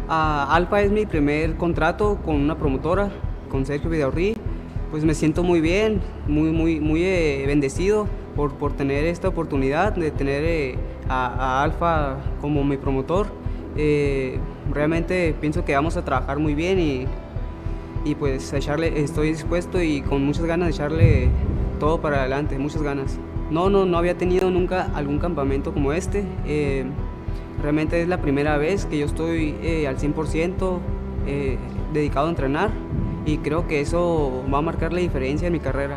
Alfa es mi primer contrato con una promotora, con Sergio Vidaurri. Pues me siento muy bien, muy bendecido por tener esta oportunidad de tener a Alfa como mi promotor. Realmente pienso que vamos a trabajar muy bien y pues estoy dispuesto y con muchas ganas de echarle todo para adelante, muchas ganas. No había tenido nunca algún campamento como este. Realmente es la primera vez que yo estoy al 100% dedicado a entrenar y creo que eso va a marcar la diferencia en mi carrera.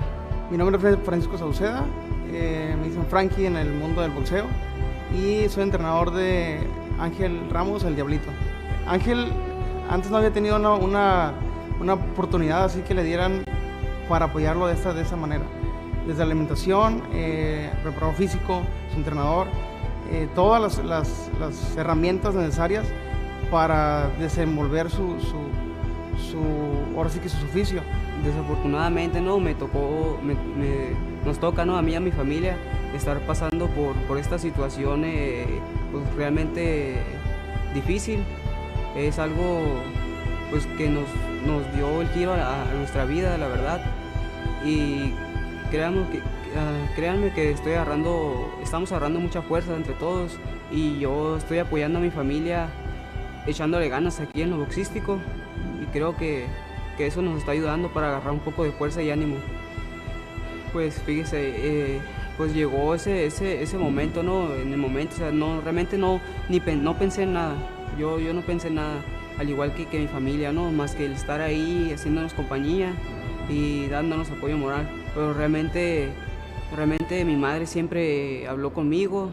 Mi nombre es Francisco Sauceda, me dicen Frankie en el mundo del boxeo y soy entrenador de Ángel Ramos, el Diablito. Ángel antes no había tenido una oportunidad así que le dieran para apoyarlo de esa manera. Desde la alimentación, preparador físico, su entrenador, todas las herramientas necesarias para desenvolver ahora sí que su oficio. Desafortunadamente no, nos toca, ¿no? A mí y a mi familia estar pasando por esta situación pues realmente difícil. Es algo pues que nos dio el giro a nuestra vida, la verdad. Y créanme que estamos agarrando mucha fuerza entre todos y yo estoy apoyando a mi familia echándole ganas aquí en lo boxístico y creo que eso nos está ayudando para agarrar un poco de fuerza y ánimo. Pues fíjese, pues llegó ese momento, ¿no? En el momento, o sea, realmente no pensé en nada, yo no pensé en nada, al igual que mi familia, ¿no? Más que el estar ahí haciéndonos compañía y dándonos apoyo moral, pero realmente mi madre siempre habló conmigo,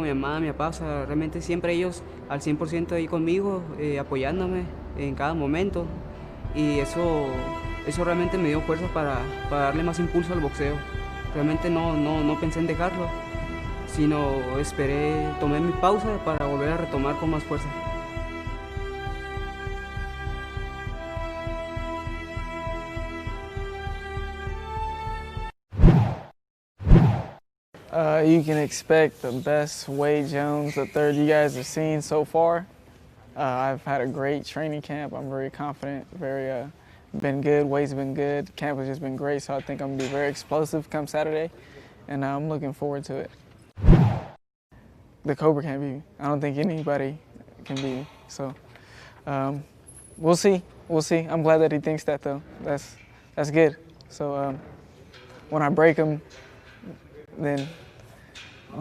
mi mamá, mi papá, o sea, realmente siempre ellos al 100% ahí conmigo, apoyándome en cada momento y eso realmente me dio fuerza para darle más impulso al boxeo. Realmente no pensé en dejarlo, sino tomé mi pausa para volver a retomar con más fuerza. You can expect the best Wade Jones III you guys have seen so far. I've had a great training camp. I'm very confident, been good. Wade's been good. Camp has just been great, so I think I'm gonna be very explosive come Saturday, and I'm looking forward to it. The Cobra can't beat me. I don't think anybody can beat me. So we'll see. We'll see. I'm glad that he thinks that though. That's good. So when I break him, then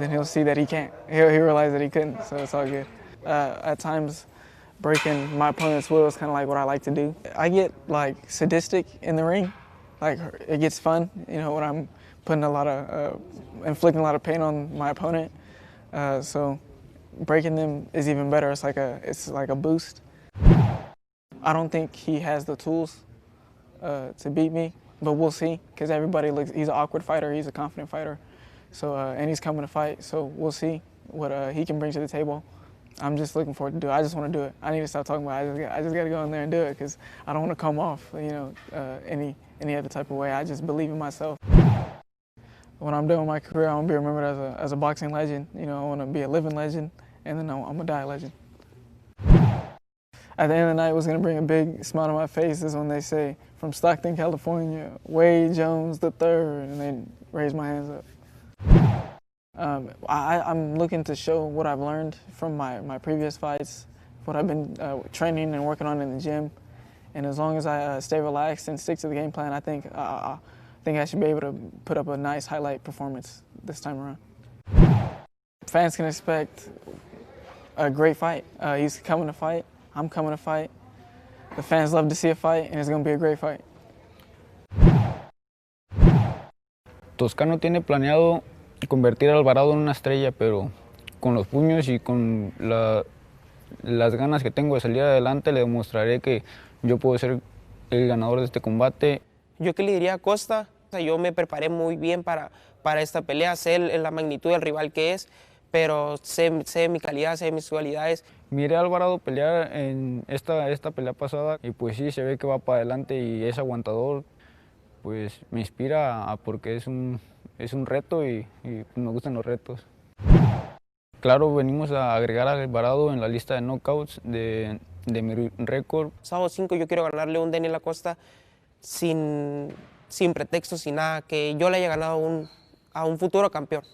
he'll see that he can't. He'll realize that he couldn't, so it's all good. At times, breaking my opponent's will is kind of like what I like to do. I get like sadistic in the ring. Like it gets fun, you know, when I'm putting inflicting a lot of pain on my opponent. So breaking them is even better. It's like a boost. I don't think he has the tools to beat me, but we'll see. Because he's an awkward fighter. He's a confident fighter. So and he's coming to fight. So we'll see what he can bring to the table. I'm just looking forward to do it. I just want to do it. I need to stop talking about it. I just got to go in there and do it because I don't want to come off, you know, any other type of way. I just believe in myself. When I'm done with my career, I want to be remembered as a boxing legend. You know, I want to be a living legend, and then I'm gonna die a legend. At the end of the night, what's gonna bring a big smile to my face is when they say, "From Stockton, California, Wade Jones III," and they raise my hands up. I'm looking to show what I've learned from my previous fights, what I've been training and working on in the gym, and as long as I stay relaxed and stick to the game plan, I think I should be able to put up a nice highlight performance this time around. Fans can expect a great fight. He's coming to fight. I'm coming to fight. The fans love to see a fight, and it's going to be a great fight. Toscano tiene planeado convertir a Alvarado en una estrella, pero con los puños y con las ganas que tengo de salir adelante le demostraré que yo puedo ser el ganador de este combate. Yo qué le diría a Costa, yo me preparé muy bien para esta pelea, sé la magnitud del rival que es, pero sé mi calidad, sé mis cualidades. Miré a Alvarado pelear en esta pelea pasada y pues sí, se ve que va para adelante y es aguantador. Pues me inspira porque es un reto y me gustan los retos. Claro, venimos a agregar a Alvarado en la lista de knockouts de mi récord. Sábado 5 yo quiero ganarle un Daniel Acosta sin pretextos, sin nada, que yo le haya ganado a un futuro campeón.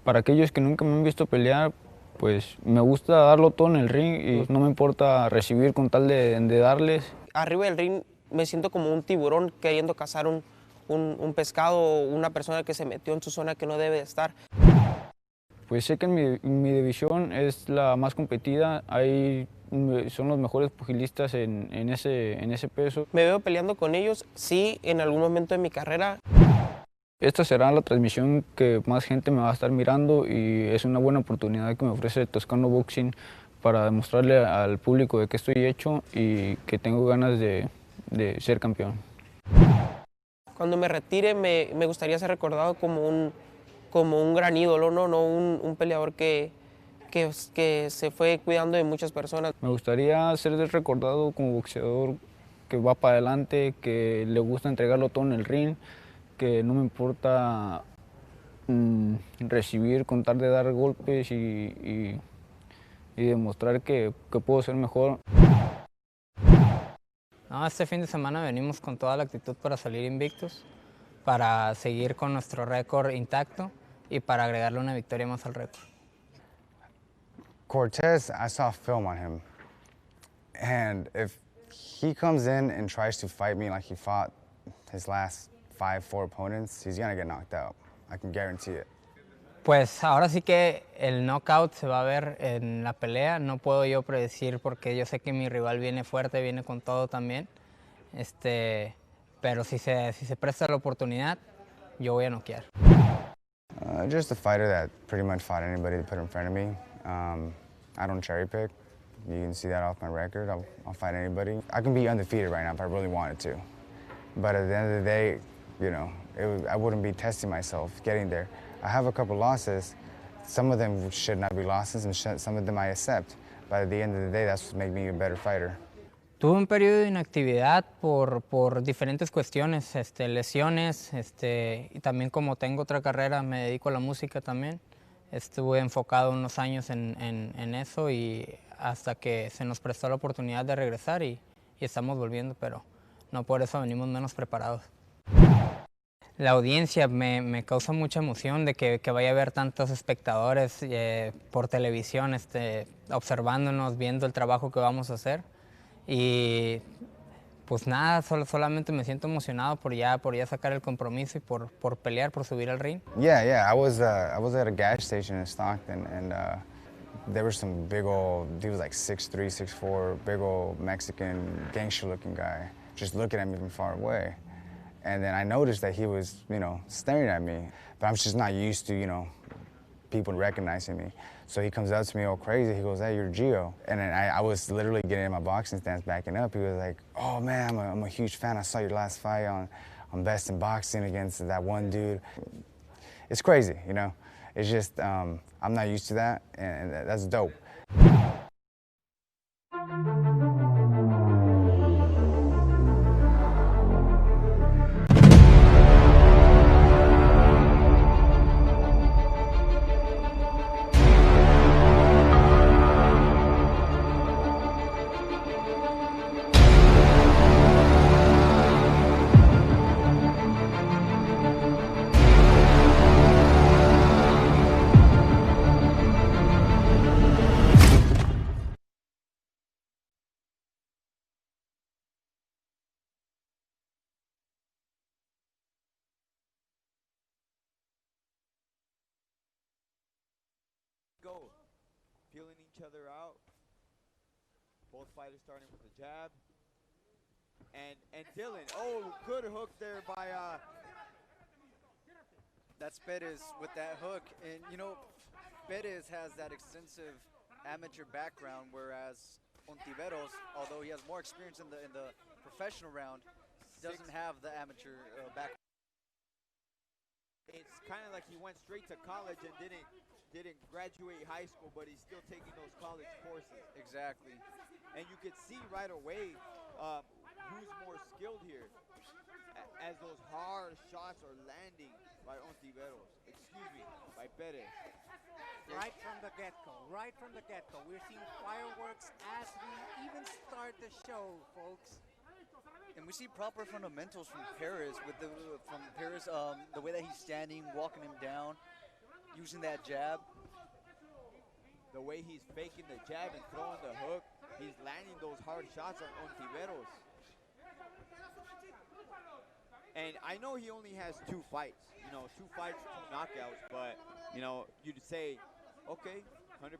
Para aquellos que nunca me han visto pelear, pues me gusta darlo todo en el ring y no me importa recibir con tal de darles. Arriba del ring me siento como un tiburón queriendo cazar un pescado o una persona que se metió en su zona que no debe de estar. Pues sé que mi división es la más competida, son los mejores pugilistas en ese peso. Me veo peleando con ellos, sí, en algún momento de mi carrera. Esta será la transmisión que más gente me va a estar mirando y es una buena oportunidad que me ofrece Toscano Boxing para demostrarle al público de qué estoy hecho y que tengo ganas de ser campeón. Cuando me retire me gustaría ser recordado como un gran ídolo, no un peleador que se fue cuidando de muchas personas. Me gustaría ser recordado como boxeador que va para adelante, que le gusta entregarlo todo en el ring, que no me importa recibir, contar de dar golpes y demostrar que puedo ser mejor. No, este fin de semana venimos con toda la actitud para salir invictos, para seguir con nuestro récord intacto y para agregarle una victoria más al récord. Cortez, I saw film on him, and if he comes in and tries to fight me like he fought his last 4 opponents, he's gonna get knocked out. I can guarantee it. Pues ahora sí que el knockout se va a ver en la pelea. No puedo yo predecir porque yo sé que mi rival viene fuerte, viene con todo también. Pero si se presta la oportunidad, yo voy a noquear. Just a fighter that pretty much fought anybody to put in front of me. I don't cherry pick. You can see that off my record. I'll fight anybody. I can be undefeated right now if I really wanted to. But at the end of the day, you know, I wouldn't be testing myself getting there. I have a couple losses. Some of them should not be losses, and some of them I accept. But at the end of the day, that's what makes me a better fighter. Tuve un periodo de inactividad por diferentes cuestiones, lesiones, y también como tengo otra carrera, me dedico a la música también. Estuve enfocado unos años en eso y hasta que se nos prestó la oportunidad de regresar y estamos volviendo, pero no por eso venimos menos preparados. La audiencia me causa mucha emoción de que vaya a haber tantos espectadores por televisión observándonos, viendo el trabajo que vamos a hacer. Y pues nada, solamente me siento emocionado por ya sacar el compromiso y por pelear, por subir al ring. Yeah. I was at a gas station in Stockton, and there was some big old, he was like 6'3", 6'4", big old Mexican gangster-looking guy, just looking at me from far away. And then I noticed that he was, staring at me, but I'm just not used to, people recognizing me. So he comes up to me all crazy. He goes, "Hey, you're Gio." And then I was literally getting in my boxing stance, backing up. He was like, "Oh man, I'm a huge fan. I saw your last fight on Best in Boxing against that one dude." It's crazy, It's just I'm not used to that, and that's dope. Go. Feeling each other out. Both fighters starting with the jab. And Dylan, good hook there by that's Perez with that hook. And Perez has that extensive amateur background, whereas Ontiveros, although he has more experience in the professional round, doesn't have the amateur background. It's kind of like he went straight to college and didn't graduate high school, but he's still taking those college courses. Exactly. And you could see right away who's more skilled here, as those hard shots are landing by Ontiveros. Excuse me, by by Perez. Right from the get-go, right from the get-go. We're seeing fireworks as we even start the show, folks. And we see proper fundamentals from Perez the way that he's standing, walking him down, using that jab. The way he's faking the jab and throwing the hook, he's landing those hard shots on Ontiveros. And I know he only has 2 fights, 2 fights, 2 knockouts, but, you'd say, okay, 100%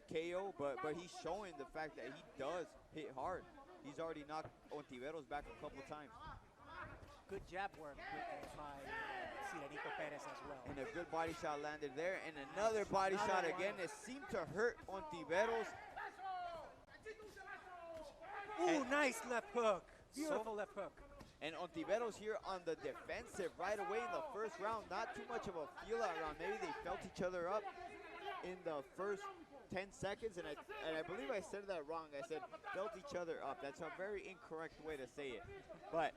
KO, but he's showing the fact that he does hit hard. He's already knocked Ontiveros back a couple times. Good jab work by Sirenito Perez as well. And a good body shot landed there, and another body shot again. It seemed to hurt Ontiveros. Ooh, nice left hook. Beautiful left hook. And Ontiveros here on the defensive right away in the first round. Not too much of a feel-out round. Maybe they felt each other up in the first 10 seconds, and I believe I said that wrong. I said felt each other up. That's a very incorrect way to say it. But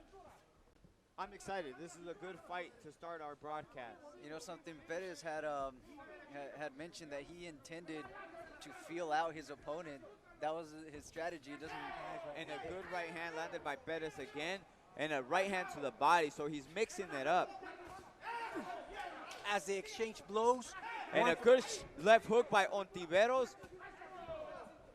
I'm excited. This is a good fight to start our broadcast. You know something, Perez had mentioned that he intended to feel out his opponent. That was his strategy. And a good right hand landed by Perez again, and a right hand to the body, so he's mixing it up. As they exchange blows. And a good left hook by Ontiveros.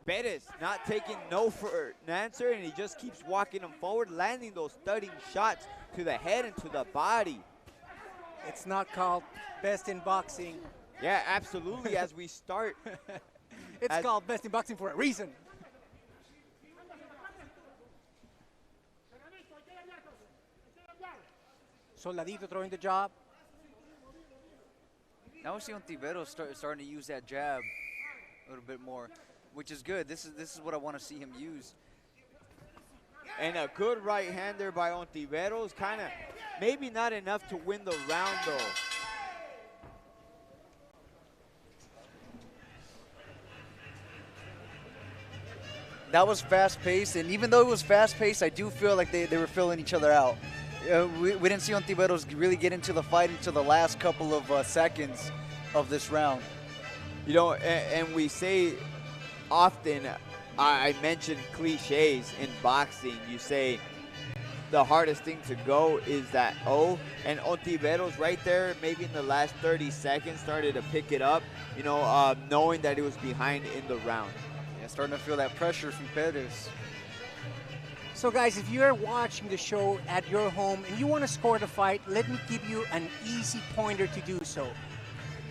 Perez not taking no for an answer, and he just keeps walking him forward, landing those thudding shots to the head and to the body. It's not called best in boxing. Yeah, absolutely, as we start. It's called best in boxing for a reason. Soldadito throwing the jab. Now we see Ontiveros starting to use that jab a little bit more, which is good. This is what I want to see him use. And a good right-hander by Ontiveros, kind of maybe not enough to win the round though. That was fast-paced, and even though it was fast-paced, I do feel like they were filling each other out. We didn't see Ontiveros really get into the fight until the last couple of seconds of this round. And we say often, I mention cliches in boxing. You say the hardest thing to go is that O, and Ontiveros right there, maybe in the last 30 seconds, started to pick it up, knowing that he was behind in the round. Yeah, starting to feel that pressure from Perez. So guys, if you're watching the show at your home and you want to score the fight, let me give you an easy pointer to do so.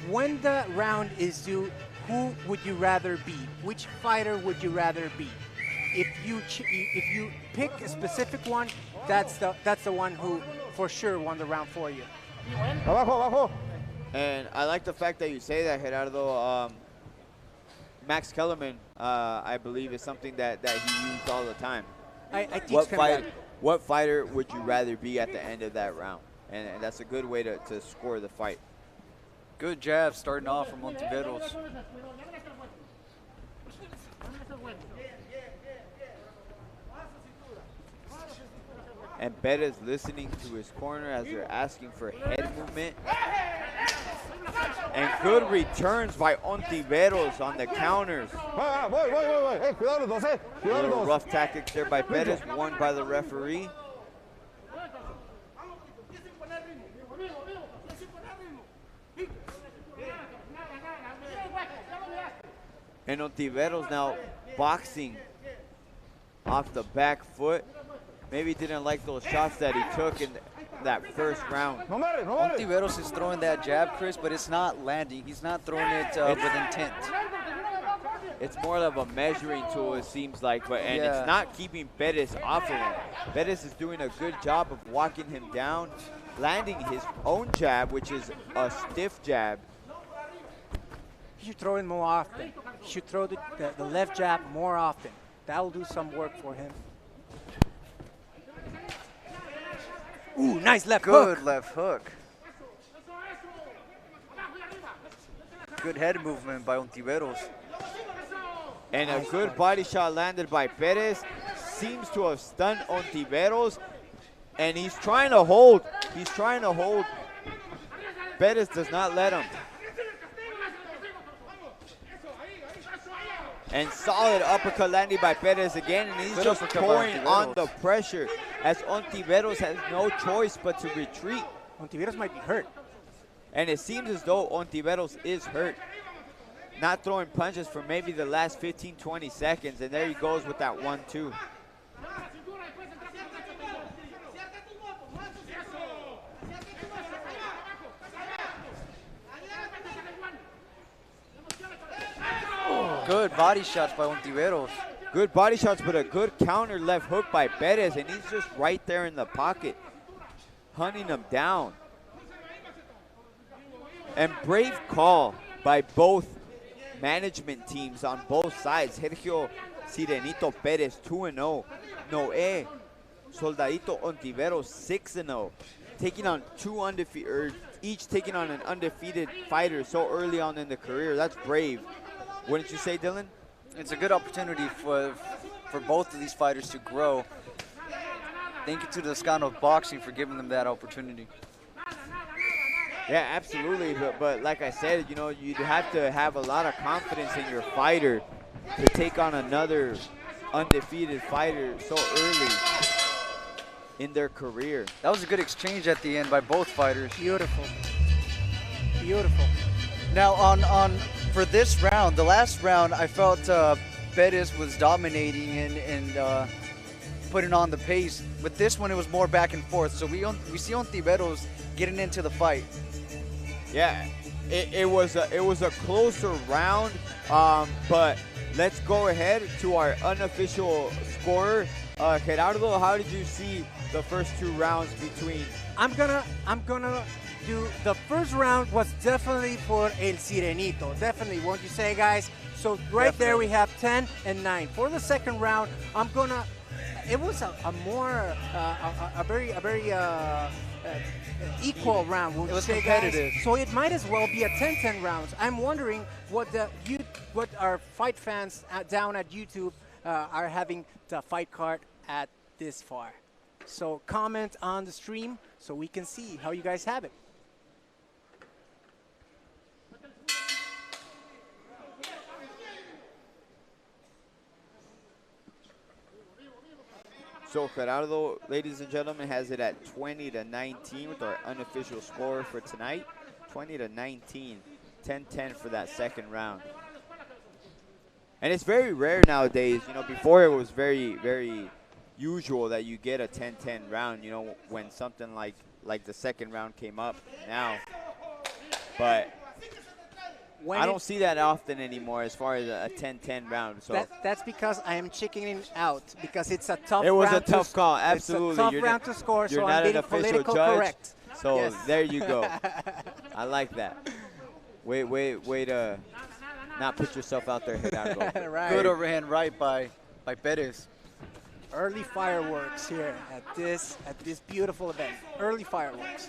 When the round is due, who would you rather be? Which fighter would you rather be? If you pick a specific one, that's the one who for sure won the round for you. And I like the fact that you say that, Gerardo. Max Kellerman, I believe, is something that he used all the time. I teach him that. What fighter would you rather be at the end of that round? And that's a good way to score the fight. Good jab starting off from Ontiveros. And Perez listening to his corner as they're asking for head movement. And good returns by Ontiveros on the counters. Little rough tactics there by Perez, warned by the referee. And Ontiveros now boxing off the back foot. Maybe didn't like those shots that he took in that first round. Ontiveros is throwing that jab, Chris, but it's not landing. He's not throwing it with intent. It's more of a measuring tool, it seems like, it's not keeping Perez off of him. Perez is doing a good job of walking him down, landing his own jab, which is a stiff jab. He should throw it more often. He should throw the left jab more often. That'll do some work for him. Ooh, nice left hook. Good left hook. Good head movement by Ontiveros. And a good body shot landed by Perez. Seems to have stunned Ontiveros. And he's trying to hold. Perez does not let him. And solid uppercut landing by Perez again, and he's Good just uppercut by pouring on Ontiveros. the pressure as Ontiveros has no choice but to retreat. Ontiveros might be hurt. And it seems as though Ontiveros is hurt. Not throwing punches for maybe the last 15, 20 seconds, and there he goes with that 1-2. Good body shots by Ontiveros. Good body shots, but a good counter left hook by Perez, and he's just right there in the pocket, hunting him down. And brave call by both management teams on both sides. Sergio Sirenito Perez 2-0. Noé Soldadito Ontiveros 6-0. Taking on two undefeated, or each taking on an undefeated fighter so early on in the career. That's brave. Wouldn't you say, Dylan? It's a good opportunity for both of these fighters to grow. Thank you to the Toscano Boxing for giving them that opportunity. Yeah, absolutely. But like I said, you know, you'd have to have a lot of confidence in your fighter to take on another undefeated fighter so early in their career. That was a good exchange at the end by both fighters. Beautiful. Beautiful. Now for this round, the last round, I felt Perez was dominating and putting on the pace. With this one, it was more back and forth. So we see Ontiveros getting into the fight. Yeah, it was a closer round, but let's go ahead to our unofficial scorer. Gerardo, how did you see the first two rounds between? I'm gonna do the first round was definitely for El Sirenito. Definitely, won't you say, guys? So right there we have 10 and 9. For the second round, it was a more a very equal round. It was competitive. So it might as well be a 10-10 rounds. I'm wondering what our fight fans down at YouTube are having the fight card at this far. So comment on the stream so we can see how you guys have it. So Gerardo, ladies and gentlemen, has it at 20-19 with our unofficial score for tonight. 20-19, 10-10 for that second round. And it's very rare nowadays. You know, before it was very, very usual that you get a 10-10 round, you know, when something like the second round came up now. But I don't see that often anymore as far as a 10-10 round. So that's because I am chickening out because it's a tough round. It was a tough call, absolutely. It's a tough round to score, you're so not I'm being an official political judge, correct. So yes. There you go. I like that. Way to not put yourself out there, Gerardo. Right. Good overhand right by Perez. Early fireworks here at this beautiful event. Early fireworks.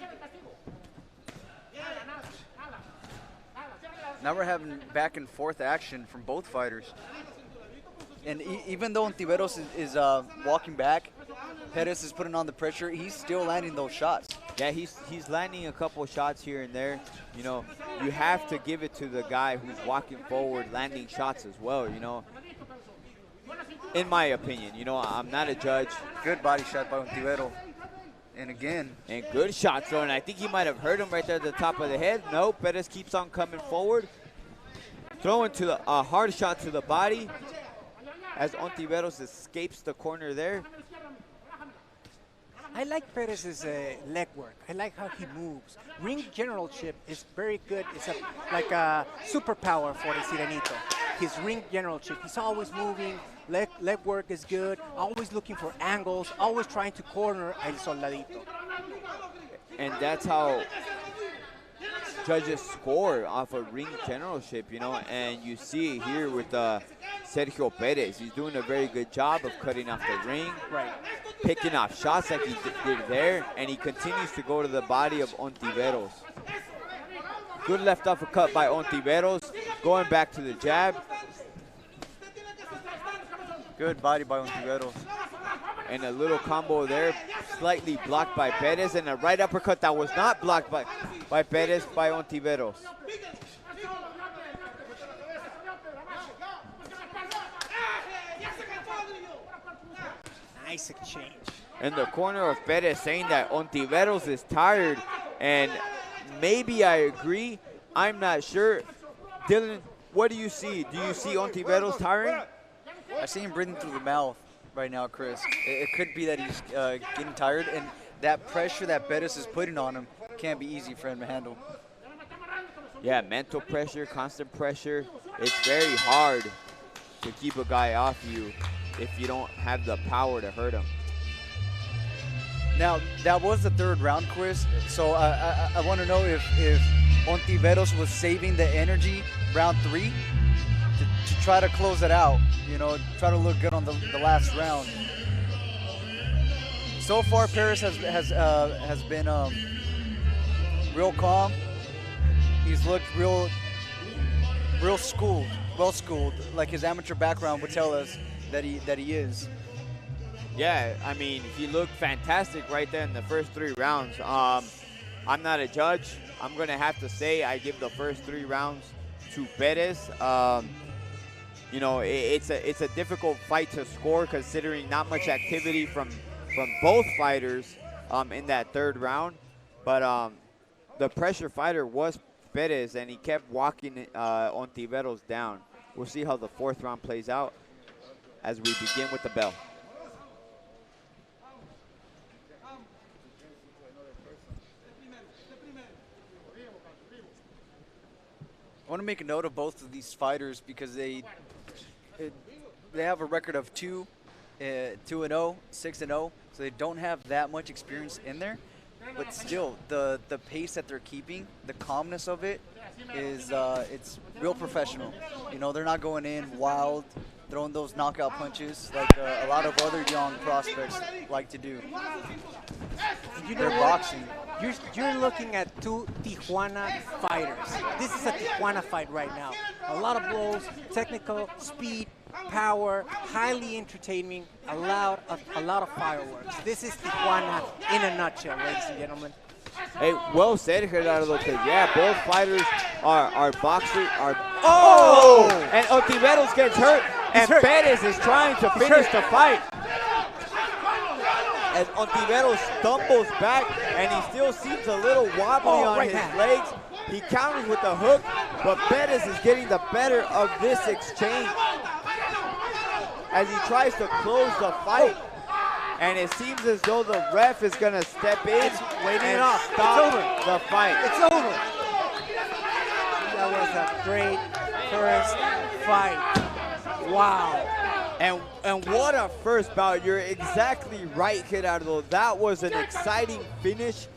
Now we're having back and forth action from both fighters. And even though Ontiveros is walking back, Perez is putting on the pressure, he's still landing those shots. Yeah, he's landing a couple shots here and there. You know, you have to give it to the guy who's walking forward, landing shots as well, you know. In my opinion, you know, I'm not a judge. Good body shot by Ontiveros. And again. And good shot thrown. I think he might have hurt him right there at the top of the head. No, Perez keeps on coming forward. Throwing to a hard shot to the body as Ontiveros escapes the corner there. I like Perez's leg work. I like how he moves. Ring generalship is very good. It's like a superpower for the Sirenito. His ring generalship, he's always moving. Leg work is good. Always looking for angles. Always trying to corner El Soldadito. And that's how judges score off a ring generalship, you know. And you see here with Sergio Perez. He's doing a very good job of cutting off the ring. Right. Picking off shots like he did there, and he continues to go to the body of Ontiveros. Good left uppercut by Ontiveros, going back to the jab. Good body by Ontiveros. And a little combo there, slightly blocked by Perez, and a right uppercut that was not blocked by Perez, by Ontiveros. Nice exchange. In the corner of Perez saying that Ontiveros is tired, and maybe I agree. I'm not sure. Dylan, what do you see? Do you see Ontiveros tiring? I see him breathing through the mouth right now, Chris. It could be that he's getting tired, and that pressure that Bettis is putting on him can't be easy for him to handle. Yeah, mental pressure, constant pressure. It's very hard to keep a guy off you if you don't have the power to hurt him. Now, that was the third round, Chris. So I want to know if Ontiveros was saving the energy round 3 to try to close it out, you know, try to look good on the last round. So far, Paris has been real calm. He's looked real schooled, well schooled, like his amateur background would tell us that he is. Yeah, I mean, he looked fantastic right there in the first 3 rounds. I'm not a judge. I'm going to have to say I give the first 3 rounds to Perez. You know, it's a difficult fight to score considering not much activity from both fighters in that 3rd round. But the pressure fighter was Perez, and he kept walking Ontiveros down. We'll see how the 4th round plays out as we begin with the bell. I want to make a note of both of these fighters because they have a record of 2-0, 6-0, so they don't have that much experience in there. But still, the pace that they're keeping, the calmness of it, is it's real professional. You know, they're not going in wild, throwing those knockout punches like a lot of other young prospects like to do. You know They're what? boxing. You're looking at 2 Tijuana fighters. This is a Tijuana fight right now. A lot of blows, technical, speed, power, highly entertaining, a lot of fireworks. This is Tijuana in a nutshell, ladies and gentlemen. Hey, well said, Gerardo, because, yeah, both fighters are boxers. Oh! And Ontiveros gets hurt, and Perez is trying to finish the fight. As Ontiveros stumbles back, and he still seems a little wobbly on his legs. He counters with the hook, but Perez is getting the better of this exchange as he tries to close the fight. And it seems as though the ref is going to step in and stop the fight. It's over. That was a great first fight. Wow. And what a first bout. You're exactly right, Gerardo. That was an exciting finish.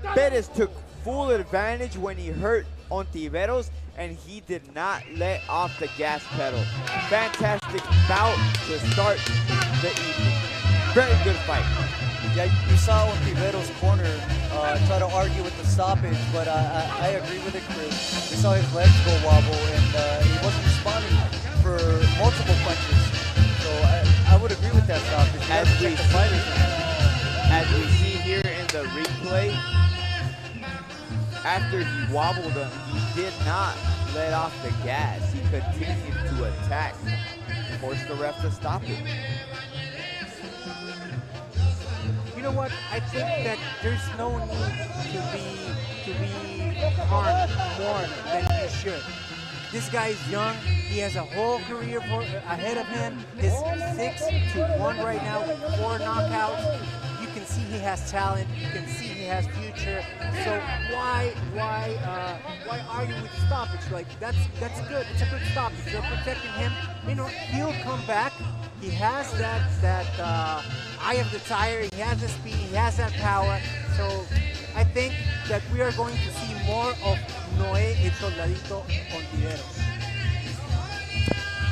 Perez took full advantage when he hurt Ontiveros, and he did not let off the gas pedal. Fantastic bout to start the evening. Very good fight. Yeah, you saw Ontiveros' corner try to argue with the stoppage, but I agree with it, Chris. We saw his legs go wobble, and he wasn't responding for multiple punches. So I would agree with that stoppage. As we see here in the replay, after he wobbled him, he did not let off the gas. He continued to attack, forced the ref to stop it. You know what? I think that there's no need to be harmed more than you should. This guy is young. He has a whole career ahead of him. He's 6-1 right now with 4 knockouts. You can see he has talent. You can see he has future. So why argue with the stoppage? Like that's good. It's a good stoppage. You're protecting him. You know he'll come back. He has that eye of the tiger. He has the speed. He has that power. So I think that we are going to see more of Noé El Soldadito Ontiveros.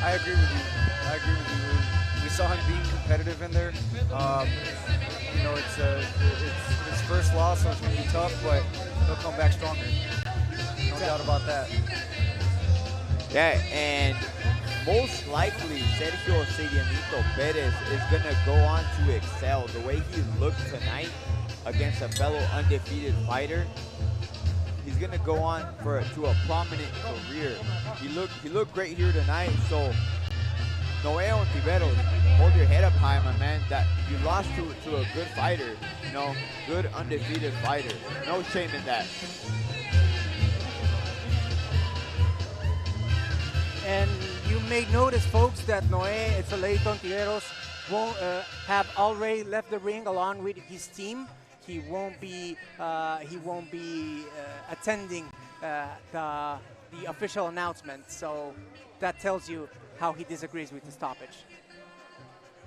I agree with you. We saw him being competitive in there. You know, it's his first loss, so it's going to be tough, but he'll come back stronger. No doubt about that. Yeah, and most likely Sergio Cedianito Perez is going to go on to excel. The way he looked tonight against a fellow undefeated fighter, he's going to go on to a prominent career. He looked great here tonight, so Noe Ontiveros, hold your head up high, my man. That you lost to a good fighter, you know, good undefeated fighter. No shame in that. And you may notice, folks, that Noe Ontiveros won't have already left the ring along with his team. He won't be attending the official announcement. So that tells you how he disagrees with the stoppage.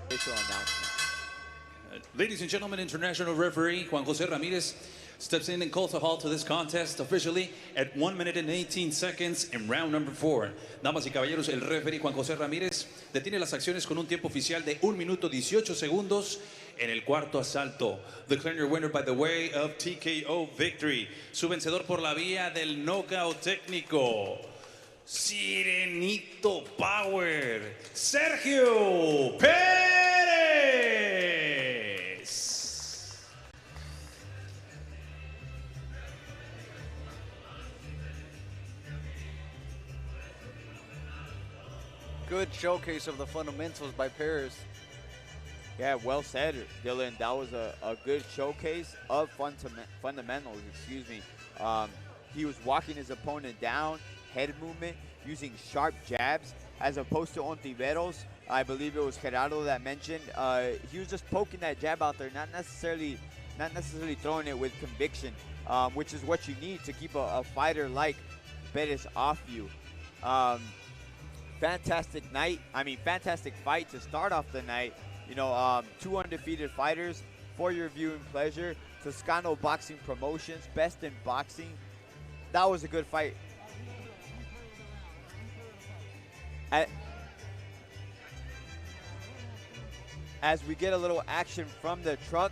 Official announcement. Ladies and gentlemen, international referee Juan Jose Ramirez steps in and calls a halt to this contest officially at 1 minute and 18 seconds in round number 4. Damas y caballeros, el referee Juan José Ramírez detiene las acciones con un tiempo oficial de 1 minuto 18 segundos en el cuarto asalto. Declaring your winner by the way of TKO victory. Su vencedor por la vía del knockout técnico. Sirenito Power, Sergio Pérez. Good showcase of the fundamentals by Perez. Yeah, well said, Dylan. That was a good showcase of fundamentals, excuse me. He was walking his opponent down, head movement, using sharp jabs, as opposed to Ontiveros. I believe it was Gerardo that mentioned. He was just poking that jab out there, not necessarily throwing it with conviction, which is what you need to keep a fighter like Perez off you. Fantastic fight to start off the night. You know, 2 undefeated fighters for your viewing pleasure. Toscano Boxing Promotions, best in boxing. That was a good fight. As we get a little action from the truck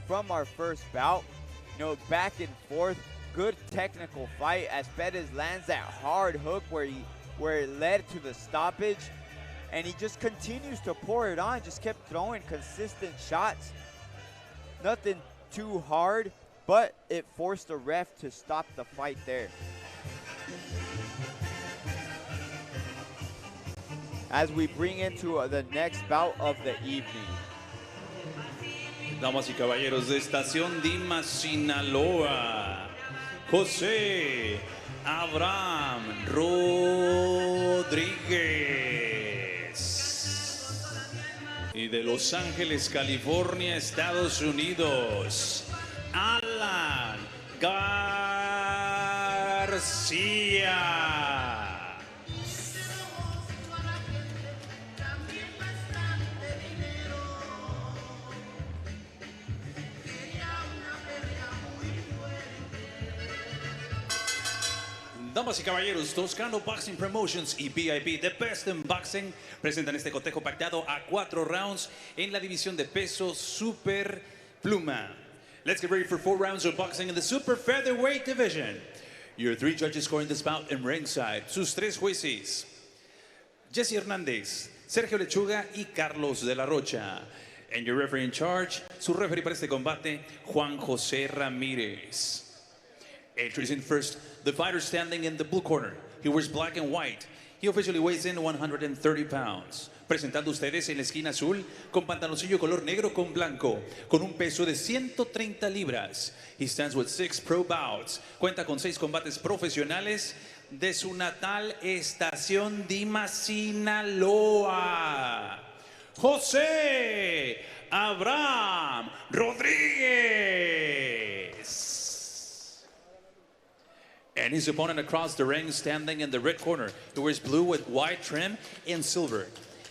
from our first bout, you know, back and forth, good technical fight as Perez lands that hard hook where it led to the stoppage, and he just continues to pour it on, just kept throwing consistent shots. Nothing too hard, but it forced the ref to stop the fight there. As we bring into the next bout of the evening. Damas y caballeros de Estación Dimas, Sinaloa, José Abrams Rodríguez. Y de Los Ángeles, California, Estados Unidos, Alan García. Damas y caballeros, Toscano Boxing Promotions y VIP, The Best in Boxing, presentan este cotejo pactado a 4 rounds en la división de peso Super Pluma. Let's get ready for 4 rounds of boxing in the Super Featherweight division. Your 3 judges scoring this bout in ringside. Sus 3 jueces, Jesse Hernández, Sergio Lechuga y Carlos de la Rocha. And your referee in charge, su referee para este combate, Juan José Ramírez. Introducing first, the fighter standing in the blue corner. He wears black and white. He officially weighs in 130 pounds. Presentando ustedes en la esquina azul, con pantaloncillo color negro con blanco, con un peso de 130 libras. He stands with 6 pro bouts. Cuenta con 6 combates profesionales de su natal Estación Dimas, Sinaloa. José Abrams Rodríguez. And his opponent across the ring, standing in the red corner. He wears blue with white trim and silver.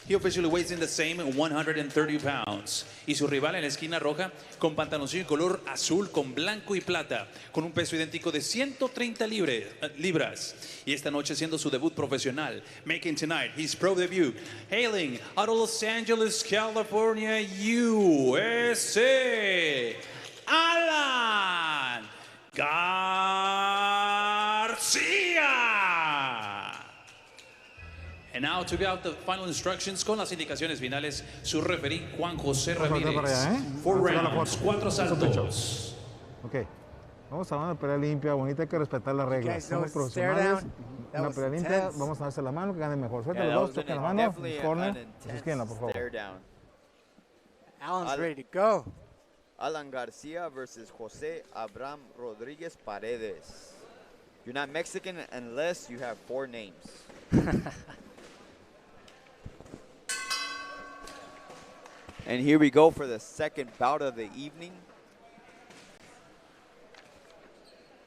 He officially weighs in the same 130 pounds. Y su rival en la esquina roja, con pantaloncillo color azul con blanco y plata, con un peso idéntico de 130 libras. Y esta noche haciendo su debut profesional, making tonight his pro debut, hailing out of Los Angeles, California, USA, Alan García. And now to give out the final instructions con las indicaciones finales, su referí Juan José Ramírez. 4 rounds, 4 asaltos. Okay. Vamos a una pelea limpia, bonita, hay que respetar las reglas. guys know Somos it's a stare profesionales. down. That Una was pelea limpia, intense. vamos a darse la mano, que gane mejor. Suelta Yeah, los that dos, was toquen la an, mano, definitely corner, an y esquina, por intense favor. stare down. Alan's ready to go. Alan Garcia versus Jose Abrams Rodriguez Paredes. You're not Mexican unless you have 4 names. And here we go for the second bout of the evening.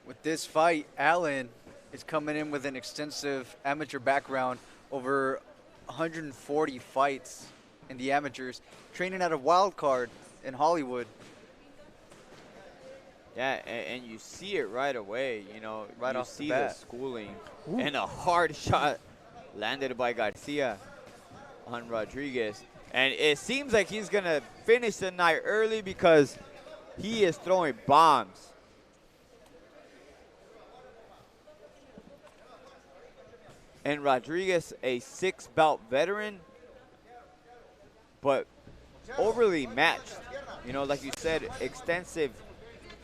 With this fight, Alan is coming in with an extensive amateur background, over 140 fights in the amateurs, training at a wild card in Hollywood. Yeah, and you see it right away, you know, Right you off the see bat. schooling. And a hard shot landed by Garcia on Rodriguez. And it seems like he's going to finish the night early because he is throwing bombs. And Rodriguez, a 6-bout veteran, but overly matched. You know, like you said, extensive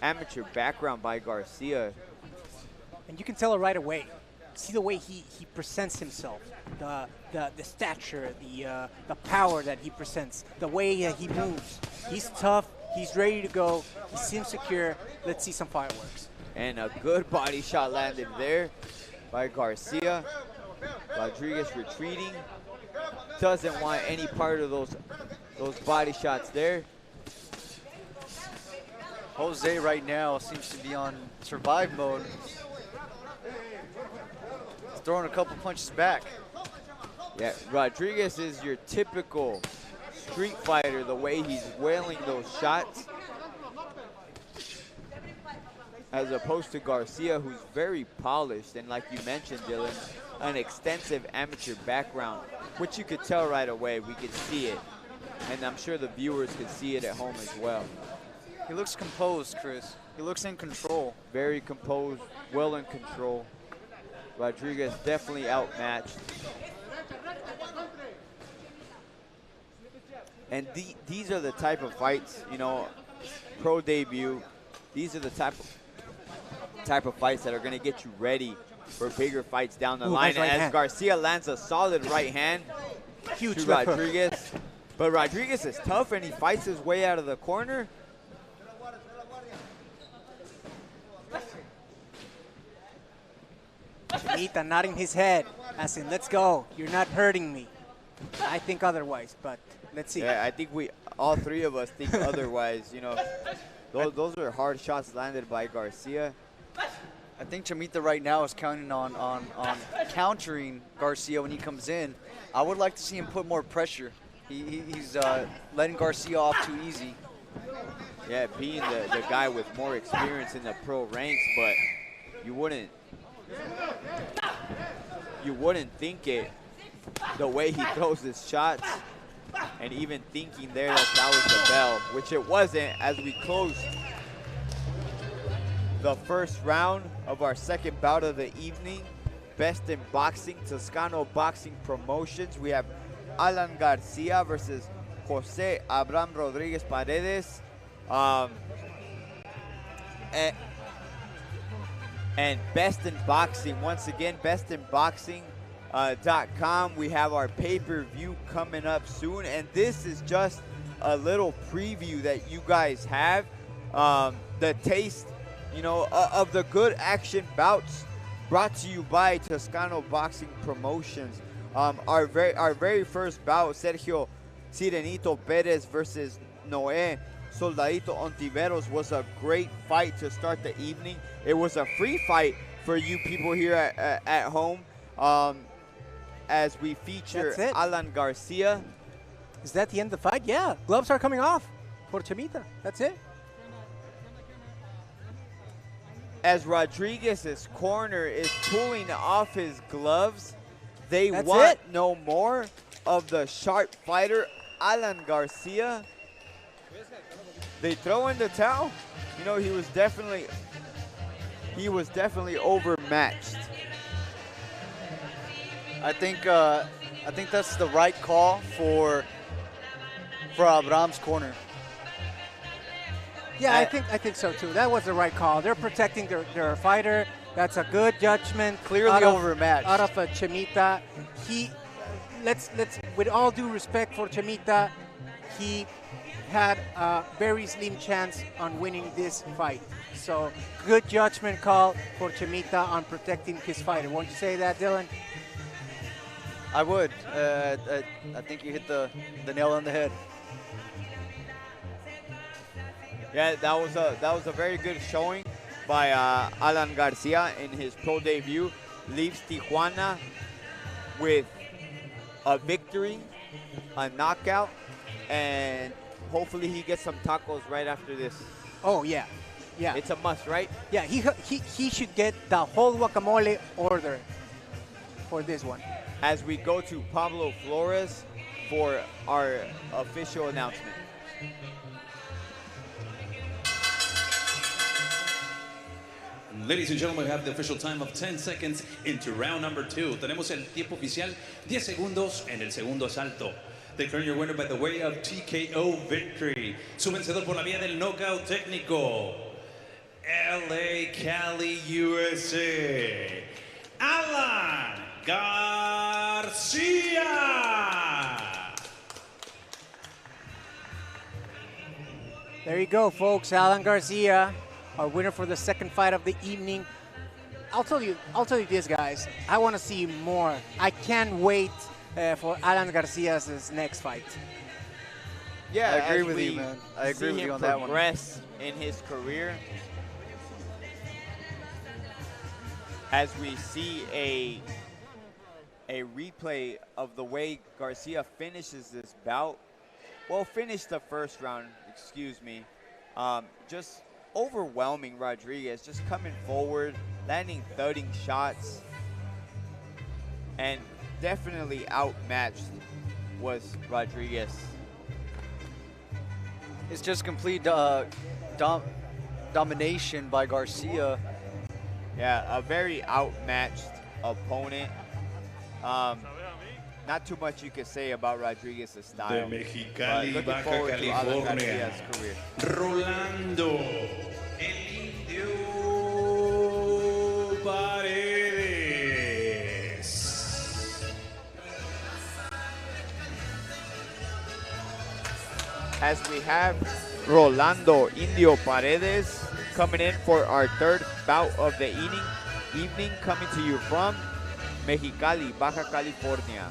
amateur background by Garcia. And you can tell it right away. See the way he presents himself, the stature, the power that he presents, the way he moves. He's tough. He's ready to go. He seems secure. Let's see some fireworks. And a good body shot landed there by Garcia. Rodriguez retreating. Doesn't want any part of those body shots there. Jose right now seems to be on survive mode. He's throwing a couple punches back. Yeah, Rodriguez is your typical street fighter, the way he's wailing those shots. As opposed to Garcia, who's very polished, and like you mentioned, Dylan, an extensive amateur background, which you could tell right away. We could see it, and I'm sure the viewers could see it at home as well. He looks composed, Chris. He looks in control. Very composed, well in control. Rodriguez definitely outmatched. And these are the type of fights, you know, pro debut. These are the type of fights that are going to get you ready for bigger fights down the line. Nice right As hand. Garcia lands a solid right hand Huge to left hook. Rodriguez. But Rodriguez is tough, and he fights his way out of the corner. Chimita nodding his head, as in, let's go. You're not hurting me. I think otherwise, but let's see. Yeah, I think all three of us think otherwise. You know, those are hard shots landed by Garcia. I think Chimita right now is counting on countering Garcia when he comes in. I would like to see him put more pressure. He's letting Garcia off too easy. Yeah, being the guy with more experience in the pro ranks, but you wouldn't think it the way he throws his shots, and even thinking there that was the bell, which it wasn't, as we close the first round of our second bout of the evening. Best in Boxing, Toscano Boxing Promotions. We have Alan Garcia versus Jose Abrams Rodriguez Paredes. And Best in Boxing, once again, bestinboxing.com. We have our pay-per-view coming up soon, and this is just a little preview that you guys have. The taste, you know, of the good action bouts brought to you by Toscano Boxing Promotions. Our very first bout, Sergio Sirenito Perez versus Noé Soldadito Ontiveros, was a great fight to start the evening. It was a free fight for you people here at home, as we feature Alan Garcia. Is that the end of the fight? Yeah, gloves are coming off for Chimita. That's it. As Rodriguez's corner is pulling off his gloves, they That's want it. no more of the sharp fighter, Alan Garcia. They throw in the towel. You know, he was definitely overmatched. I think that's the right call for Abrams' corner. Yeah, I think so too. That was the right call. They're protecting their fighter. That's a good judgment. Clearly overmatched. Out of Chemita. Let's with all due respect for Chemita, he had a very slim chance on winning this fight. So good judgment call for Chemita on protecting his fighter. Won't you say that, Dylan? I would. I think you hit the nail on the head. Yeah, that was a very good showing by Alan Garcia in his pro debut. Leaves Tijuana with a victory, a knockout, and hopefully he gets some tacos right after this. Oh yeah, yeah. It's a must, right? Yeah, he should get the whole guacamole order for this one. As we go to Pablo Flores for our official announcement. Ladies and gentlemen, we have the official time of 10 seconds into round number 2. Tenemos el tiempo oficial, 10 segundos en el segundo asalto. Declaring your winner by the way of TKO victory. Su vencedor por la vía del knockout técnico. LA, Cali, USA. Alan Garcia. There you go, folks. Alan Garcia, our winner for the second fight of the evening. I'll tell you this, guys. I want to see more. I can't wait for Alan Garcia's next fight. Yeah, I agree with you, man. I agree with you on that one. Progress in his career. As we see a replay of the way Garcia finishes this bout. Well, finished the first round, excuse me. Just overwhelming Rodriguez, just coming forward, landing thudding shots, and definitely outmatched was Rodriguez. It's just complete domination by Garcia. Yeah, a very outmatched opponent. Not too much you can say about Rodriguez's style. De Mexicali, looking Baja forward to Alan California. Garcia's career. Rolando El Indio Paredes. As we have Rolando Indio Paredes coming in for our third bout of the evening, coming to you from Mexicali, Baja California.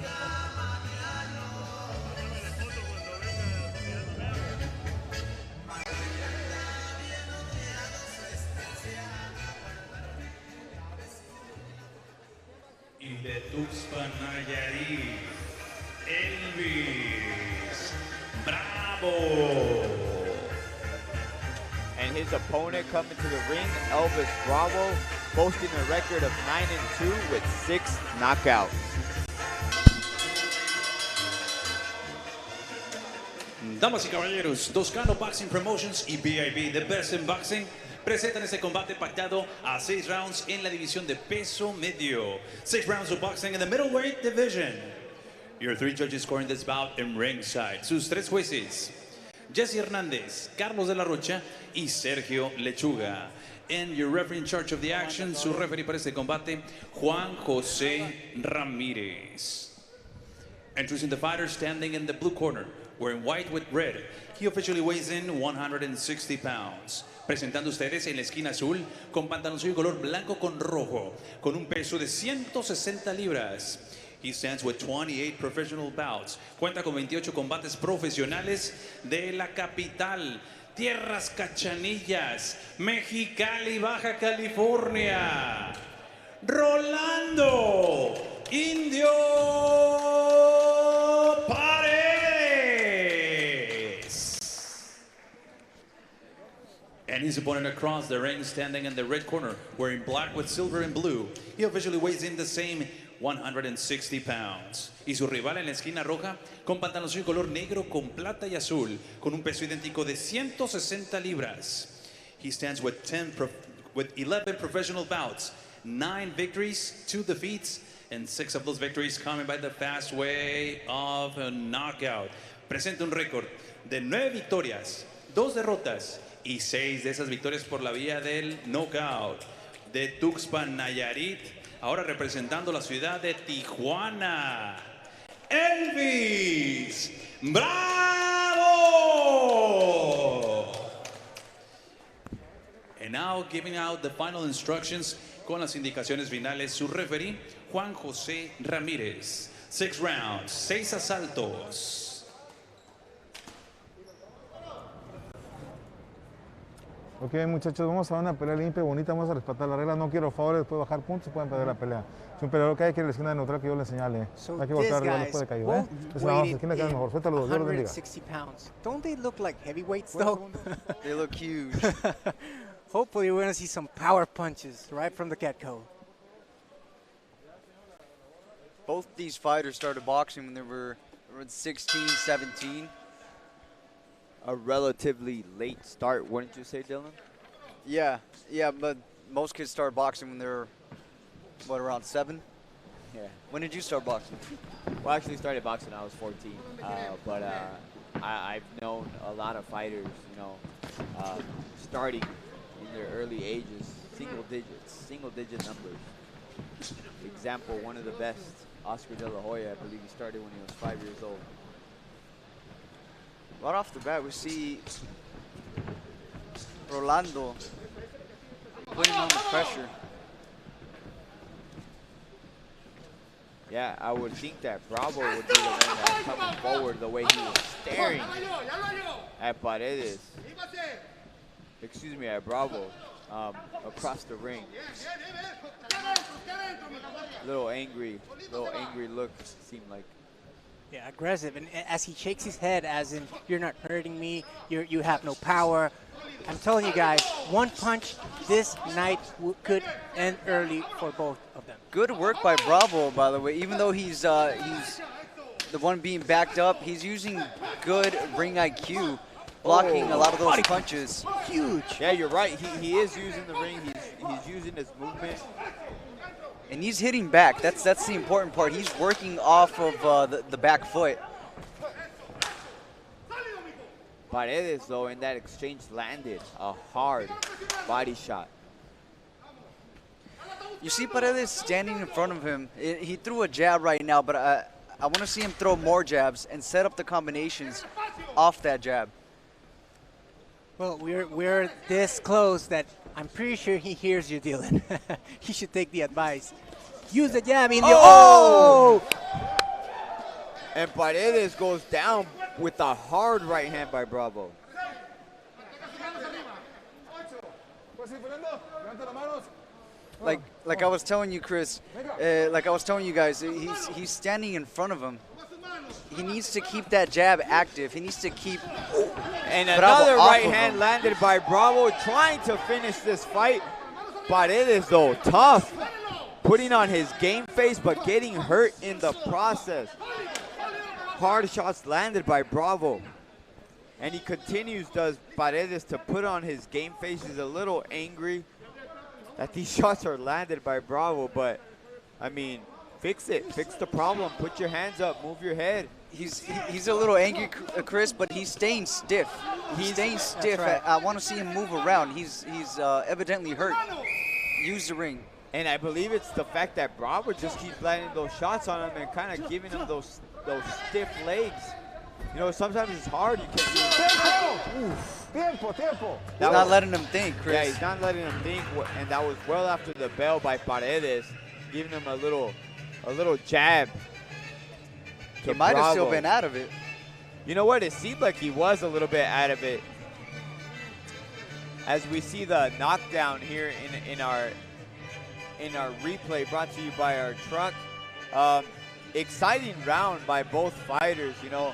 Y de Tuxpan, Nayarit, Elvis Bravo. And his opponent coming to the ring, Elvis Bravo, boasting a record of 9-2 with 6 knockouts. Damas y caballeros, Toscano Boxing Promotions y BIB, The Best in Boxing, presentan este combate pactado a 6 rounds en la división de peso medio. 6 rounds of boxing in the middleweight division. Your 3 judges scoring this bout in ringside. Sus 3 jueces, Jesse Hernández, Carlos de la Rocha y Sergio Lechuga. And your referee in charge of the action, su referee para este combate, Juan José Ramírez. Introducing the fighter standing in the blue corner, wearing white with red. He officially weighs in 160 pounds. Presentando ustedes en la esquina azul, con pantaloncillo color blanco con rojo, con un peso de 160 libras. He stands with 28 professional bouts. Cuenta con 28 combates profesionales de la capital. Tierras Cachanillas, Mexicali, Baja California. Rolando Indio Paredes. And his opponent across the ring, standing in the red corner, wearing black with silver and blue. He officially weighs in the same 160 pounds. Y su rival en la esquina roja, con pantaloncillo color negro con plata y azul, con un peso idéntico de 160 libras. He stands with 11 professional bouts, 9 victories, 2 defeats, and 6 of those victories coming by the fast way of a knockout. Presenta un récord de 9 victorias, 2 derrotas y 6 de esas victorias por la vía del knockout. De Tuxpan, Nayarit, ahora representando la ciudad de Tijuana, Elvis Bravo. And now giving out the final instructions con las indicaciones finales, su referee, Juan José Ramírez. 6 rounds, 6 asaltos. Ok, muchachos, vamos a una pelea limpia, bonita, vamos a respetar la regla. No quiero favores, después bajar puntos, pueden perder la pelea. Si un peleador cae, quiere la esquina neutral que yo le señale. So Hay que golpear these arriba guys después de caído, both Entonces, vamos, weighed esquina queda in mejor. Suéltalo, Dios los bendiga. 160 pounds. Don't they look like heavyweights though? They look huge. Hopefully we're gonna see some power punches right from the get-go. Both these fighters started boxing when they were around 16, 17. A relatively late start, wouldn't you say, Dylan? Yeah, but most kids start boxing when they're, what, around 7? Yeah. When did you start boxing? Well, I actually started boxing when I was 14, but I've known a lot of fighters, you know, starting in their early ages, single digit numbers. Example, one of the best, Oscar De La Hoya, I believe he started when he was 5 years old. Right off the bat, we see Rolando putting on the pressure. Yeah, I would think that Bravo would be the one that's coming forward the way he was staring at Paredes. Excuse me, at Bravo, across the ring. Little angry look seemed like. Yeah, aggressive, and as he shakes his head, as in, you're not hurting me, you have no power. I'm telling you guys, one punch this night could end early for both of them. Good work by Bravo, by the way. Even though he's the one being backed up, he's using good ring IQ, blocking a lot of those punches. Huge. Yeah, you're right. He is using the ring. He's using his movement. And he's hitting back. That's the important part. He's working off of the back foot. Paredes, though, in that exchange landed a hard body shot. You see Paredes standing in front of him. He threw a jab right now, but I want to see him throw more jabs and set up the combinations off that jab. Well, we're this close that I'm pretty sure he hears you, Dylan. He should take the advice. Use the jab in the... Oh! And Paredes goes down with a hard right hand by Bravo. Like I was telling you, Chris, like I was telling you guys, he's standing in front of him. He needs to keep that jab active. He needs to keep... And another right hand landed by Bravo, trying to finish this fight. Paredes, though, tough. Putting on his game face, but getting hurt in the process. Hard shots landed by Bravo. And he continues, does Paredes, to put on his game face. He's a little angry that these shots are landed by Bravo, but, I mean, fix it. Fix the problem. Put your hands up. Move your head. He's a little angry, Chris, but he's staying stiff. He's staying stiff. Right. I want to see him move around. He's evidently hurt. Use the ring. And I believe it's the fact that Bravo just keeps landing those shots on him and kind of giving him those stiff legs. You know, sometimes it's hard. You can't. Tiempo. He's not letting him think, Chris. Yeah, he's not letting him think, and that was well after the bell by Paredes, giving him a little jab. He might have still been out of it. You know what? It seemed like he was a little bit out of it. As we see the knockdown here in our replay, brought to you by our truck. Exciting round by both fighters, you know.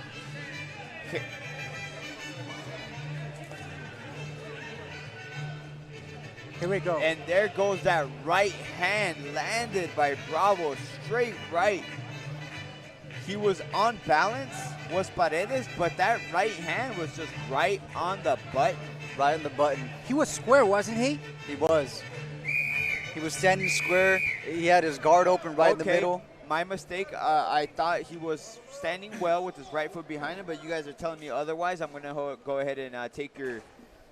Here we go. And there goes that right hand landed by Bravo, straight right. He was on balance, was Paredes, but that right hand was just right on the button. Right on the button. He was square, wasn't he? He was. He was standing square. He had his guard open right in the middle. My mistake. I thought he was standing well with his right foot behind him, but you guys are telling me otherwise. I'm going to go ahead and take your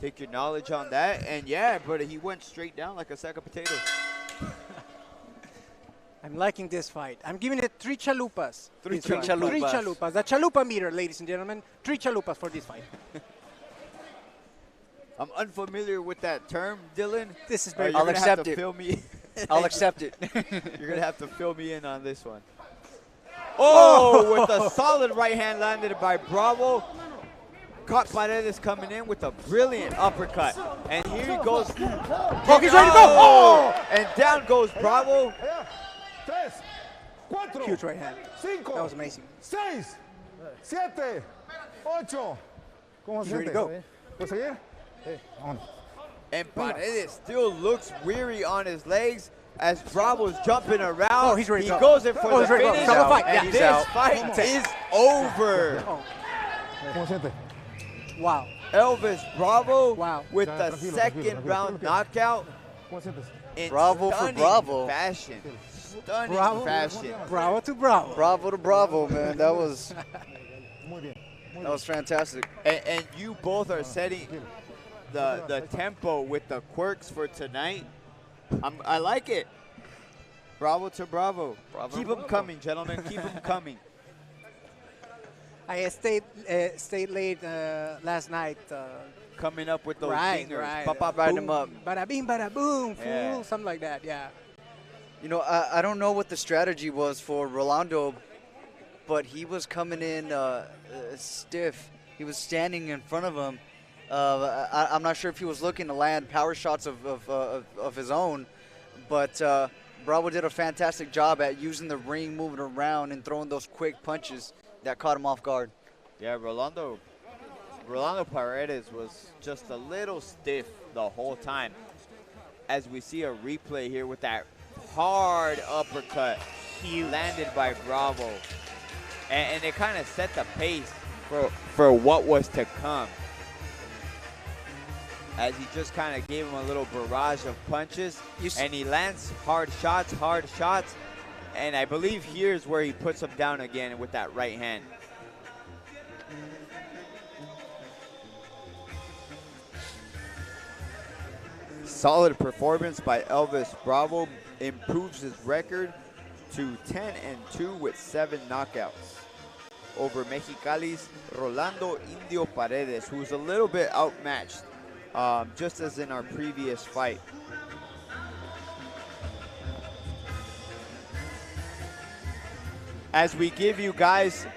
take your knowledge on that. And yeah, but he went straight down like a sack of potatoes. I'm liking this fight. I'm giving it 3 chalupas. Three This fight. chalupas. 3 chalupas. The chalupa meter, ladies and gentlemen. 3 chalupas for this fight. I'm unfamiliar with that term, Dylan. This is very. I'll accept it. Fill me. I'll accept it. You're gonna have to fill me in on this one. Oh, with a solid right hand landed by Bravo. Caught Paredes coming in with a brilliant uppercut. And here he goes. Oh, he's ready to go. Oh! And down goes Bravo. Huge right hand. That was amazing. 6, 7, 8. ¿Cómo se He's ready to siente? go. ¿Puedes seguir? Sí, vámonos. And Paredes still looks weary on his legs as Bravo's jumping around. Oh, he's ready He to go. goes in for Oh, the he's ready to go. finish. Solid fight. And Yeah. this He's fight out. is over. Oh. ¿Cómo se siente? Wow. Elvis Bravo Wow. with Ya, the tranquilo, second tranquilo, round tranquilo. knockout ¿Cómo se sientes? in Bravo for stunning Bravo. fashion. Stunning Bravo. fashion. Bravo to Bravo. Bravo to Bravo, man. That was Muy bien. that was fantastic. And you both are setting the tempo with the quirks for tonight. I like it. Bravo to Bravo. Keep them coming, gentlemen. Keep them coming. I stayed late last night. Coming up with those Right, dingers. right. Ba-ba, Riding boom. them up. Bada bing, bada boom, fool. Yeah. Something like that, yeah. You know, I don't know what the strategy was for Rolando, but he was coming in stiff. He was standing in front of him. I'm not sure if he was looking to land power shots of his own, but Bravo did a fantastic job at using the ring, moving around, and throwing those quick punches that caught him off guard. Yeah, Rolando Paredes was just a little stiff the whole time. As we see a replay here with that hard uppercut landed by Bravo. And it kind of set the pace for what was to come. As he just kind of gave him a little barrage of punches. And he lands hard shots. And I believe here's where he puts him down again with that right hand. Solid performance by Elvis Bravo. Improves his record to 10-2 with 7 knockouts over Mexicali's Rolando Indio Paredes, who's a little bit outmatched, just as in our previous fight. As we give you guys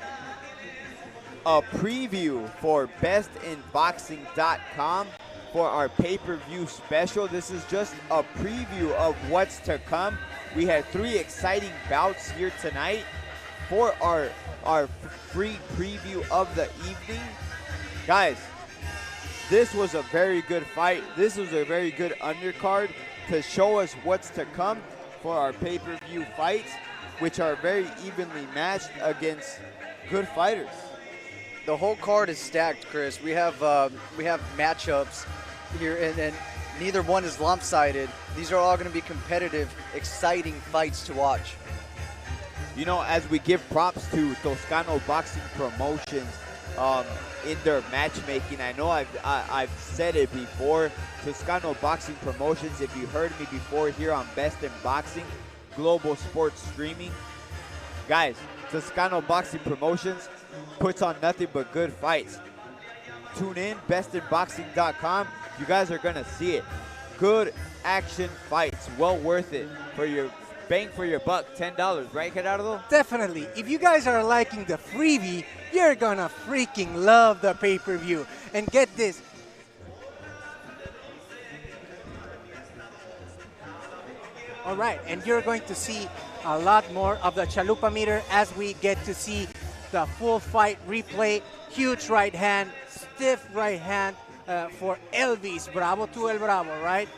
a preview for bestinboxing.com for our pay-per-view special. This is just a preview of what's to come. We had 3 exciting bouts here tonight for our free preview of the evening. Guys, this was a very good fight. This was a very good undercard to show us what's to come for our pay-per-view fights, which are very evenly matched against good fighters. The whole card is stacked, Chris. We have matchups here, and neither one is lopsided. These are all going to be competitive, exciting fights to watch. You know, as we give props to Toscano Boxing Promotions in their matchmaking, I know I've said it before. Toscano Boxing Promotions, if you heard me before here on Best in Boxing, Global Sports Streaming. Guys, Toscano Boxing Promotions puts on nothing but good fights. Tune in, bestinboxing.com. You guys are going to see it. Good action fights. Well worth it for your bang for your buck. $10, right, Gerardo? Definitely. If you guys are liking the freebie, you're gonna freaking love the pay-per-view. And get this. All right, and you're going to see a lot more of the Chalupa meter as we get to see the full fight replay. Huge right hand, stiff right hand for Elvis Bravo to El Bravo, right?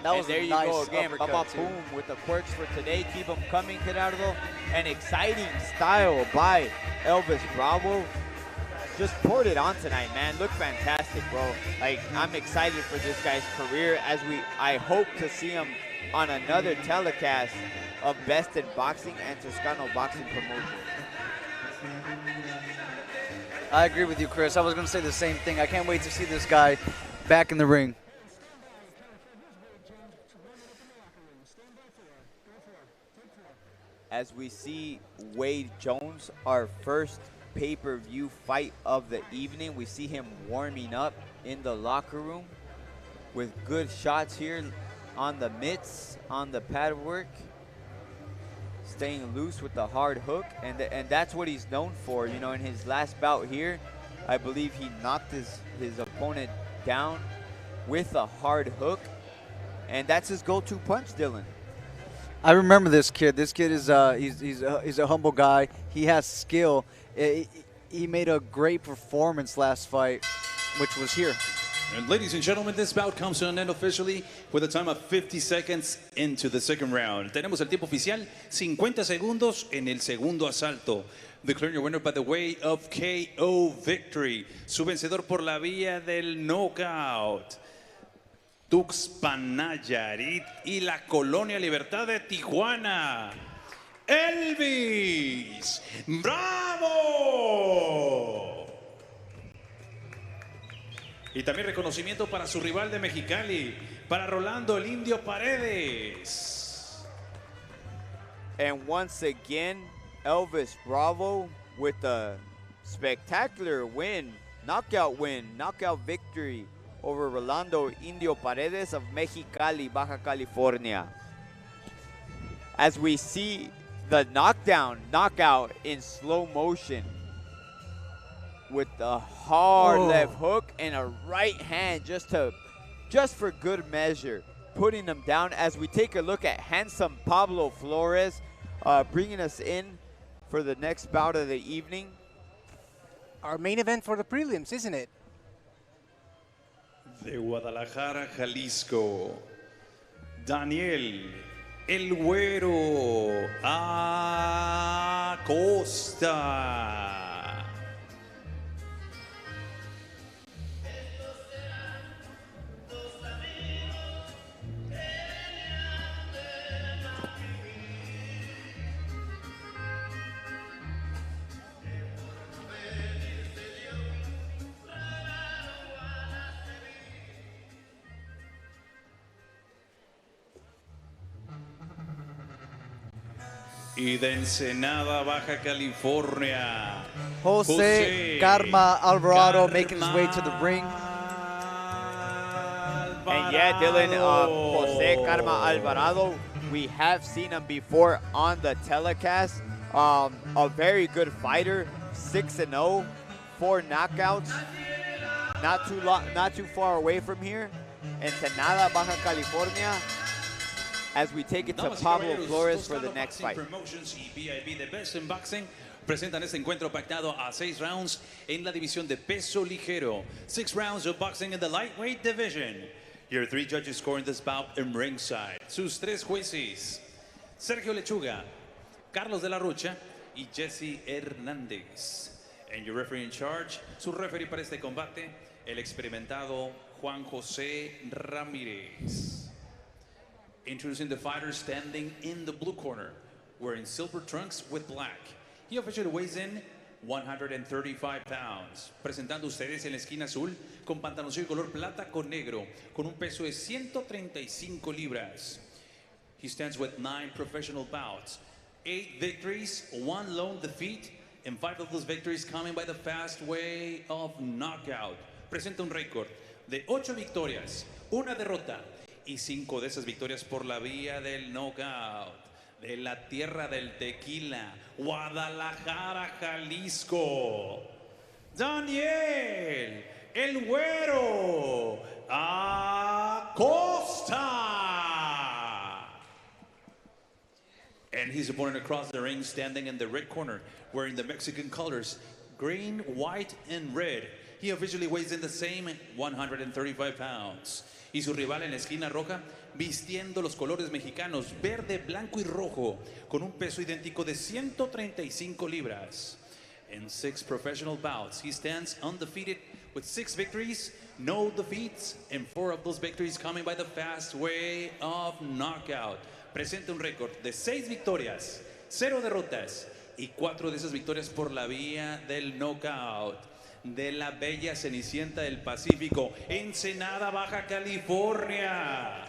That was and there a you nice go again, uppercut, too. boom, with the quirks for today. Keep them coming, Gerardo. An exciting style by Elvis Bravo. Just poured it on tonight, man. Looked fantastic, bro. Like, I'm excited for this guy's career as I hope to see him on another telecast of Best in Boxing and Toscano Boxing Promotion. I agree with you, Chris. I was going to say the same thing. I can't wait to see this guy back in the ring. As we see Wade Jones, our first pay-per-view fight of the evening, we see him warming up in the locker room with good shots here on the mitts, on the pad work, staying loose with the hard hook, and that's what he's known for. You know, in his last bout here, I believe he knocked his opponent down with a hard hook, and that's his go-to punch, Dylan. I remember this kid. This kid is he's a humble guy. He has skill. He made a great performance last fight, which was here. And ladies and gentlemen, this bout comes to an end officially with a time of 50 seconds into the second round. Tenemos el tiempo oficial, 50 segundos en el segundo asalto. Declaring your winner by the way of KO victory. Su vencedor por la vía del knockout. Tuxpan, Nayarit y la Colonia Libertad de Tijuana. Elvis Bravo. Y también reconocimiento para su rival de Mexicali, para Rolando el Indio Paredes. And once again, Elvis Bravo with a spectacular win, knockout victory over Rolando Indio Paredes of Mexicali, Baja California. As we see the knockout in slow motion, with a hard left hook and a right hand just for good measure, putting him down. As we take a look at handsome Pablo Flores, bringing us in for the next bout of the evening. Our main event for the prelims, isn't it? De Guadalajara, Jalisco, Daniel El Güero Acosta. Y de Ensenada, Baja California, Jose Karma Alvarado making his way to the ring. And yeah, Dylan, Jose Karma Alvarado, we have seen him before on the telecast. A very good fighter, 6-0, 4 knockouts. Not too far away from here. Ensenada, Baja California. As we take it to Pablo Flores for the next fight. Promotions y VIP de Best in Boxing presentan este encuentro pactado a 6 rounds en la división de peso ligero. 6 rounds of boxing in the lightweight division. Your 3 judges scoring this bout in ringside. Sus 3 jueces, Sergio Lechuga, Carlos de la Rocha y Jesse Hernández. And your referee in charge, su referee para este combate, el experimentado Juan José Ramírez. Introducing the fighter standing in the blue corner, wearing silver trunks with black. He officially weighs in 135 pounds. Presentando ustedes en la esquina azul, con pantaloncillo color plata con negro, con un peso de 135 libras. He stands with 9 professional bouts, 8 victories, 1 lone defeat, and 5 of those victories coming by the fast way of knockout. Presenta un récord de 8 victorias, 1 derrota, y 5 de esas victorias por la vía del knockout. De la tierra del tequila, Guadalajara, Jalisco, Daniel El Güero Acosta. And his opponent across the ring, standing in the red corner, wearing the Mexican colors, green, white, and red. He officially weighs in the same 135 pounds. Y su rival en la esquina roja, vistiendo los colores mexicanos, verde, blanco y rojo, con un peso idéntico de 135 libras. In 6 professional bouts, he stands undefeated with 6 victories, no defeats, and 4 of those victories coming by the fast way of knockout. Presenta un récord de 6 victorias, 0 derrotas y 4 de esas victorias por la vía del knockout. De la bella Cenicienta del Pacífico, Ensenada, Baja California,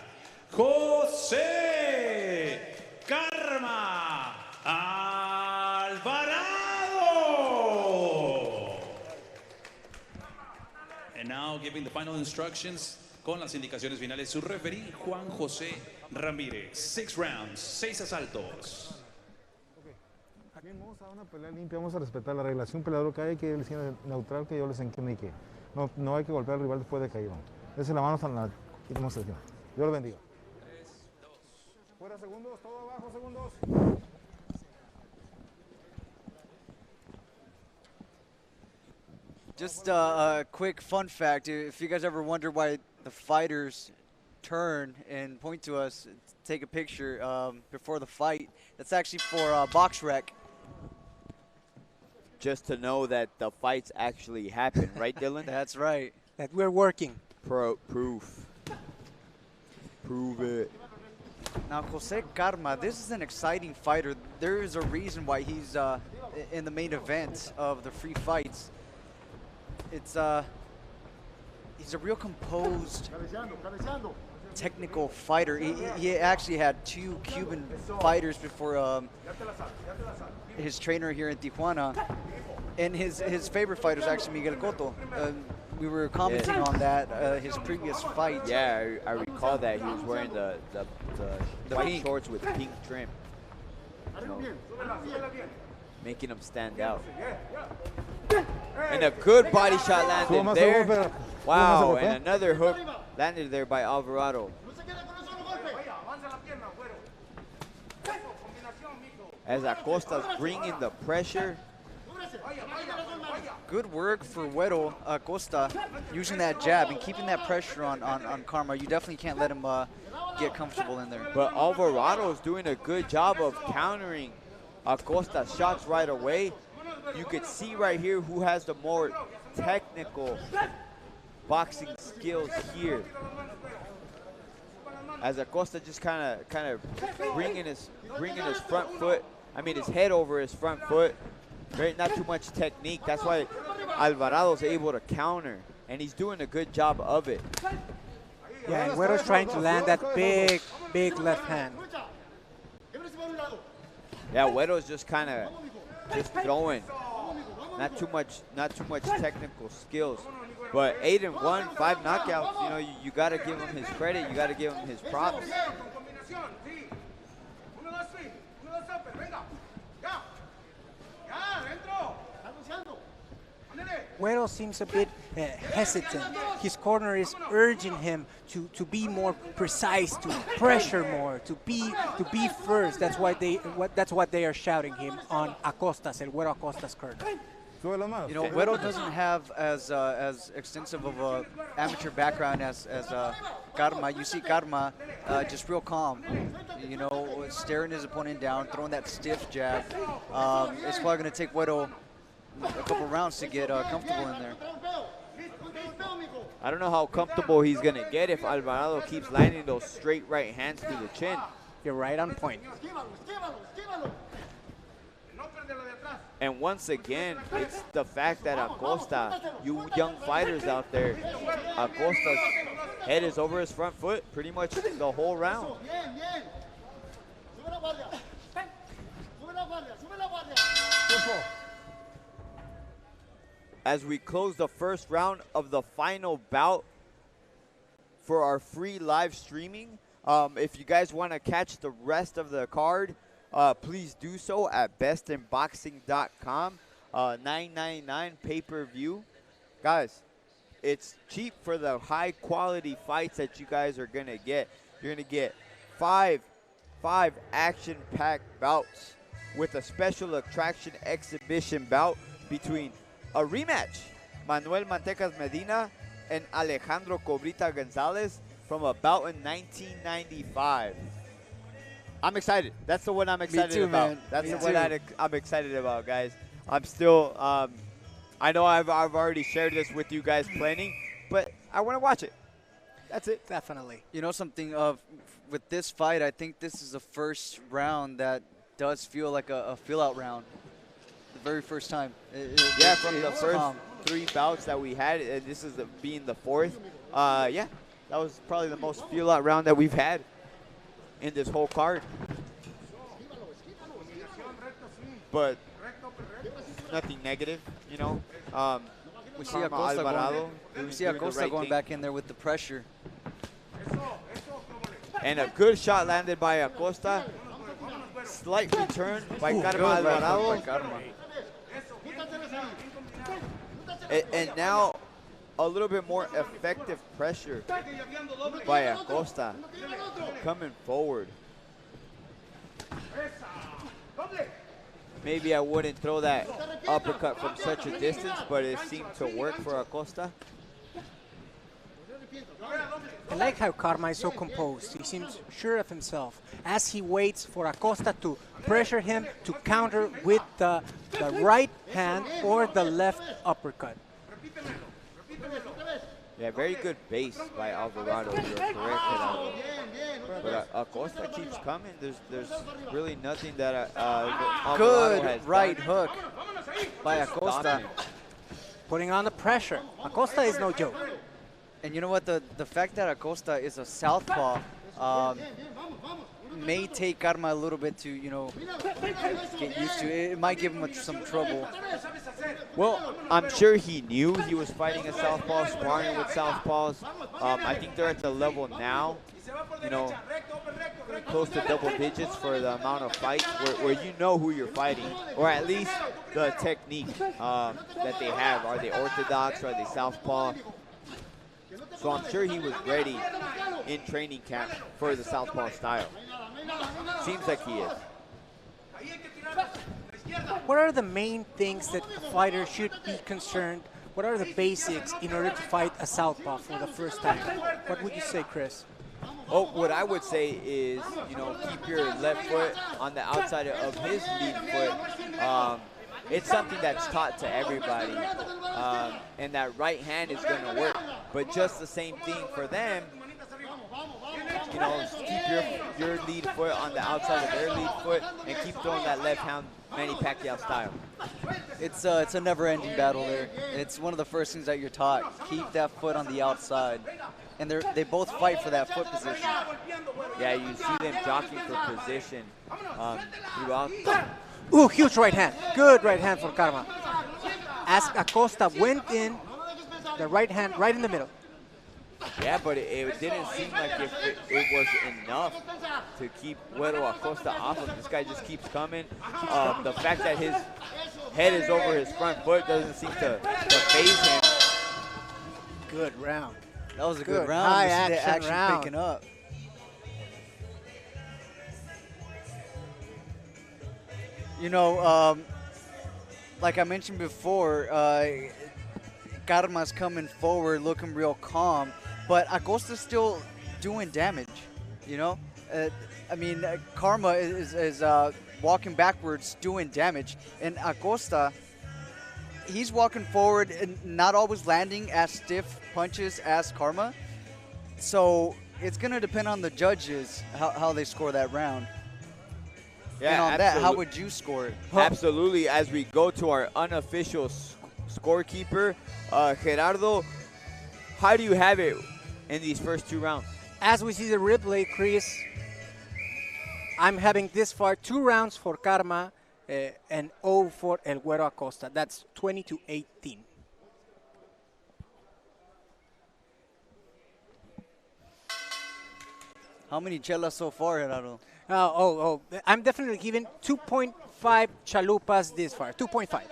José Karma Alvarado. And now giving the final instructions con las indicaciones finales, su referee Juan José Ramírez. 6 rounds, 6 asaltos. Bien, vamos a dar una pelea limpia, vamos a respetar la regla. Si un peleador cae, que él sea neutral, que yo les enquinique. No hay que golpear al rival después de caído. Dese la mano hasta la quitamos encima. Dios lo bendiga. 3, 2. Fuera segundos, todo abajo, segundos. Just a quick fun fact, if you guys ever wonder why the fighters turn and point to us, take a picture before the fight, that's actually for box rec. Just to know that the fights actually happen, right, Dylan? That's right. That we're working. Proof. Prove it. Now, Jose Karma, this is an exciting fighter. There is a reason why he's in the main event of the free fights. It's he's a real composed, technical fighter. He actually had 2 Cuban fighters before his trainer here in Tijuana, and his favorite fighter is actually Miguel Cotto. We were commenting on that, his previous fight. Yeah, I recall that he was wearing the white pink shorts with pink trim, so, making him stand out. And a good body shot landed there. Wow, and another hook landed there by Alvarado. As Acosta's bringing the pressure. Good work for Güero Acosta using that jab and keeping that pressure on Karma. You definitely can't let him get comfortable in there. But Alvarado's doing a good job of countering Acosta's shots right away. You could see right here who has the more technical boxing skills here. As Acosta just kind of bringing his front foot, his head over his front foot. Not too much technique. That's why Alvarado's able to counter, and he's doing a good job of it. Yeah, and Güero's trying to land that big left hand. Yeah, Güero's just throwing. Not too much technical skills. But 8-1, 5 knockouts. You got to give him his credit. You got to give him his props. Güero seems a bit hesitant. His corner is urging him to be more precise, to pressure more, to be first. That's what they are shouting him on Acosta's, El Güero Acosta's corner. Güero doesn't have as extensive of a amateur background as Karma. You see Karma just real calm, staring his opponent down, throwing that stiff jab. It's probably going to take Güero a couple rounds to get comfortable in there. I don't know how comfortable he's going to get if Alvarado keeps landing those straight right hands to the chin. You're right on point. And once again, it's the fact that Acosta, you young fighters out there, Acosta's head is over his front foot pretty much the whole round. As we close the first round of the final bout for our free live streaming, if you guys want to catch the rest of the card, please do so at bestinboxing.com. $9.99 pay-per-view. Guys, it's cheap for the high-quality fights that you guys are going to get. You're going to get five action-packed bouts with a special attraction exhibition bout between a rematch, Manuel Mantecas Medina and Alejandro Cobrita Gonzalez from a bout in 1995. I'm excited. That's the one I'm excited about. Man. That's the one I'm excited about, guys. I'm still, I know I've already shared this with you guys plenty, but I want to watch it. That's it. Definitely. Something with this fight, I think this is the first round that does feel like a feel-out round. the very first time. Yeah, from the was first calm. 3 bouts that we had, and this is being the 4th. Yeah, that was probably the most feel-out round that we've had in this whole card. But nothing negative, you know. We see Karma Acosta Alvarado going right back in there with the pressure. And a good shot landed by Acosta. Slight return by Karma good right hook Alvarado. by Karma. And now a little bit more effective pressure by Acosta coming forward. Maybe I wouldn't throw that uppercut from such a distance, but it seemed to work for Acosta. I like how Karma is so composed. He seems sure of himself as he waits for Acosta to pressure him to counter with the right hand or the left uppercut. Yeah, very good base by Alvarado. You're correct, Gerardo. But Acosta keeps coming. There's really nothing that Alvarado Good has right done. hook by Stop Acosta. him. Putting on the pressure. Acosta is no joke. And you know what? The fact that Acosta is a southpaw may take Karma a little bit to, you know, get used to. It might give him some trouble. Well, I'm sure he knew he was fighting a southpaw, sparring with southpaws. I think they're at the level now, you know, close to double digits for the amount of fights where you know who you're fighting, or at least the technique that they have. Are they orthodox? Are they southpaw? So I'm sure he was ready in training camp for the southpaw style. Seems like he is. What are the main things that a fighter should be concerned? What are the basics in order to fight a southpaw for the first time? What would you say, Chris? Oh, what I would say is, you know, keep your left foot on the outside of his lead foot. It's something that's taught to everybody, and that right hand is going to work. But just the same thing for them, you know, keep your lead foot on the outside of their lead foot and keep throwing that left hand Manny Pacquiao style. It's a never-ending battle there. It's one of the first things that you're taught. Keep that foot on the outside. And they both fight for that foot position. Yeah, you see them jockeying for position throughout. Ooh, huge right hand. Good right hand for Karma. As Acosta went in, the right hand right in the middle. Yeah, but it didn't seem like it was enough to keep Güero Acosta off him. This guy just keeps coming. The fact that his head is over his front foot doesn't seem to faze him. Good round. That was a Good good round. high You see the action round. picking up. You know, like I mentioned before, Karma's coming forward looking real calm, but Acosta's still doing damage, you know? I mean, Karma is walking backwards doing damage, and Acosta, he's walking forward and not always landing as stiff punches as Karma. So it's going to depend on the judges how they score that round. Yeah, and on that, how would you score it? Absolutely. As we go to our unofficial scorekeeper, Gerardo, how do you have it in these first 2 rounds? As we see the replay, Chris, I'm having this far 2 rounds for Karma and 0 for El Güero Acosta. That's 20-18. How many chelas so far, Gerardo? I'm definitely giving 2.5 chalupas this far. 2.5.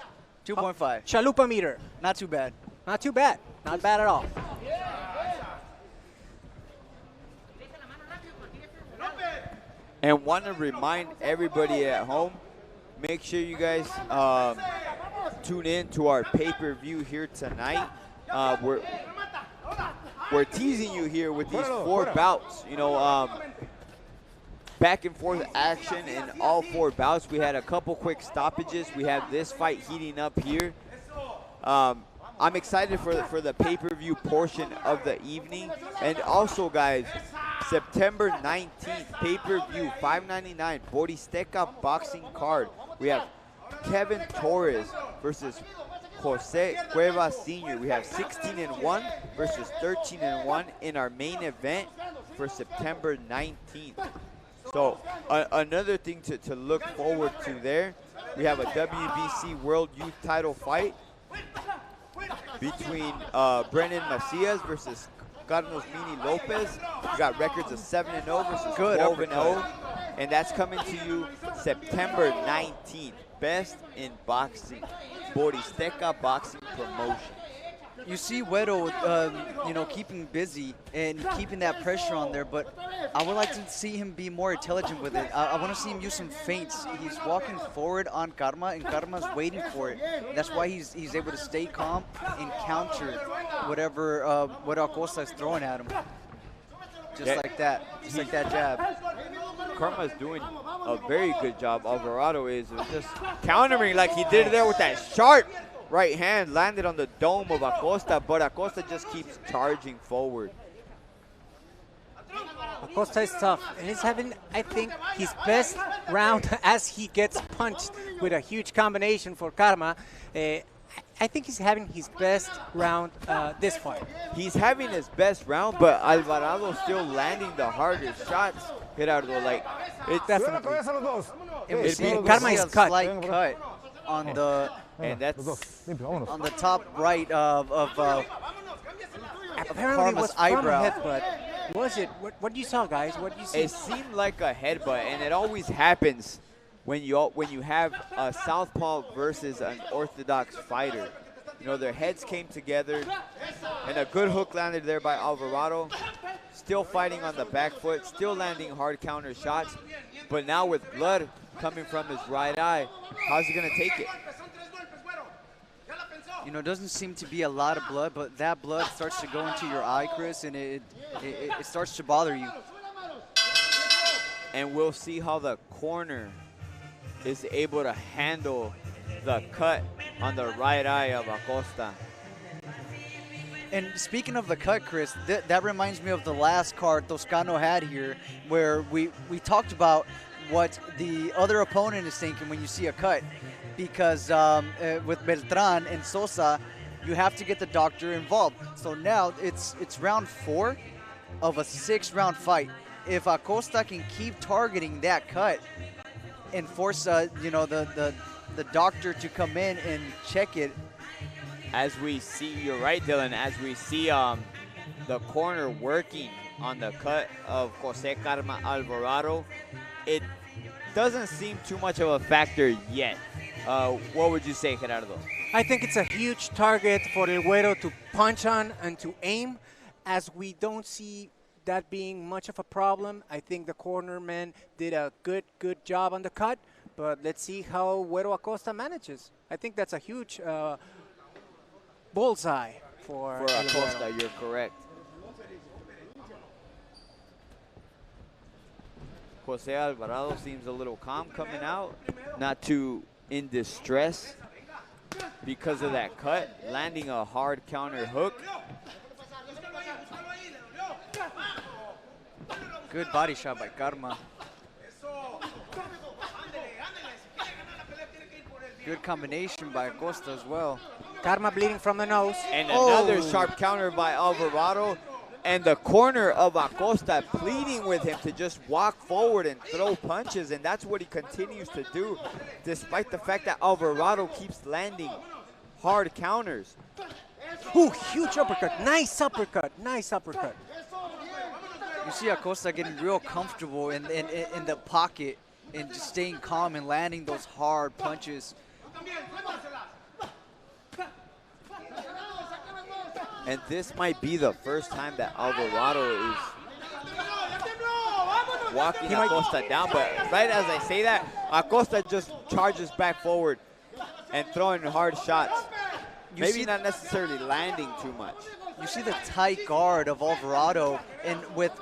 2.5. Chalupa meter. Not too bad. Not too bad. Not bad at all. And want to remind everybody at home, make sure you guys tune in to our pay-per-view here tonight. We're teasing you here with these 4 bouts. You know, back and forth action in all 4 bouts. We had a couple quick stoppages. We have this fight heating up here. I'm excited for the pay-per-view portion of the evening. And also, guys, September 19th, pay-per-view, $5.99, Boristeca boxing card. We have Kevin Torres versus Jose Cuevas Sr. We have 16-1 versus 13-1 in our main event for September 19th. So another thing to look forward to there, we have a WBC World Youth title fight between Brennan Macias versus Carlos Mini Lopez. We got records of 7-0 versus 12-0. And that's coming to you September 19th. Best in Boxing. Boristeca Boxing Promotion. You see Wedo, keeping busy and keeping that pressure on there, but I would like to see him be more intelligent with it. I want to see him use some feints. He's walking forward on Karma, and Karma's waiting for it. That's why he's able to stay calm and counter whatever Acosta is throwing at him. Just like that jab. Karma's doing a very good job. Alvarado is just countering like he did there with that sharp right hand, landed on the dome of Acosta, but Acosta just keeps charging forward. Acosta is tough, and he's having, I think, his best round as he gets punched with a huge combination for Karma. I think he's having his best round this far. He's having his best round, but Alvarado still landing the hardest shots. Gerardo, like, it's definitely. And we see Karma is a cut. slight cut on the on the top right of apparently Karma's was eyebrow. from headbutt. Was it? What you saw, guys? What do you see? It seemed like a headbutt, and it always happens when you have a southpaw versus an orthodox fighter. You know, their heads came together, and a good hook landed there by Alvarado. Still fighting on the back foot, still landing hard counter shots, but now with blood coming from his right eye, how's he gonna take it? It doesn't seem to be a lot of blood, but that blood starts to go into your eye, Chris, and it starts to bother you. And we'll see how the corner is able to handle the cut on the right eye of Acosta. And speaking of the cut, Chris, that reminds me of the last card Toscano had here, where we talked about what the other opponent is thinking when you see a cut. Because with Beltran and Sosa, you have to get the doctor involved. So now it's round 4 of a 6-round fight. If Acosta can keep targeting that cut and force the doctor to come in and check it. As we see, you're right, Dylan, as we see the corner working on the cut of Jose Karma Alvarado, it doesn't seem too much of a factor yet. What would you say, Gerardo? I think it's a huge target for El Güero to punch on and to aim, as we don't see that being much of a problem. I think the cornerman did a good job on the cut, but let's see how Güero Acosta manages. I think that's a huge bullseye for Acosta. You're correct. Jose Alvarado seems a little calm coming out, not too in distress because of that cut, landing a hard counter hook. Good body shot by Karma. Good combination by Acosta as well. Karma bleeding from the nose. And another sharp counter by Alvarado. And the corner of Acosta pleading with him to just walk forward and throw punches. And that's what he continues to do, despite the fact that Alvarado keeps landing hard counters. Ooh, huge uppercut. Nice uppercut. Nice uppercut. You see Acosta getting real comfortable in the pocket and just staying calm and landing those hard punches. And this might be the first time that Alvarado is walking Acosta down. But right as I say that, Acosta just charges back forward and throwing hard shots. Maybe not necessarily landing too much. You see the tight guard of Alvarado, and with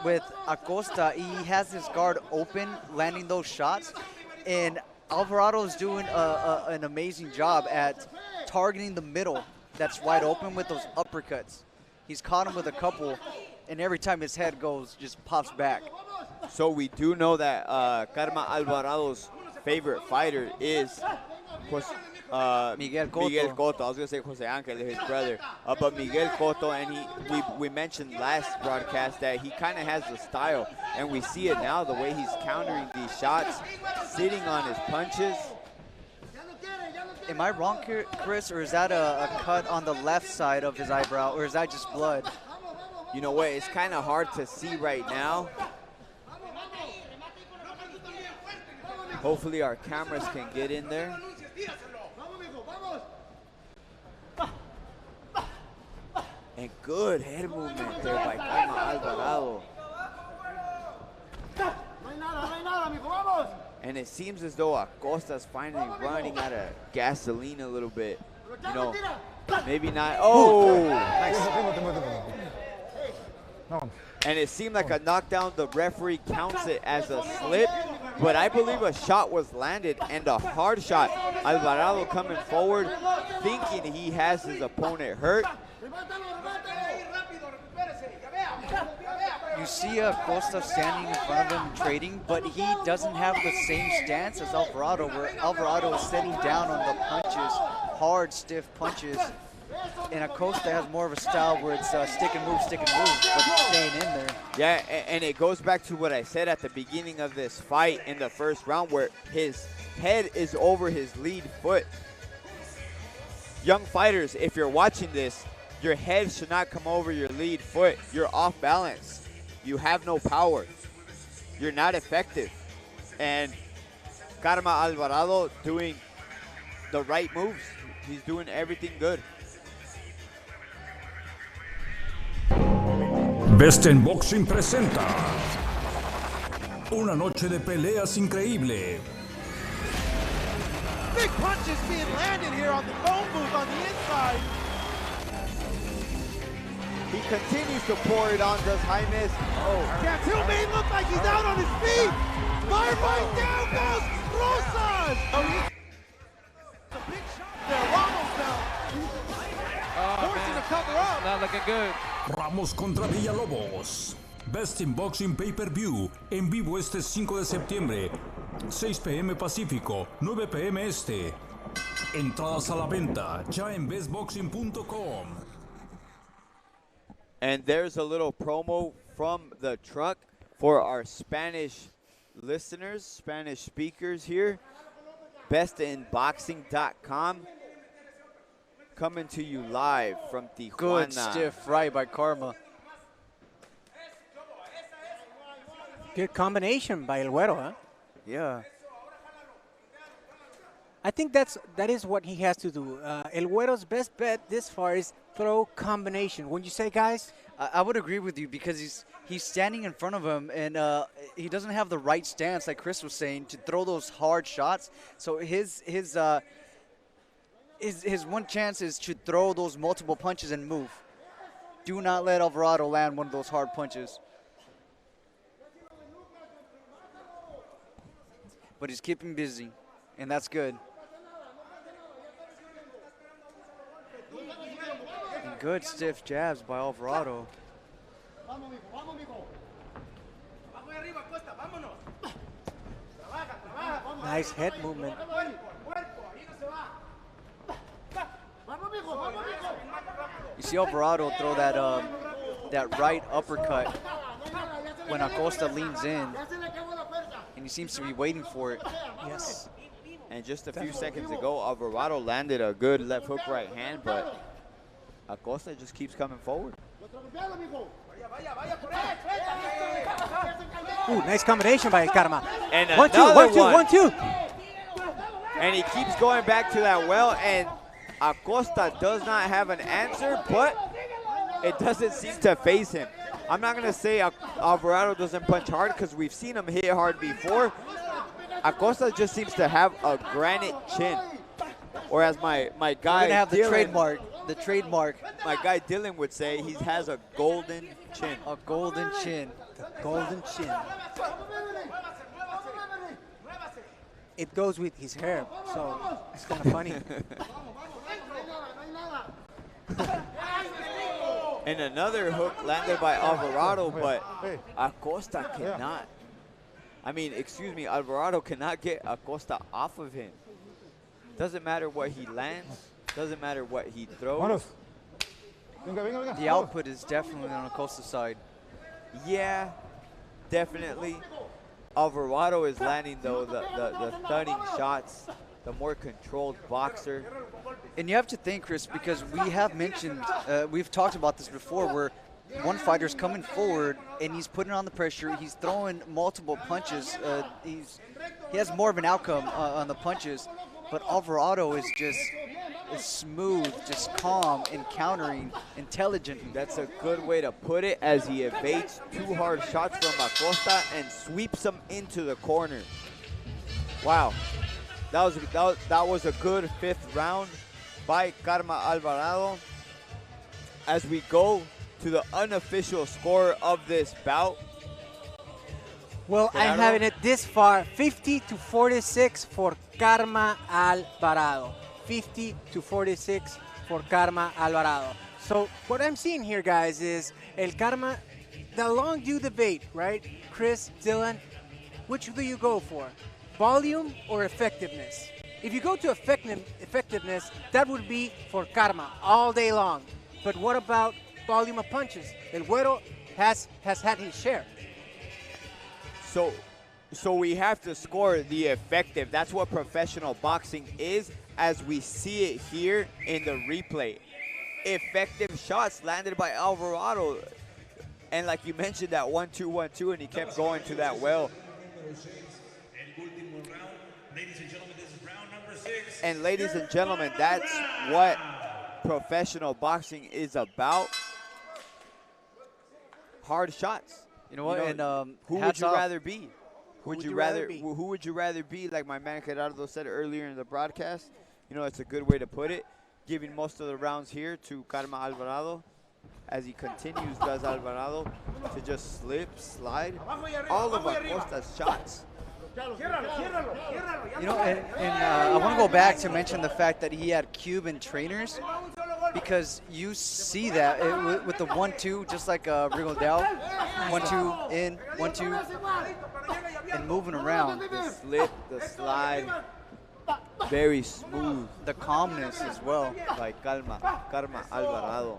Acosta, he has his guard open, landing those shots. And Alvarado is doing an amazing job at targeting the middle that's wide open with those uppercuts. He's caught him with a couple, and every time his head goes, just pops back. So we do know that Karma Alvarado's favorite fighter is Miguel Cotto. Miguel Cotto. I was gonna say Jose Angel, his brother, but Miguel Cotto, and we mentioned last broadcast that he kind of has the style, and we see it now the way he's countering these shots, sitting on his punches. Am I wrong, Chris, or is that a cut on the left side of his eyebrow, or is that just blood? You know what? It's kind of hard to see right now. Hopefully our cameras can get in there. And good head movement there by Karma Alvarado. And it seems as though Acosta's finally running out of gasoline a little bit. You know, maybe not. Oh! And it seemed like a knockdown. The referee counts it as a slip, but I believe a shot was landed, and a hard shot. Alvarado coming forward, thinking he has his opponent hurt. You see Acosta standing in front of him trading, but he doesn't have the same stance as Alvarado, where Alvarado is sitting down on the punches, hard, stiff punches. And Acosta has more of a style where it's stick and move, but he's staying in there. Yeah, and it goes back to what I said at the beginning of this fight in the first round, where his head is over his lead foot. Young fighters, if you're watching this, your head should not come over your lead foot. You're off balance. You have no power. You're not effective. And Karma Alvarado doing the right moves. He's doing everything good. Best in Boxing presenta una noche de peleas increíble. Big punches being landed here on the phone booth on the inside. He continues to pour it on, does Jaimes. Oh. Cantil may look like he's out on his feet. Firefight, down goes Rosas. Oh, a big shot there. Ramos now. Forcing to cover up. Not looking good. Ramos contra Villalobos. Best in Boxing Pay-Per-View en vivo este 5 de septiembre, 6 p.m. Pacífico, 9 p.m. Este. Entradas a la venta ya en bestboxing.com. And there's a little promo from the truck for our Spanish listeners, Spanish speakers here. bestinboxing.com. Coming to you live from Tijuana. Good stiff right by Karma. Good combination by El Güero, huh? Yeah. I think that is what he has to do. El Güero's best bet this far is throw combination. Wouldn't you say, guys? I would agree with you because he's standing in front of him and he doesn't have the right stance, like Chris was saying, to throw those hard shots. So his one chance is to throw those multiple punches and move. Do not let Alvarado land one of those hard punches. But he's keeping busy, and that's good. And good stiff jabs by Alvarado. Nice head movement. You see Alvarado throw that right uppercut when Acosta leans in, and he seems to be waiting for it. Yes. And just a few seconds ago, Alvarado landed a good left hook right hand, but Acosta just keeps coming forward. Ooh, nice combination by Karma. And one, two. And he keeps going back to that well, and Acosta does not have an answer, but it doesn't seem to phase him. I'm not going to say Alvarado doesn't punch hard because we've seen him hit hard before. Acosta just seems to have a granite chin. Or as my guy We're gonna have Dylan, the trademark. My guy Dylan would say he has a golden chin. A golden chin. The golden chin. It goes with his hair, so it's kind of funny. And another hook landed by Alvarado, but Acosta cannot. I mean, excuse me, Alvarado cannot get Acosta off of him. Doesn't matter what he lands, doesn't matter what he throws. The output is definitely on Acosta's side. Yeah, definitely. Alvarado is landing, though, the stunning shots, the more controlled boxer. And you have to think, Chris, because we have mentioned, we've talked about this before, where one fighter's coming forward and he's putting on the pressure. He's throwing multiple punches. He has more of an outcome on the punches, but Alvarado is just smooth, just calm, and countering intelligently. That's a good way to put it, as he evades 2 hard shots from Acosta and sweeps them into the corner. Wow, that was a good 5th round by Karma Alvarado. As we go to the unofficial score of this bout. Well, I'm having it this far, 50-46 for Karma Alvarado. 50-46 for Karma Alvarado. So what I'm seeing here, guys, is El Karma, the long due debate, right? Chris, Dylan, which do you go for? Volume or effectiveness? If you go to effectiveness, that would be for Karma all day long. But what about volume of punches? El Güero has had his share. So we have to score the effective. That's what professional boxing is, as we see it here in the replay. Effective shots landed by Alvarado. And like you mentioned, that 1-2, 1-2, and he kept going to that well. And ladies and gentlemen, that's what professional boxing is about. Hard shots. You know what? Who would you rather be? Who would you rather be? Like my man Gerardo said earlier in the broadcast. You know, it's a good way to put it. Giving most of the rounds here to Karma Alvarado, as he continues, does Alvarado, to just slide all of Acosta's shots. You know, and I want to go back to mention the fact that he had Cuban trainers, because you see that with the 1-2, just like Rigoldao, 1-2 in, 1-2, and moving around. The slip, the slide, very smooth. The calmness as well. By Karma Alvarado.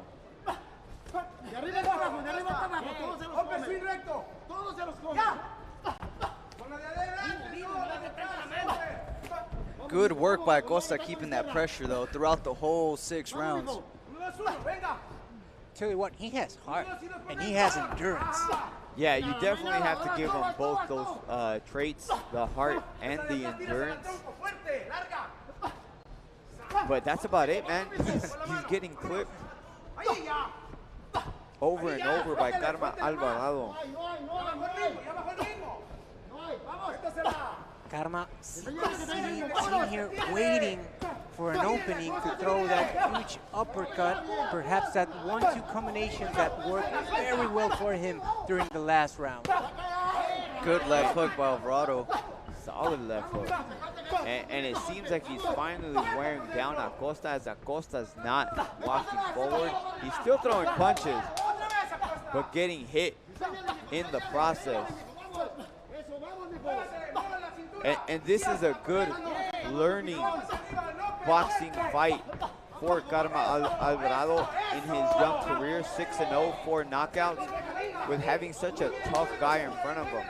Good work by Acosta keeping that pressure, though, throughout the whole 6 rounds. Tell you what, he has heart and he has endurance. Yeah, you definitely have to give him both those traits, the heart and the endurance. But that's about it, man. He's getting clipped over and over by Karma Alvarado. Karma seen here waiting for an opening to throw that huge uppercut, perhaps that 1-2 combination that worked very well for him during the last round. Good left hook by Alvarado. Solid left hook. And it seems like he's finally wearing down Acosta, as Acosta's not walking forward. He's still throwing punches, but getting hit in the process. And this is a good learning boxing fight for Karma Alvarado in his young career. 6-0, 4 knockouts, with having such a tough guy in front of him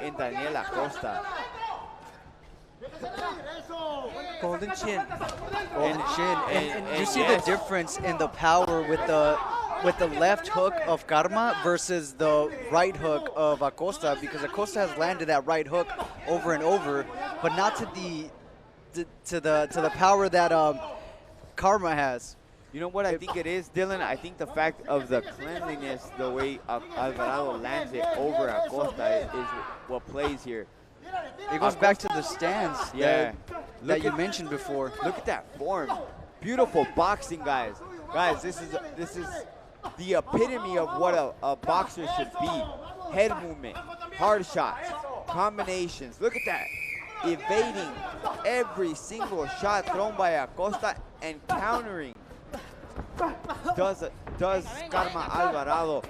in Daniel Acosta. Golden chin. Golden chin. And you see the difference in the power with the left hook of Karma versus the right hook of Acosta, because Acosta has landed that right hook over and over, but not to the power that Karma has. You know what I think it is, Dylan? I think the fact of the cleanliness, the way Alvarado lands it over Acosta is what plays here. It goes back to the stance that you mentioned before. Look at that form. Beautiful boxing, guys. Guys, this is the epitome of what a boxer should be. Head movement, hard shots, combinations. Look at that. Evading every single shot thrown by Acosta and countering. Does Karma Alvarado.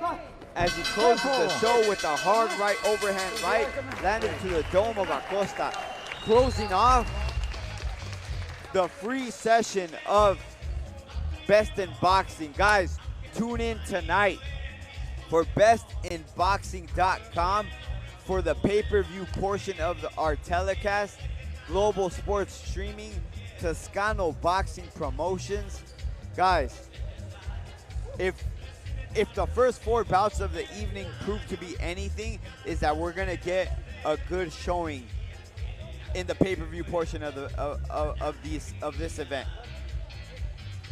as he closes the show with a hard right overhand right, landed to the dome of Acosta, closing off the free session of Best in Boxing. Guys, tune in tonight for bestinboxing.com for the pay-per-view portion of our telecast. Global Sports Streaming, Toscano Boxing Promotions. Guys, if the first 4 bouts of the evening prove to be anything, is that we're gonna get a good showing in the pay-per-view portion of this event.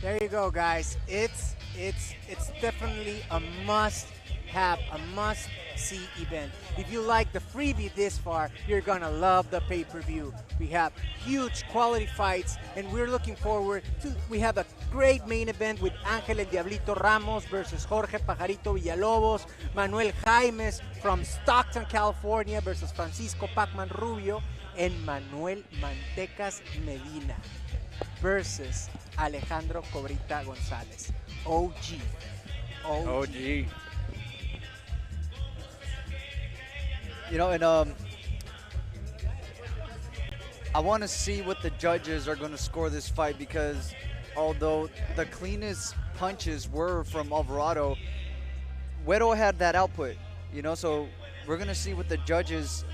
There you go, guys. It's definitely a must-have, a must-see event. If you like the freebie this far, you're gonna love the pay-per-view. We have huge quality fights, and we're looking forward to. We have a great main event with Ángel El Diablito Ramos versus Jorge Pajarito Villalobos, Manuel Jaimes from Stockton, California versus Francisco Pacman Rubio, and Manuel Mantecas Medina versus Alejandro Cobrita González. OG. You know, and I want to see what the judges are going to score this fight, because although the cleanest punches were from Alvarado, Güero had that output, you know, so we're going to see what the judges,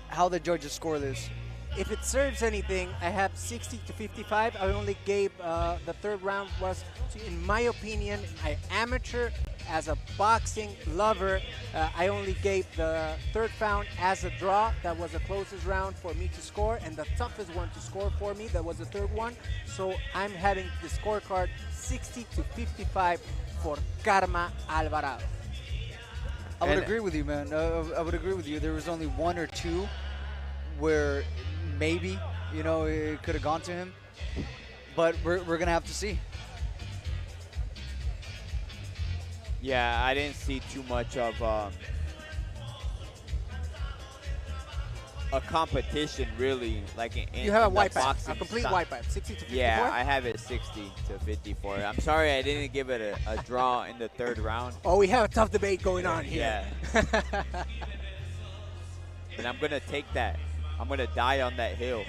how the judges score this. If it serves anything, I have 60-55. I only gave the third round was, in my opinion, an amateur. As a boxing lover, I only gave the third round as a draw. That was the closest round for me to score, and the toughest one to score for me. That was the third one. So I'm having the scorecard 60-55 for Karma Alvarado. I would agree with you, man. I would agree with you. There was only 1 or 2 where maybe, you know, it could have gone to him, but we're gonna have to see. Yeah, I didn't see too much of a competition, really, like in you have a the wipeout, boxing a complete style. wipeout, 60-54. Yeah, I have it 60-54. I'm sorry I didn't give it a draw in the third round. Oh, we have a tough debate going on here. Yeah. And I'm gonna take that. I'm gonna die on that hill.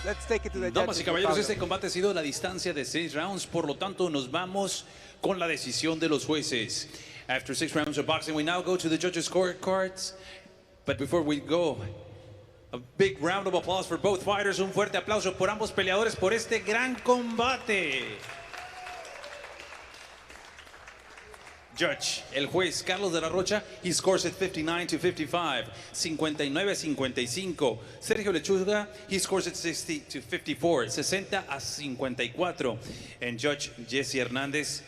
Let's take it to the Damas y judges. caballeros, este combate ha sido la distancia de 6 rounds, por lo tanto nos vamos con la decisión de los jueces. After 6 rounds of boxing, we now go to the judges' scorecards. But before we go, a big round of applause for both fighters. Un fuerte aplauso por ambos peleadores por este gran combate. Judge, el juez Carlos de la Rocha, he scores it 59-55, 59-55. Sergio Lechuga, he scores it 60-54, 60-54. And Judge Jesse Hernandez,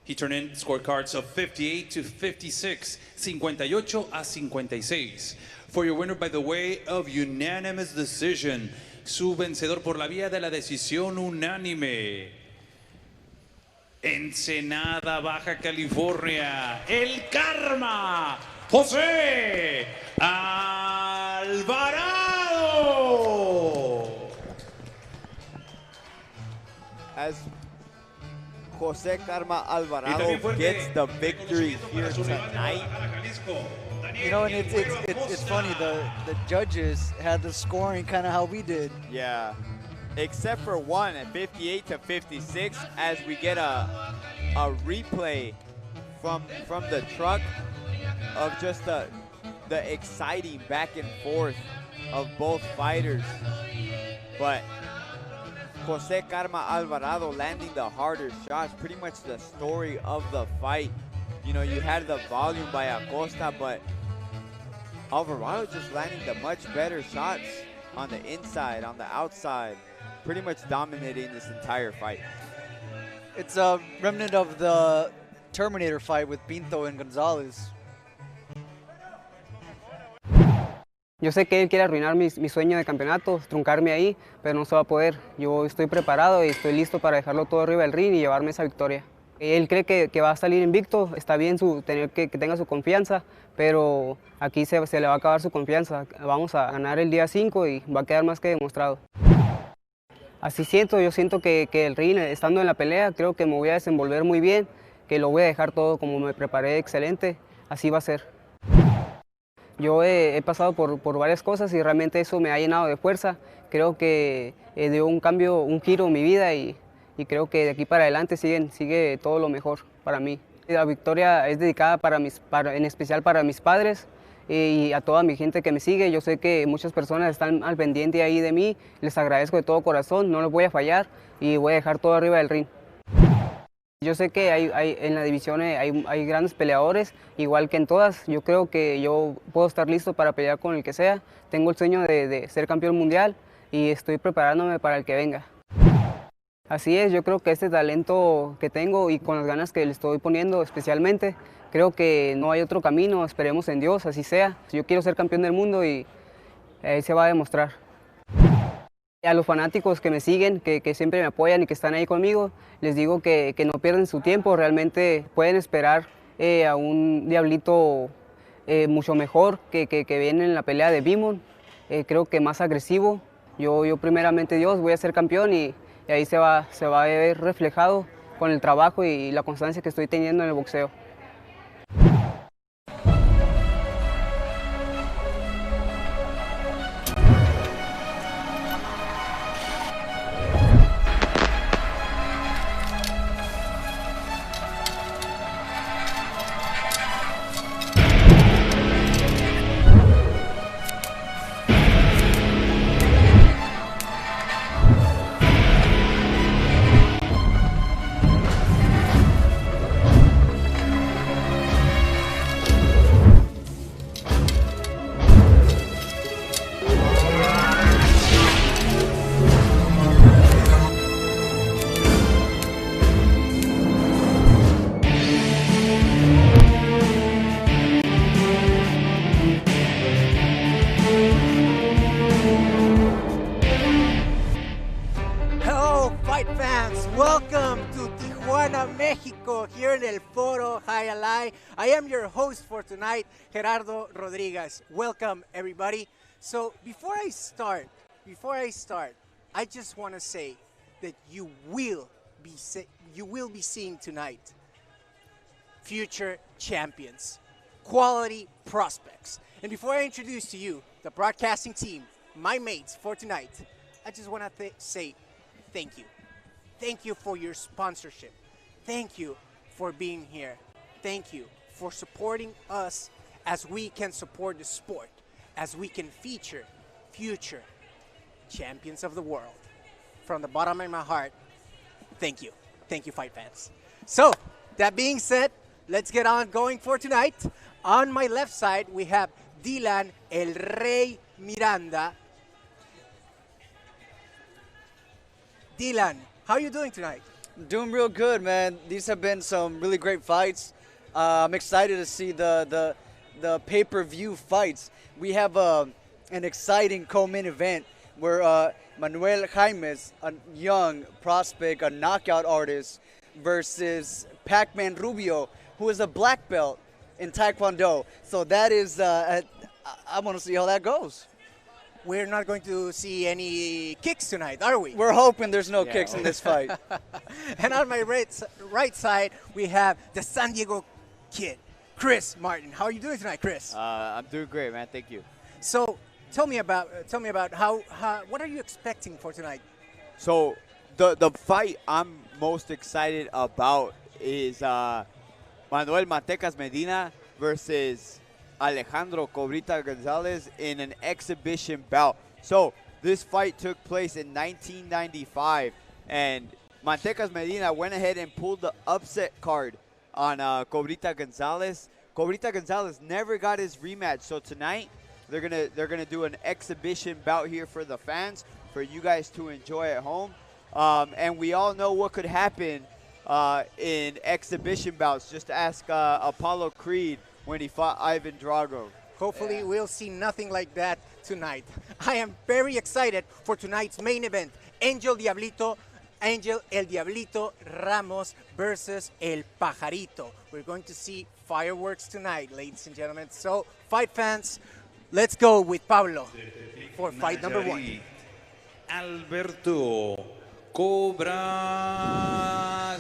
he turned in scorecards of 58-56, 58-56. For your winner by the way of unanimous decision, su vencedor por la vía de la decisión unánime. Ensenada, Baja California, el Karma, José Alvarado. As Jose Karma Alvarado gets the victory here tonight. You know, and it's funny, the judges had the scoring kind of how we did. Yeah. Except for one at 58-56, as we get a replay from the truck of just the exciting back and forth of both fighters. But Jose Karma Alvarado landing the harder shots, pretty much the story of the fight. You know, you had the volume by Acosta, but Alvarado just landing the much better shots on the inside, on the outside. Pretty much dominating this entire fight. It's a remnant of the Terminator fight with Pinto and Gonzalez. Yo sé que él quiere arruinar mi sueño de campeonato, truncarme ahí, pero no se va a poder. Yo estoy preparado y estoy listo para dejarlo todo arriba del ring y llevarme esa victoria. Él cree que va a salir invicto, está bien tener que tenga su confianza, pero aquí se le va a acabar su confianza. Vamos a ganar el día 5 y va a quedar más que demostrado. Así yo siento que el ring, estando en la pelea, creo que me voy a desenvolver muy bien que lo voy a dejar todo como me preparé excelente, así va a ser. Yo he pasado por varias cosas y realmente eso me ha llenado de fuerza. Creo que dio un cambio, un giro en mi vida y creo que de aquí para adelante sigue todo lo mejor para mí. La victoria es dedicada en especial para mis padres y a toda mi gente que me sigue. Yo sé que muchas personas están al pendiente ahí de mí. Les agradezco de todo corazón, no les voy a fallar y voy a dejar todo arriba del ring. Yo sé que en la división hay grandes peleadores, igual que en todas. Yo creo que yo puedo estar listo para pelear con el que sea. Tengo el sueño de ser campeón mundial y estoy preparándome para el que venga. Así es, yo creo que este talento que tengo y con las ganas que le estoy poniendo especialmente, creo que no hay otro camino, esperemos en Dios, así sea. Yo quiero ser campeón del mundo y ahí se va a demostrar. A los fanáticos que me siguen, que siempre me apoyan y que están ahí conmigo, les digo que no pierden su tiempo, realmente pueden esperar a un Diablito mucho mejor que viene en la pelea de Bimon, creo que más agresivo. Yo primeramente Dios voy a ser campeón y ahí se va a ver reflejado con el trabajo y la constancia que estoy teniendo en el boxeo. Mexico, here in El Foro Hialeah. I am your host for tonight, Gerardo Rodriguez. Welcome, everybody. So before I start, I just want to say that you will be seeing tonight future champions, quality prospects. And before I introduce to you the broadcasting team, my mates for tonight, I just want to say thank you. Thank you for your sponsorship. Thank you for being here. Thank you for supporting us as we can support the sport, as we can feature future champions of the world. From the bottom of my heart, thank you. Thank you, fight fans. So, that being said, let's get on going for tonight. On my left side, we have Dylan El Rey Miranda. Dylan, how are you doing tonight? Doing real good, man. These have been some really great fights. I'm excited to see the pay-per-view fights. We have an exciting co-main event where Manuel Jaimes, a young prospect, a knockout artist, versus Pac-Man Rubio, who is a black belt in Taekwondo. So that is, I want to see how that goes. We're not going to see any kicks tonight, are we? We're hoping there's no kicks in this fight. And on my right side, we have the San Diego Kid, Chris Martin. How are you doing tonight, Chris? I'm doing great, man. Thank you. So, tell me about how what are you expecting for tonight? So, the fight I'm most excited about is Manuel Mantecas Medina versus Alejandro Cobrita Gonzalez in an exhibition bout. So this fight took place in 1995, and Mantecas Medina went ahead and pulled the upset card on Cobrita Gonzalez. Cobrita Gonzalez never got his rematch, so tonight they're gonna do an exhibition bout here for the fans, for you guys to enjoy at home. And we all know what could happen in exhibition bouts. Just ask Apollo Creed when he fought Ivan Drago. Hopefully we'll see nothing like that tonight. I am very excited for tonight's main event. Angel El Diablito Ramos versus El Pajarito. We're going to see fireworks tonight, ladies and gentlemen. So, fight fans, let's go with Pablo for fight number one. Alberto Cobra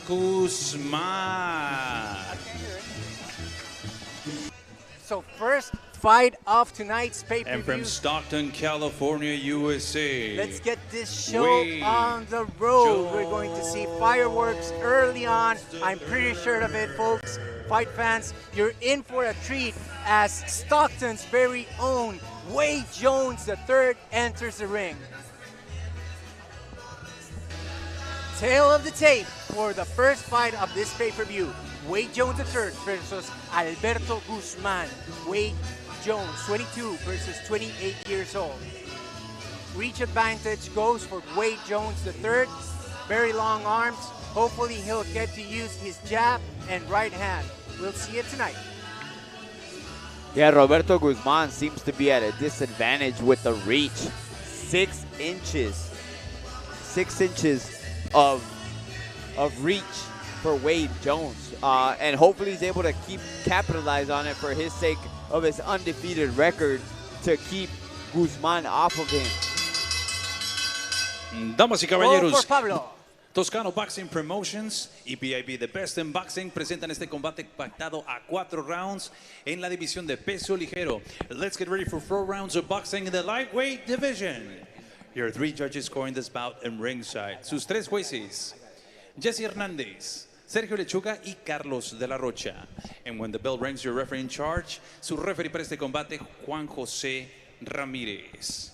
Guzmán. So first fight of tonight's And pay-per-view. from Stockton, California, USA. Let's get this show Wade on the road. We're going to see fireworks early on. I'm pretty sure of it, folks. Fight fans, you're in for a treat as Stockton's very own Wade Jones III enters the ring. Tail of the tape for the first fight of this pay-per-view. Wade Jones III versus Alberto Guzman. Wade Jones, 22 versus 28 years old. Reach advantage goes for Wade Jones III. Very long arms. Hopefully he'll get to use his jab and right hand. We'll see it tonight. Yeah, Roberto Guzman seems to be at a disadvantage with the reach. 6 inches. 6 inches of reach for Wade Jones. And hopefully he's able to capitalize on it for his sake of his undefeated record to keep Guzman off of him. Damas y caballeros, for Pablo. Toscano Boxing Promotions y PIB The Best in Boxing presentan este combate pactado a 4 rounds en la división de peso ligero. Let's get ready for 4 rounds of boxing in the lightweight division. Your 3 judges scoring this bout in ringside. Sus 3 jueces, Jesse Hernández, Sergio Lechuga y Carlos de la Rocha. And when the bell rings, your referee in charge, su referee para este combate, Juan José Ramírez.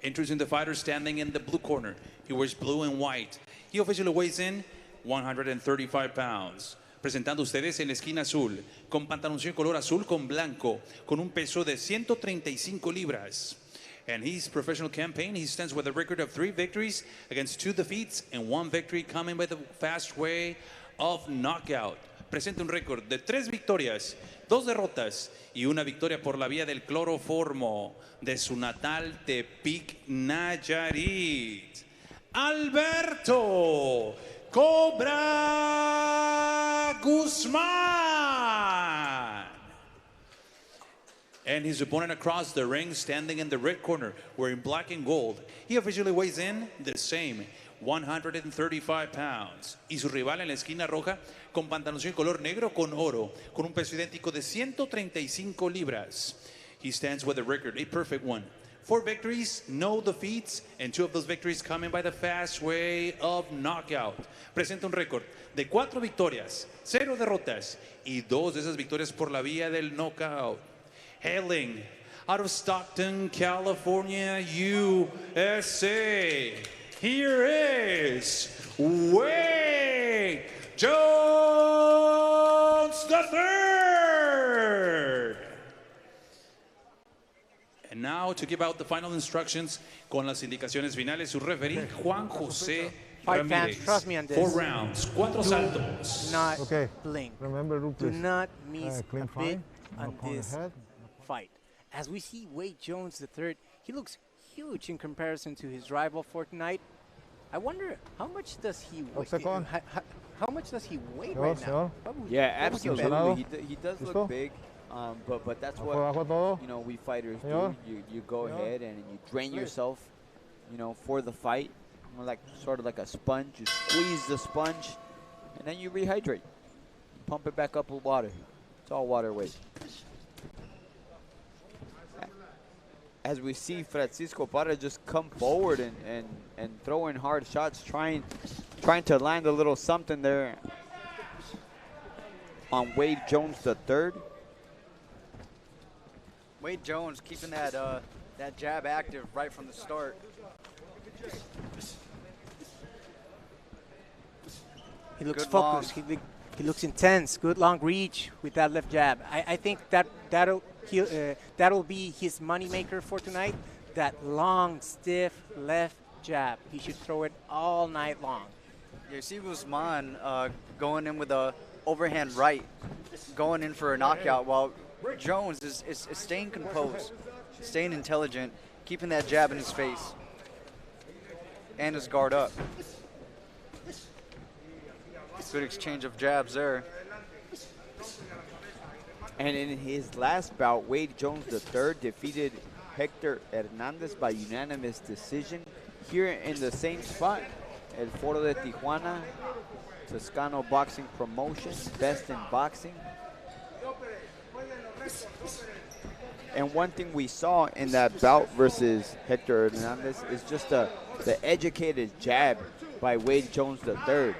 Introducing the fighter standing in the blue corner. He wears blue and white. He officially weighs in 135 pounds. Presentando ustedes en la esquina azul, con pantaloncillo color azul con blanco, con un peso de 135 libras. And his professional campaign, he stands with a record of 3 victories against 2 defeats and 1 victory coming by the fast way of knockout. Presenta un récord de 3 victorias, 2 derrotas y 1 victoria por la vía del cloroformo de su natal Tepic, Nayarit. Alberto Cobra Guzman. And his opponent across the ring, standing in the red corner, wearing black and gold. He officially weighs in the same, 135 pounds. Y su rival en la esquina roja, con pantaloncillo color negro con oro, con un peso idéntico de 135 libras. He stands with a record, a perfect one. 4 victories, no defeats, and 2 of those victories coming by the fast way of knockout. Presenta un récord de 4 victorias, 0 derrotas, y 2 de esas victorias por la vía del knockout. Hailing out of Stockton, California, USA, here is Wade Jones III. And now to give out the final instructions con las indicaciones finales, su referee Juan José Fight fans, Ramírez. trust me on this. 4 rounds, 4 saltos. Do not blink. Remember, Do please. not miss Clean a fight. bit No on upon the this head. fight. As we see Wade Jones III, he looks huge in comparison to his rival for tonight. I wonder how much does he weigh? Hexagon. How much does he weigh Señor, right now? señor. What would- Yeah, what would you bet? absolutely. He does ¿Listo? look big, but that's Por abajo what todo. we fighters Señor. do. You go Señor. ahead and you drain yourself, for the fight. Like sort of like a sponge. You squeeze the sponge, and then you rehydrate. Pump it back up with water. It's all water weight. As we see Francisco Parra just come forward and throw in hard shots, trying to land a little something there on Wade Jones III. Wade Jones keeping that jab active right from the start. He looks Good long. focused. He looks intense. Good long reach with that left jab. I think that'll be his moneymaker for tonight. That long, stiff left jab. He should throw it all night long. Yeah, you see Guzman going in with a overhand right, going in for a knockout, while Jones is staying composed, staying intelligent, keeping that jab in his face, and his guard up. Good exchange of jabs there. And in his last bout, Wade Jones III defeated Hector Hernandez by unanimous decision here in the same spot. El Foro de Tijuana, Toscano Boxing Promotions, Best in Boxing. And one thing we saw in that bout versus Hector Hernandez is just the educated jab by Wade Jones III.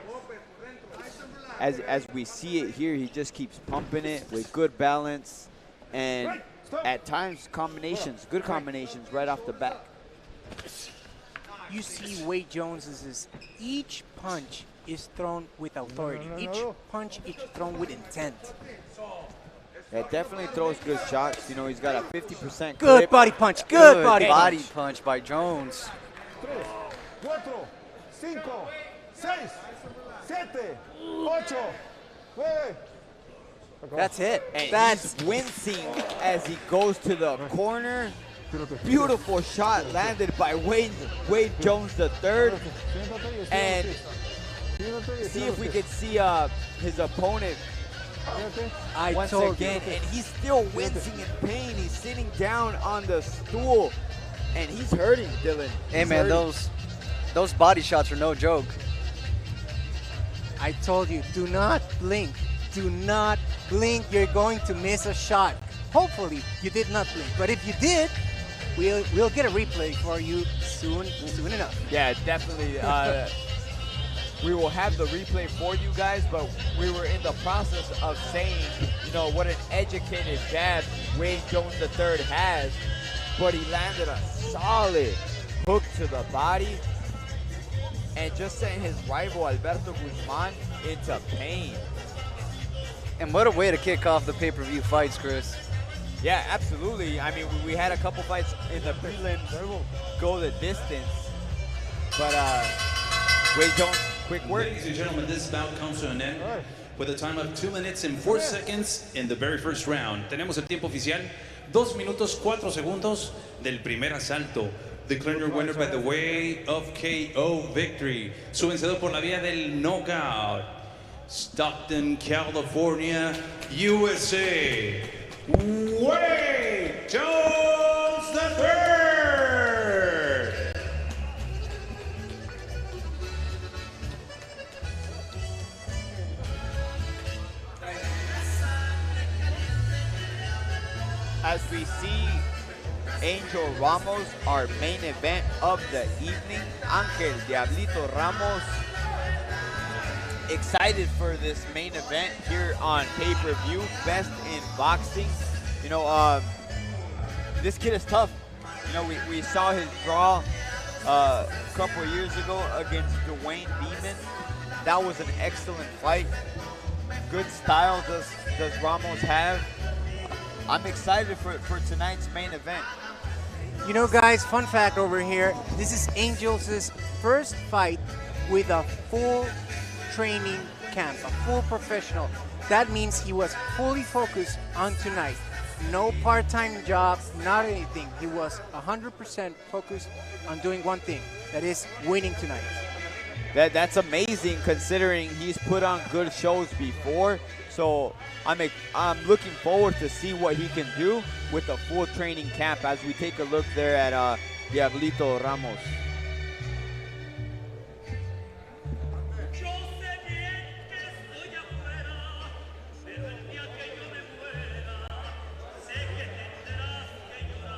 As we see it here, he just keeps pumping it with good balance and at times combinations, good combinations right off the bat. You see Wade Jones's, each punch is thrown with authority. Each punch is thrown with intent. Yeah, definitely throws good shots. You know, he's got a 50% Good clip. body punch, good body punch by Jones. 3, 4, 5, 6, 7, 8, 9. That's it. And That's he's wincing as he goes to the corner. Beautiful shot landed by Wade Jones III. And see if we could see his opponent once again. And he's still wincing in pain. He's sitting down on the stool. And he's hurting, Dylan. Hey, man, those body shots are no joke. I told you, do not blink. Do not blink. You're going to miss a shot. Hopefully, you did not blink. But if you did, we'll get a replay for you soon enough. Yeah, definitely. We will have the replay for you guys, but we were in the process of saying, you know, what an educated jab Wade Jones III has, but he landed a solid hook to the body and just sent his rival Alberto Guzman into pain. And what a way to kick off the pay-per-view fights, Chris. Yeah, absolutely. I mean, we had a couple fights in the prelims go the distance, but Wade Jones, quick work. Ladies and gentlemen, this bout comes to an end with a time of 2 minutes and 4 seconds in the very first round. Tenemos el tiempo oficial, 2 minutos 4 segundos del primer asalto. Declaring your winner by the way of KO victory. Su vencedor por la vía del knockout. Stockton, California, USA. Wade Jones III. As we see Angel Ramos, our main event of the evening. Ángel Diablito Ramos, excited for this main event here on pay-per-view, Best in Boxing. You know, this kid is tough. You know, we saw his draw a couple years ago against Dwayne Beeman. That was an excellent fight. Good style does Ramos have. I'm excited for tonight's main event. You know, guys, fun fact over here. This is Angel's first fight with a full training camp, a full professional. That means he was fully focused on tonight. No part-time job, not anything. He was 100% focused on doing one thing, that is winning tonight. That's amazing considering he's put on good shows before. So I'm looking forward to see what he can do with the full training camp as we take a look there at Diablito Ramos.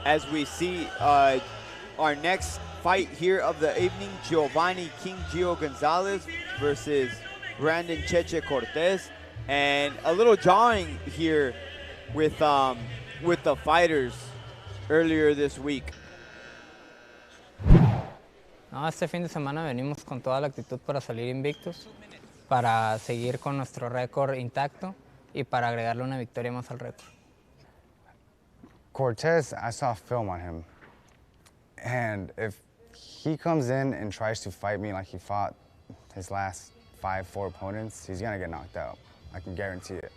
As we see our next fight here of the evening, Giovanni King Gio Gonzalez versus Brandon Cheche Cortez. And a little jawing here with the fighters earlier this week. No, este fin de semana venimos con toda la actitud para salir invictos, para seguir con nuestro récord intacto y para agregarle una victoria más al récord. Cortez, I saw film on him. And if he comes in and tries to fight me like he fought his last 4 opponents, he's gonna get knocked out. I can guarantee it.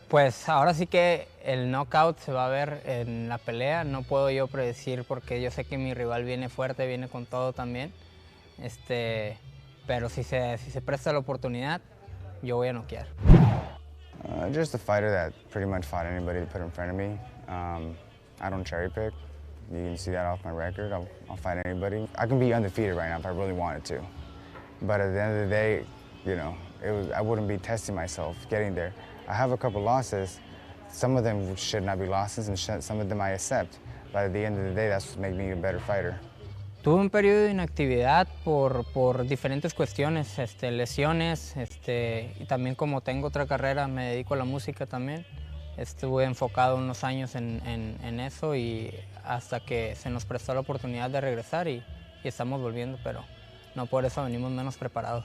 Pues ahora sí que el knockout se va a ver en la pelea. No puedo yo predecir porque yo sé que mi rival viene fuerte, viene con todo también. Pero si se presta la oportunidad, yo voy a noquear. Just a fighter that pretty much fought anybody to put in front of me. I don't cherry pick. You can see that off my record. I'll fight anybody. I can be undefeated right now if I really wanted to. But at the end of the day, you know, I wouldn't be testing myself getting there. I have a couple losses. Some of them should not be losses, and some of them I accept. But at the end of the day, that's what makes me a better fighter. Tuve un periodo de inactividad por diferentes cuestiones, lesiones, y también como tengo otra carrera, me dedico a la música también. Estuve enfocado unos años en eso y hasta que se nos prestó la oportunidad de regresar y estamos volviendo, pero no por eso venimos menos preparados.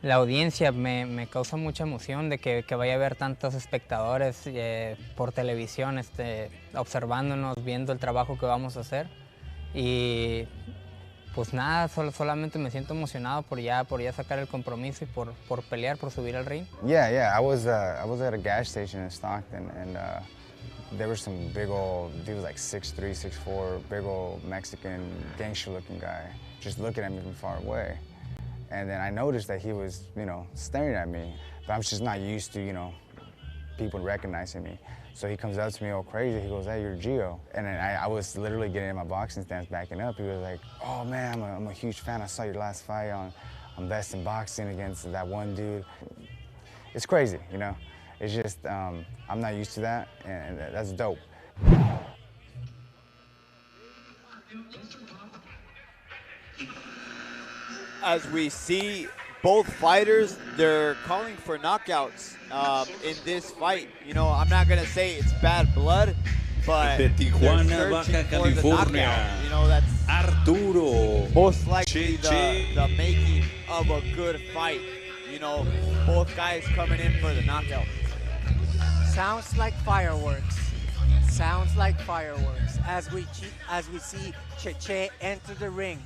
La audiencia me causa mucha emoción de que vaya a haber tantos espectadores por televisión observándonos, viendo el trabajo que vamos a hacer. Y pues nada, solamente me siento emocionado por ya sacar el compromiso y por pelear, por subir al ring. Yeah. I was at a gas station in Stockton, and there were some big old, he was like 6'3", 6'4", big old Mexican gangster-looking guy, just looking at me from far away. And then I noticed that he was, you know, staring at me, but I'm just not used to, you know, people recognizing me. So he comes up to me all crazy. He goes, "Hey, you're Gio." And then I was literally getting in my boxing stance, backing up. He was like, "Oh man, I'm a huge fan. I saw your last fight on Best in Boxing against that one dude." It's crazy, you know. It's just I'm not used to that, and that's dope. As we see both fighters, they're calling for knockouts in this fight. You know, I'm not going to say it's bad blood, but de Tijuana, they're Baja searching for the California, knockout. You know, that's Arturo. most likely the making of a good fight. You know, both guys coming in for the knockout. Sounds like fireworks. Sounds like fireworks as we see Cheche enter the ring.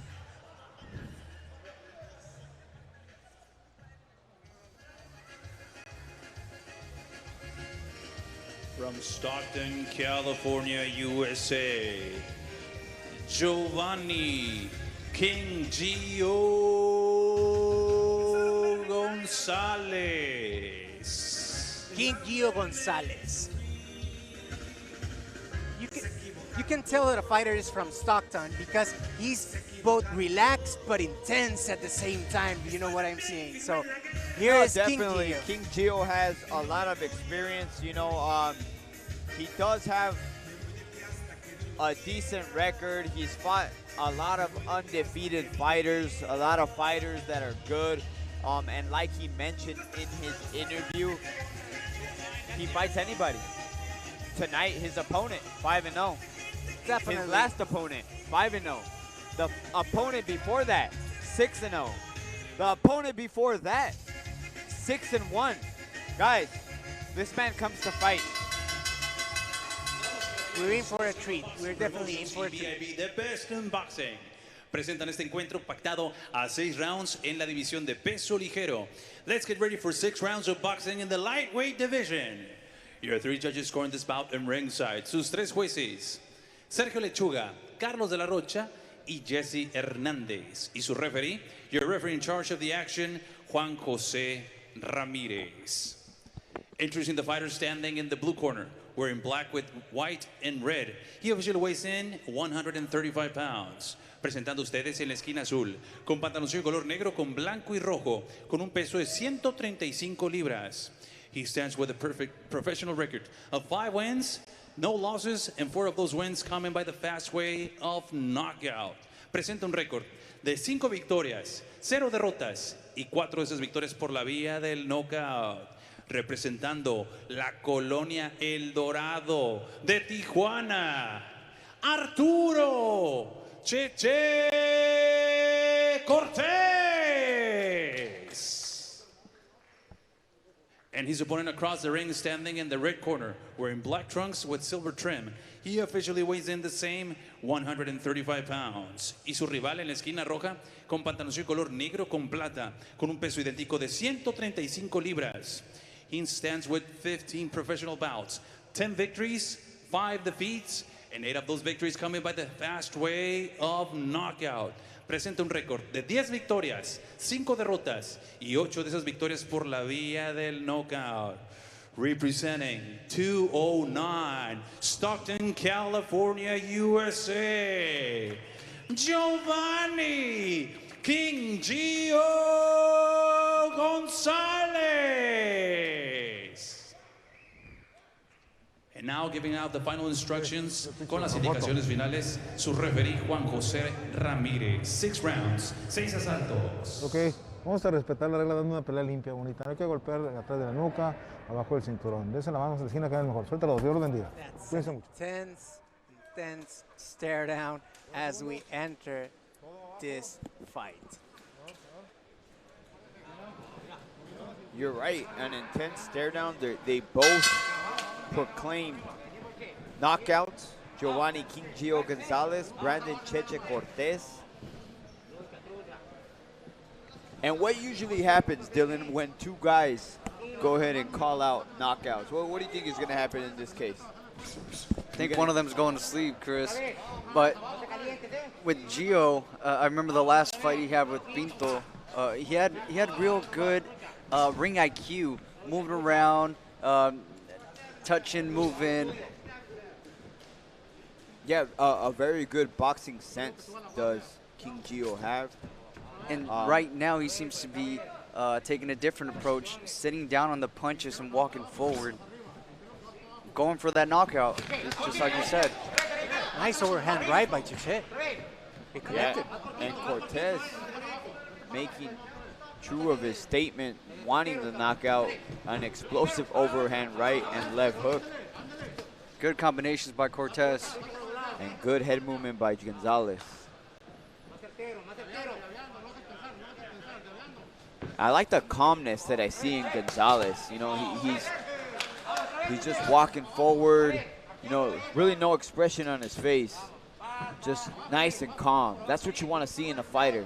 From Stockton, California, USA, Giovanni King Gio Gonzalez. King Gio Gonzalez. You can tell that a fighter is from Stockton because he's both relaxed but intense at the same time. You know what I'm saying? So here is definitely. King Gio. King Gio has a lot of experience. You know, he does have a decent record. He's fought a lot of undefeated fighters, a lot of fighters that are good. And like he mentioned in his interview, he fights anybody. Tonight, his opponent, 5-0. Definitely. His last opponent, 5-0. The opponent before that, 6-0. The opponent before that, 6-1. Guys, this man comes to fight. We're in for a treat. We're definitely in for a treat. BIB, the best in boxing. Presentan este encuentro pactado a 6 rounds en la división de peso ligero. Let's get ready for 6 rounds of boxing in the lightweight division. Your 3 judges scoring this bout in ringside. Sus 3 jueces, Sergio Lechuga, Carlos de la Rocha, y Jesse Hernández. Y su referee, your referee in charge of the action, Juan José Ramírez. Introducing the fighter standing in the blue corner, wearing black with white and red. He officially weighs in 135 pounds. Presentando ustedes en la esquina azul, con pantaloncillo color negro con blanco y rojo, con un peso de 135 libras. He stands with a perfect professional record of 5 wins, no losses, and 4 of those wins coming by the fast way of knockout. Presenta un récord de 5 victorias, 0 derrotas y 4 de esas victorias por la vía del knockout. Representando la colonia El Dorado de Tijuana, Arturo Cheche Cortez. And his opponent across the ring, standing in the red corner, wearing black trunks with silver trim. He officially weighs in the same 135 pounds. Y su rival en la esquina roja, con pantaloncillo color negro con plata, con un peso idéntico de 135 libras. He stands with 15 professional bouts, 10 victories, 5 defeats, and 8 of those victories coming by the fast way of knockout. Presenta un récord de 10 victorias, 5 derrotas y 8 de esas victorias por la vía del knockout. Representing 209, Stockton, California, USA, Giovanni King Gio González. And now giving out the final instructions con las indicaciones finales, su referee Juan José Ramírez. 6 rounds, 6 asaltos. Ok, vamos a respetar la regla dando una pelea limpia, bonita. No hay que golpear atrás de la nuca, abajo del cinturón. Dense la mano a la esquina, que es mejor. Suéltalo, Dios los bendiga. Cuídense mucho. Intense stare down as we enter this fight. You're right, an intense stare down. They both proclaim knockouts. Giovanni King Gio Gonzalez, Brandon Cheche Cortez. And what usually happens, Dylan, when two guys go ahead and call out knockouts? Well, what do you think is going to happen in this case? I think one of them is going to sleep, Chris. But with Gio, I remember the last fight he had with Pinto. He had real good ring IQ, moving around, touching, moving. Yeah, a very good boxing sense does King Gio have. And right now he seems to be taking a different approach, sitting down on the punches and walking forward. Going for that knockout, just like you said. Nice overhand right by Cheche. He connected. Yeah, and Cortez making true of his statement, wanting the knockout, an explosive overhand right and left hook. Good combinations by Cortez. And good head movement by Gonzalez. I like the calmness that I see in Gonzalez. You know, he's just walking forward. You know, really no expression on his face. Just nice and calm. That's what you want to see in a fighter.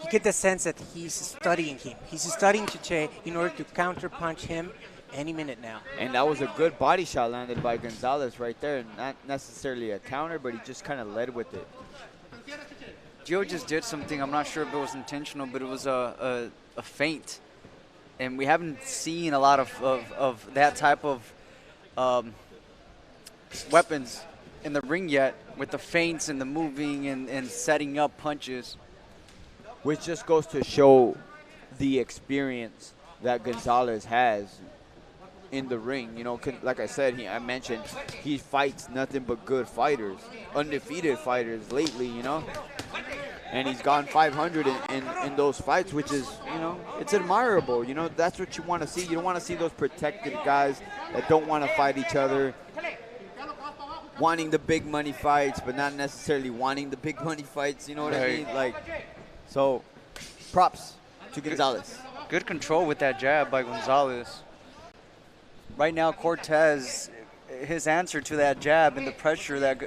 You get the sense that he's studying him. He's studying Cheche in order to counterpunch him any minute now. And that was a good body shot landed by Gonzalez right there. Not necessarily a counter, but he just kind of led with it. Gio just did something. I'm not sure if it was intentional, but it was a feint. And we haven't seen a lot of that type of weapons in the ring yet, with the feints and the moving and setting up punches. Which just goes to show the experience that Gonzalez has in the ring. You know, like I said, I mentioned, he fights nothing but good fighters, undefeated fighters lately, you know. And he's gone 500 in those fights, which is, you know, it's admirable. You know, that's what you want to see. You don't want to see those protected guys that don't want to fight each other, wanting the big money fights, but not necessarily wanting the big money fights, you know what I mean? Like, so, props to Gonzalez. Good control with that jab by Gonzalez. Right now, Cortez, his answer to that jab and the pressure that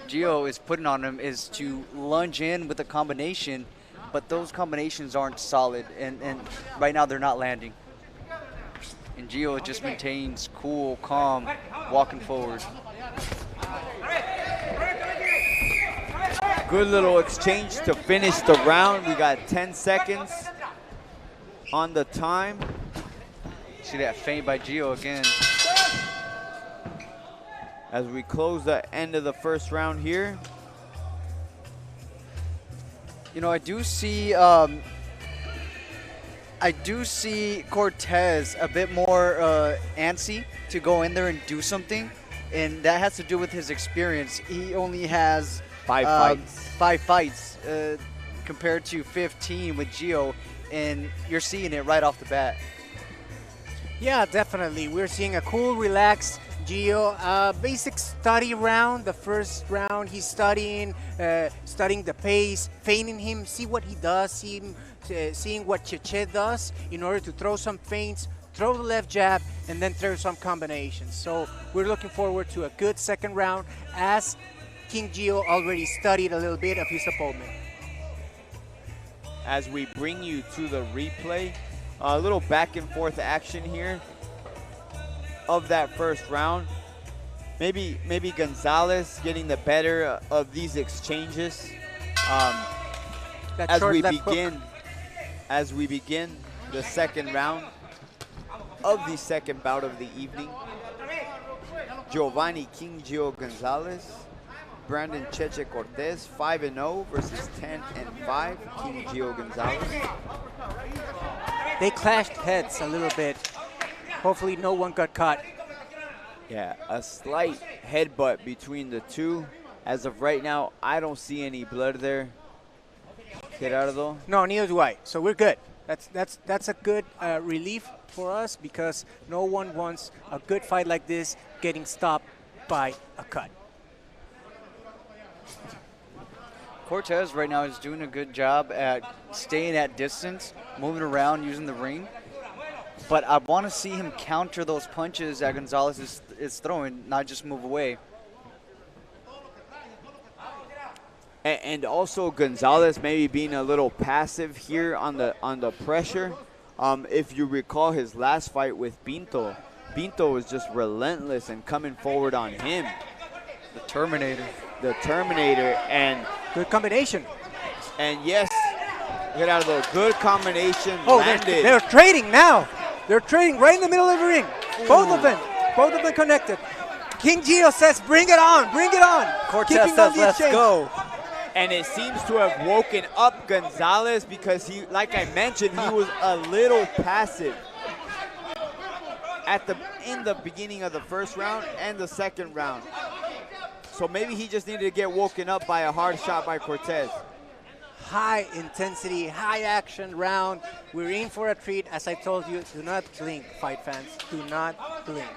Gio is putting on him is to lunge in with a combination, but those combinations aren't solid, and right now they're not landing. And Gio just maintains cool, calm, walking forward. Good little exchange to finish the round. We got 10 seconds on the time. See that feint by Gio again. As we close the end of the first round here. You know, I do see Cortez a bit more antsy to go in there and do something, and that has to do with his experience. He only has 5 fights compared to 15 with Gio, and you're seeing it right off the bat. Yeah, definitely. We're seeing a cool, relaxed Gio. Basic study round. The first round, he's studying the pace, feinting him, see what he does, seeing what Cheche does in order to throw some feints, throw the left jab, and then throw some combinations. So we're looking forward to a good second round, as King Gio already studied a little bit of his opponent. As we bring you to the replay, a little back and forth action here of that first round. Maybe Gonzalez getting the better of these exchanges as we begin the second round of the second bout of the evening. Giovanni King Gio Gonzalez Brandon Cheche Cortez, 5-0 versus 10-5, King Gio Gonzalez. They clashed heads a little bit. Hopefully no one got caught. Yeah, a slight headbutt between the two. As of right now, I don't see any blood there. Gerardo? No, neither do I. So we're good. That's a good relief for us because no one wants a good fight like this getting stopped by a cut. Cortez right now is doing a good job at staying at distance, moving around, using the ring. But I want to see him counter those punches that Gonzalez is throwing, not just move away. And also Gonzalez maybe being a little passive here on the pressure. If you recall his last fight with Pinto was just relentless and coming forward on him. The Terminator. The Terminator, and good combination. And yes, Gerardo, good combination. Oh, landed. they're trading now. They're trading right in the middle of the ring. Both of them connected. King Gio says, "Bring it on, bring it on." Cortez says, "Let's go." And it seems to have woken up Gonzalez because he, like I mentioned, he was a little passive in the beginning of the first round and the second round. So maybe he just needed to get woken up by a hard shot by Cortez. High intensity, high action round. We're in for a treat. As I told you, do not blink, fight fans. Do not blink.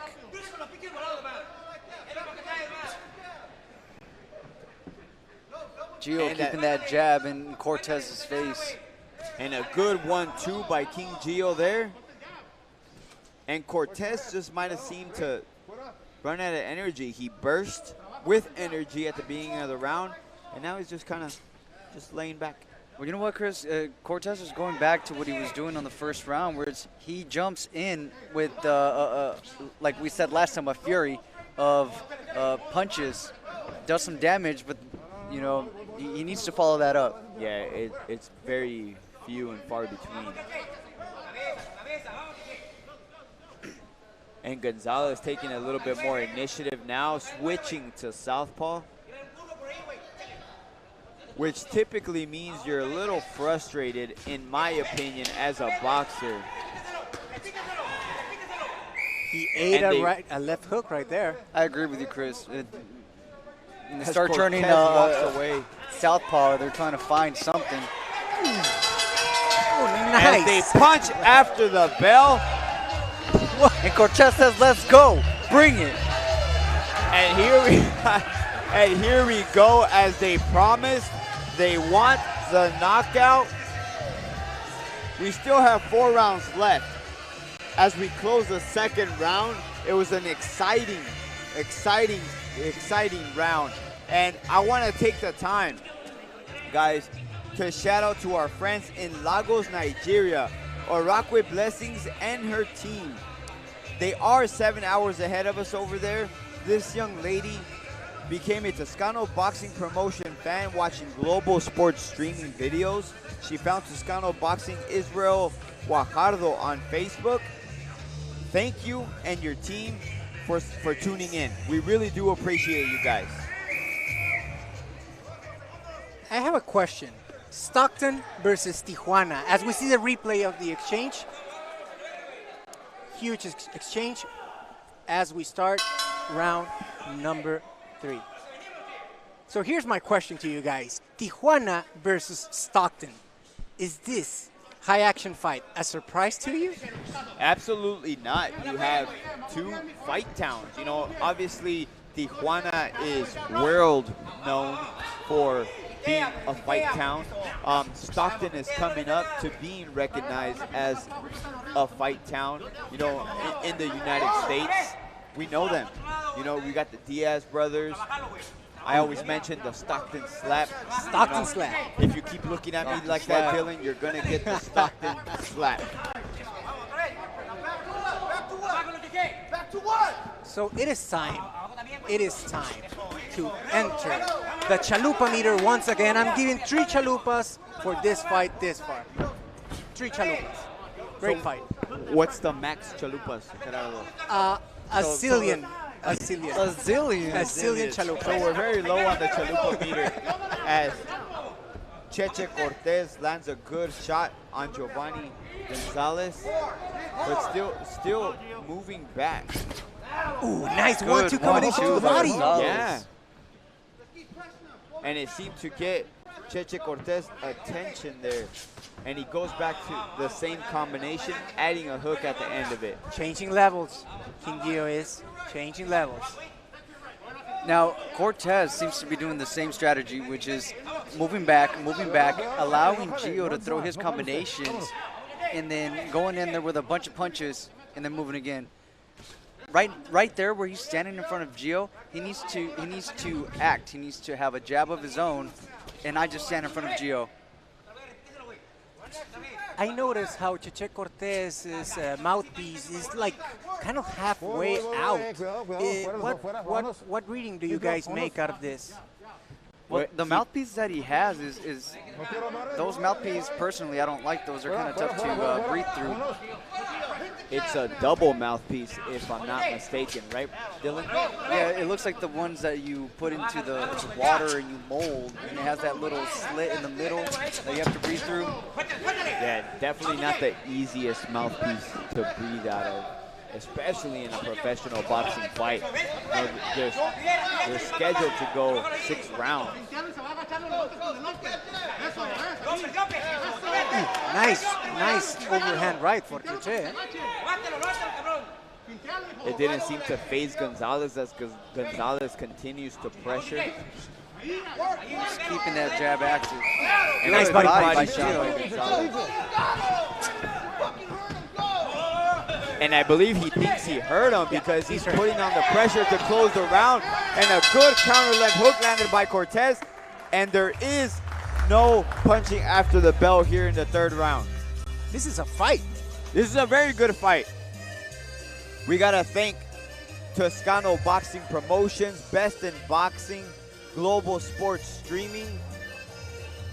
Gio keeping that jab in Cortez's face. And a good 1-2 by King Gio there. And Cortez just might have seemed to run out of energy. He burst with energy at the beginning of the round, and now he's just kind of just laying back. Well, you know what, Chris? Cortez is going back to what he was doing on the first round, where he jumps in with, like we said last time, a fury of punches, does some damage, but, you know, he needs to follow that up. Yeah, it's very few and far between. And Gonzalez taking a little bit more initiative now, switching to southpaw, which typically means you're a little frustrated, in my opinion, as a boxer. He ate a left hook right there. I agree with you, Chris. When they As start Cortez turning walks away. southpaw, they're trying to find something. Oh, nice. And they punch after the bell. And Cortez says, "Let's go, bring it." And here we go, as they promised. They want the knockout. We still have 4 rounds left. As we close the second round, it was an exciting round. And I want to take the time, guys, to shout out to our friends in Lagos, Nigeria, Orakwe Blessings and her team. They are 7 hours ahead of us over there. This young lady became a Toscano Boxing Promotion fan watching global sports streaming videos. She found Toscano Boxing Israel Guajardo on Facebook. Thank you and your team for tuning in. We really do appreciate you guys. I have a question. Stockton versus Tijuana. As we see the replay of the exchange, huge exchange as we start round number 3. So here's my question to you guys. Tijuana versus Stockton. Is this high action fight a surprise to you? Absolutely not. You have 2 fight towns. You know, obviously Tijuana is world known for being a fight town. Stockton is coming up to being recognized as a fight town. You know, in the United States, we know them. You know, we got the Diaz brothers. I always mention the Stockton slap. Stockton slap. If you keep looking at me like that, Dylan, you're going to get the Stockton slap. Back to what? So it is time. It is time to enter the chalupa meter once again. I'm giving 3 chalupas for this fight this far. 3 chalupas. Great fight. What's the max chalupas, Gerardo? A zillion. A zillion. A zillion. A zillion chalupas. So we're very low on the chalupa meter as Cheche Cortez lands a good shot on Giovanni Gonzalez, but still moving back. Ooh, nice 1-2 combination to the body. Yeah. And it seemed to get Cheche Cortez attention there. And he goes back to the same combination, adding a hook at the end of it. Changing levels. King Gio is changing levels. Now, Cortez seems to be doing the same strategy, which is moving back, allowing Gio to throw his combinations, and then going in there with a bunch of punches, and then moving again. Right there where he's standing in front of Gio, he needs to act. He needs to have a jab of his own, and I just stand in front of Gio. I noticed how Cheche Cortez's mouthpiece is like kind of halfway out. What reading do you guys make out of this? Well, the mouthpiece that he has is those mouthpieces, personally, I don't like those. They're kind of tough to breathe through. It's a double mouthpiece, if I'm not mistaken, right, Dylan? Yeah, it looks like the ones that you put into the water and you mold, and it has that little slit in the middle that you have to breathe through. Yeah, definitely not the easiest mouthpiece to breathe out of, especially in a professional boxing fight. You know, they're scheduled to go 6 rounds. Nice overhand right for Cheche. It didn't seem to phase Gonzalez as Gonzalez continues to pressure. He's keeping that jab active. Nice body shot shot by Gonzalez. And I believe he thinks he hurt him because he's putting on the pressure to close the round. And a good counter left hook landed by Cortez. And there is no punching after the bell here in the 3rd round. This is a fight. This is a very good fight. We got to thank Toscano Boxing Promotions, Best in Boxing, Global Sports Streaming.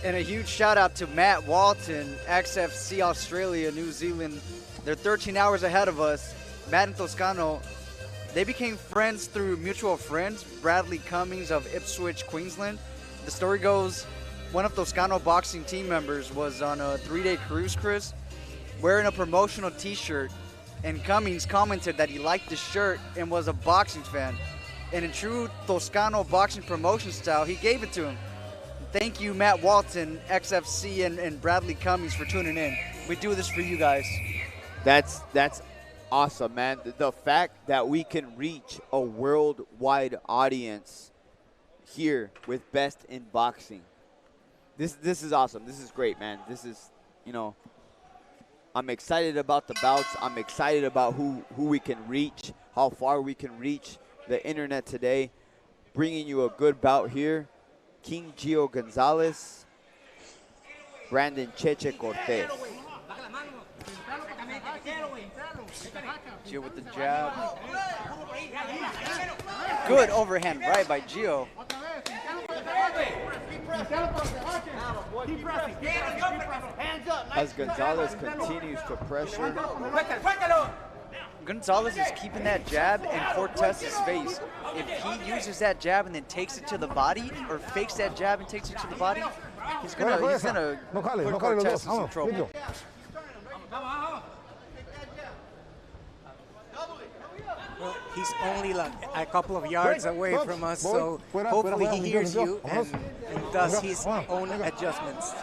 And a huge shout out to Matt Walton, XFC Australia, New Zealand. They're 13 hours ahead of us. Matt and Toscano, they became friends through mutual friends, Bradley Cummings of Ipswich, Queensland. The story goes, one of Toscano boxing team members was on a 3-day cruise, Chris, wearing a promotional t-shirt, and Cummings commented that he liked the shirt and was a boxing fan. And in true Toscano boxing promotion style, he gave it to him. Thank you, Matt Walton, XFC, and Bradley Cummings for tuning in. We do this for you guys. That's awesome, man. The fact that we can reach a worldwide audience here with Best in Boxing. This is awesome. This is great, man. This is, you know, I'm excited about the bouts. I'm excited about who we can reach, how far we can reach the internet today. Bringing you a good bout here. King Gio Gonzalez, Brandon Cheche Cortez. Gio with the jab. Good overhand right by Gio. As Gonzalez continues to pressure. Gonzalez is keeping that jab in Cortez's face. If he uses that jab and then takes it to the body, or fakes that jab and takes it to the body, he's gonna put Cortez in some trouble. Well, he's only like a couple of yards away from us, so hopefully he hears you and does his own adjustments.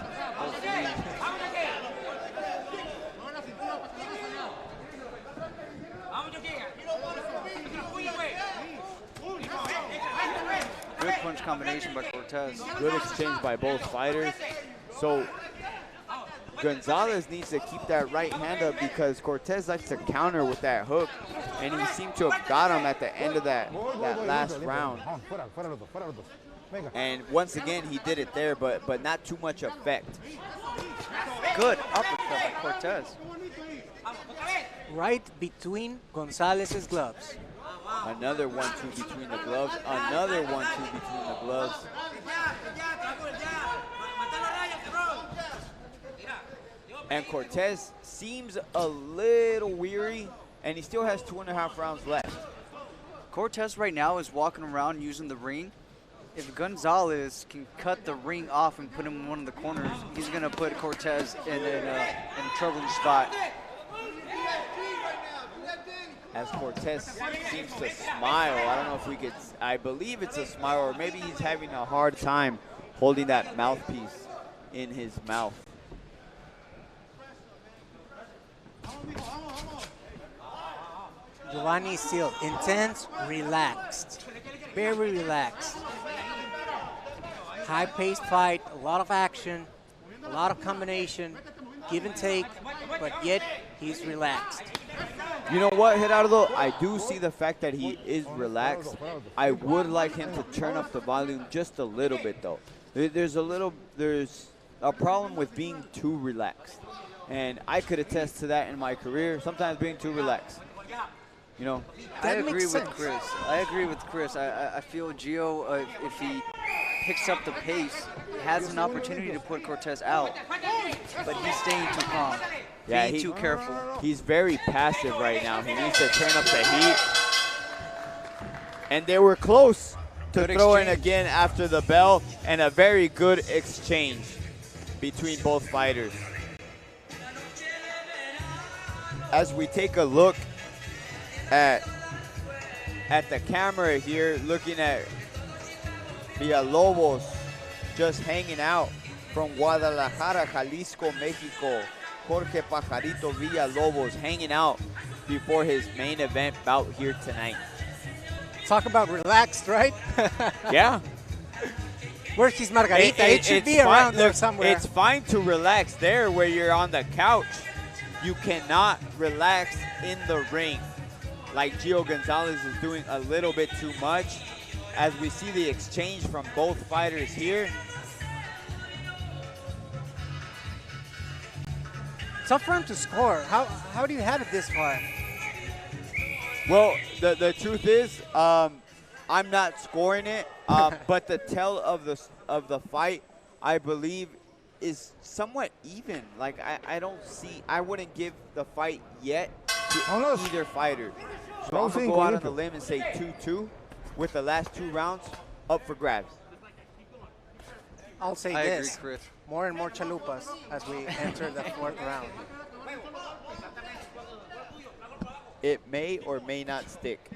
Good punch combination by Cortez. Good exchange by both fighters. So Gonzalez needs to keep that right hand up because Cortez likes to counter with that hook, and he seemed to have got him at the end of that last round. And once again, he did it there, but not too much effect. Good uppercut by Cortez. Right between Gonzalez's gloves. Another 1-2 between the gloves. Another 1-2 between the gloves. And Cortez seems a little weary, and he still has 2.5 rounds left. Cortez right now is walking around using the ring. If Gonzalez can cut the ring off and put him in one of the corners, he's going to put Cortez in a troubling spot. As Cortez seems to smile. I don't know if we could, I believe it's a smile, or maybe he's having a hard time holding that mouthpiece in his mouth. Giovanni is still intense, relaxed, very relaxed. High-paced fight, a lot of action, a lot of combination, give and take, but yet he's relaxed. You know what, Gerardo? I do see the fact that he is relaxed. I would like him to turn up the volume just a little bit, though. There's a problem with being too relaxed. And I could attest to that in my career, sometimes being too relaxed. You know? I agree with Chris. I agree with Chris. I feel Gio, if he picks up the pace, has an opportunity to put Cortez out, but he's staying too calm. Yeah, being too careful. He's very passive right now. He needs to turn up the heat. And they were close to throwing again after the bell, and a very good exchange between both fighters. As we take a look at the camera here, looking at Villalobos just hanging out from Guadalajara, Jalisco, Mexico. Jorge Pajarito Villalobos hanging out before his main event bout here tonight. Talk about relaxed, right? Yeah. Where's his margarita? It should be around there somewhere. It's fine to relax there where you're on the couch. You cannot relax in the ring like Gio Gonzalez is doing a little bit too much. As we see the exchange from both fighters here. Tough for him to score. How do you have it this far? Well, the truth is, I'm not scoring it, but the tell of the fight, I believe, is somewhat even. Like I don't see, I wouldn't give the fight yet to either fighter. So I'm gonna go out on the limb and say 2-2 with the last 2 rounds up for grabs. I'll say I this. agree, Chris. More and more chalupas as we enter the 4th round. It may or may not stick.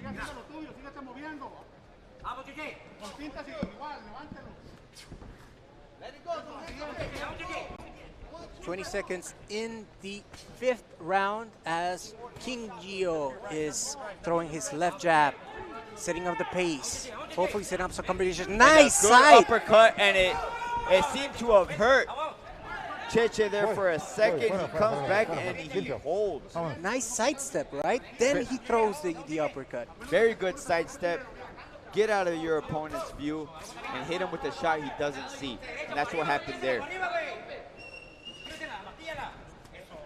20 seconds in the 5th round as King Gio is throwing his left jab, setting up the pace. Hopefully setting up some combinations. Nice good side. uppercut, and it seemed to have hurt Cheche there for a second. He comes back and he holds. Nice sidestep, right? Then he throws the uppercut. Very good sidestep. Get out of your opponent's view and hit him with a shot he doesn't see. And that's what happened there.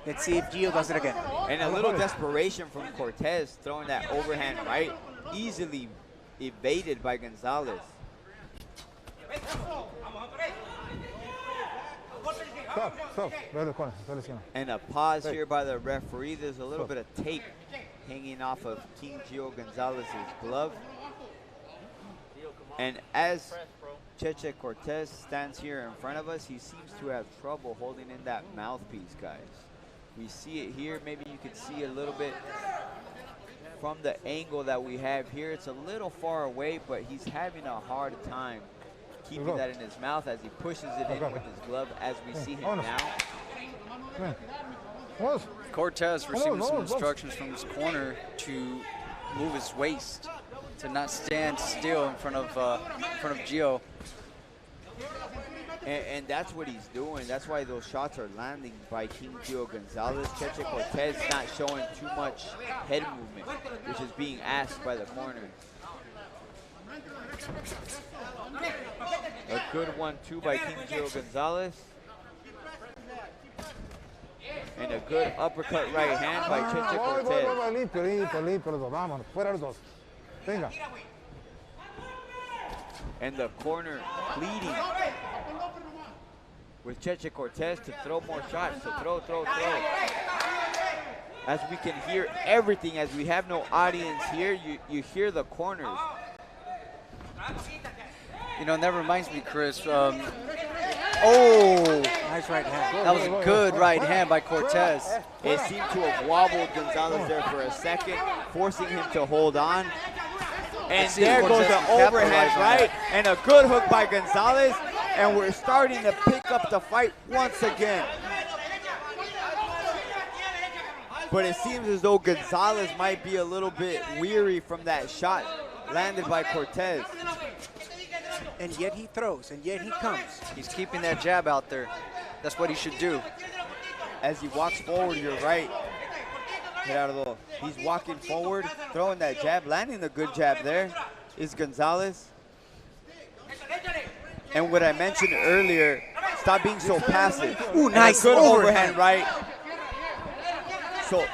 Let's see if Gio does it again. And a little desperation from Cortez, throwing that overhand right, easily evaded by Gonzalez. And a pause here by the referee. There's a little bit of tape hanging off of King Gio Gonzalez's glove. And as Cheche Cortez stands here in front of us, he seems to have trouble holding in that mouthpiece, guys. We see it here. Maybe you can see a little bit from the angle that we have here. It's a little far away, but he's having a hard time keeping that in his mouth as he pushes it in with his glove, as we see him now. Cortez receiving some instructions from his corner to move his waist, to not stand still in front of Gio. And that's what he's doing. That's why those shots are landing by King Gio Gonzalez. Cheche Cortez not showing too much head movement, which is being asked by the corner. A good 1-2 by King Gio Gonzalez. And a good uppercut right hand by Cheche Cortez. And the corner pleading with Cheche Cortez to throw more shots, to throw. as we can hear everything. As we have no audience here, you hear the corners. You know, that reminds me, Chris. Nice right hand. That was a good right hand by Cortez. It seemed to have wobbled Gonzalez there for a second, forcing him to hold on. And there goes the overhead right, and a good hook by Gonzalez, and we're starting to pick up the fight once again. But it seems as though Gonzalez might be a little bit weary from that shot landed by Cortez. And yet he throws, and yet he comes. He's keeping that jab out there. That's what he should do. As he walks forward, you're right, Gerardo. He's walking forward, throwing that jab, landing a good jab there is Gonzalez. And what I mentioned earlier, stop being so passive. Ooh, nice good overhand right. So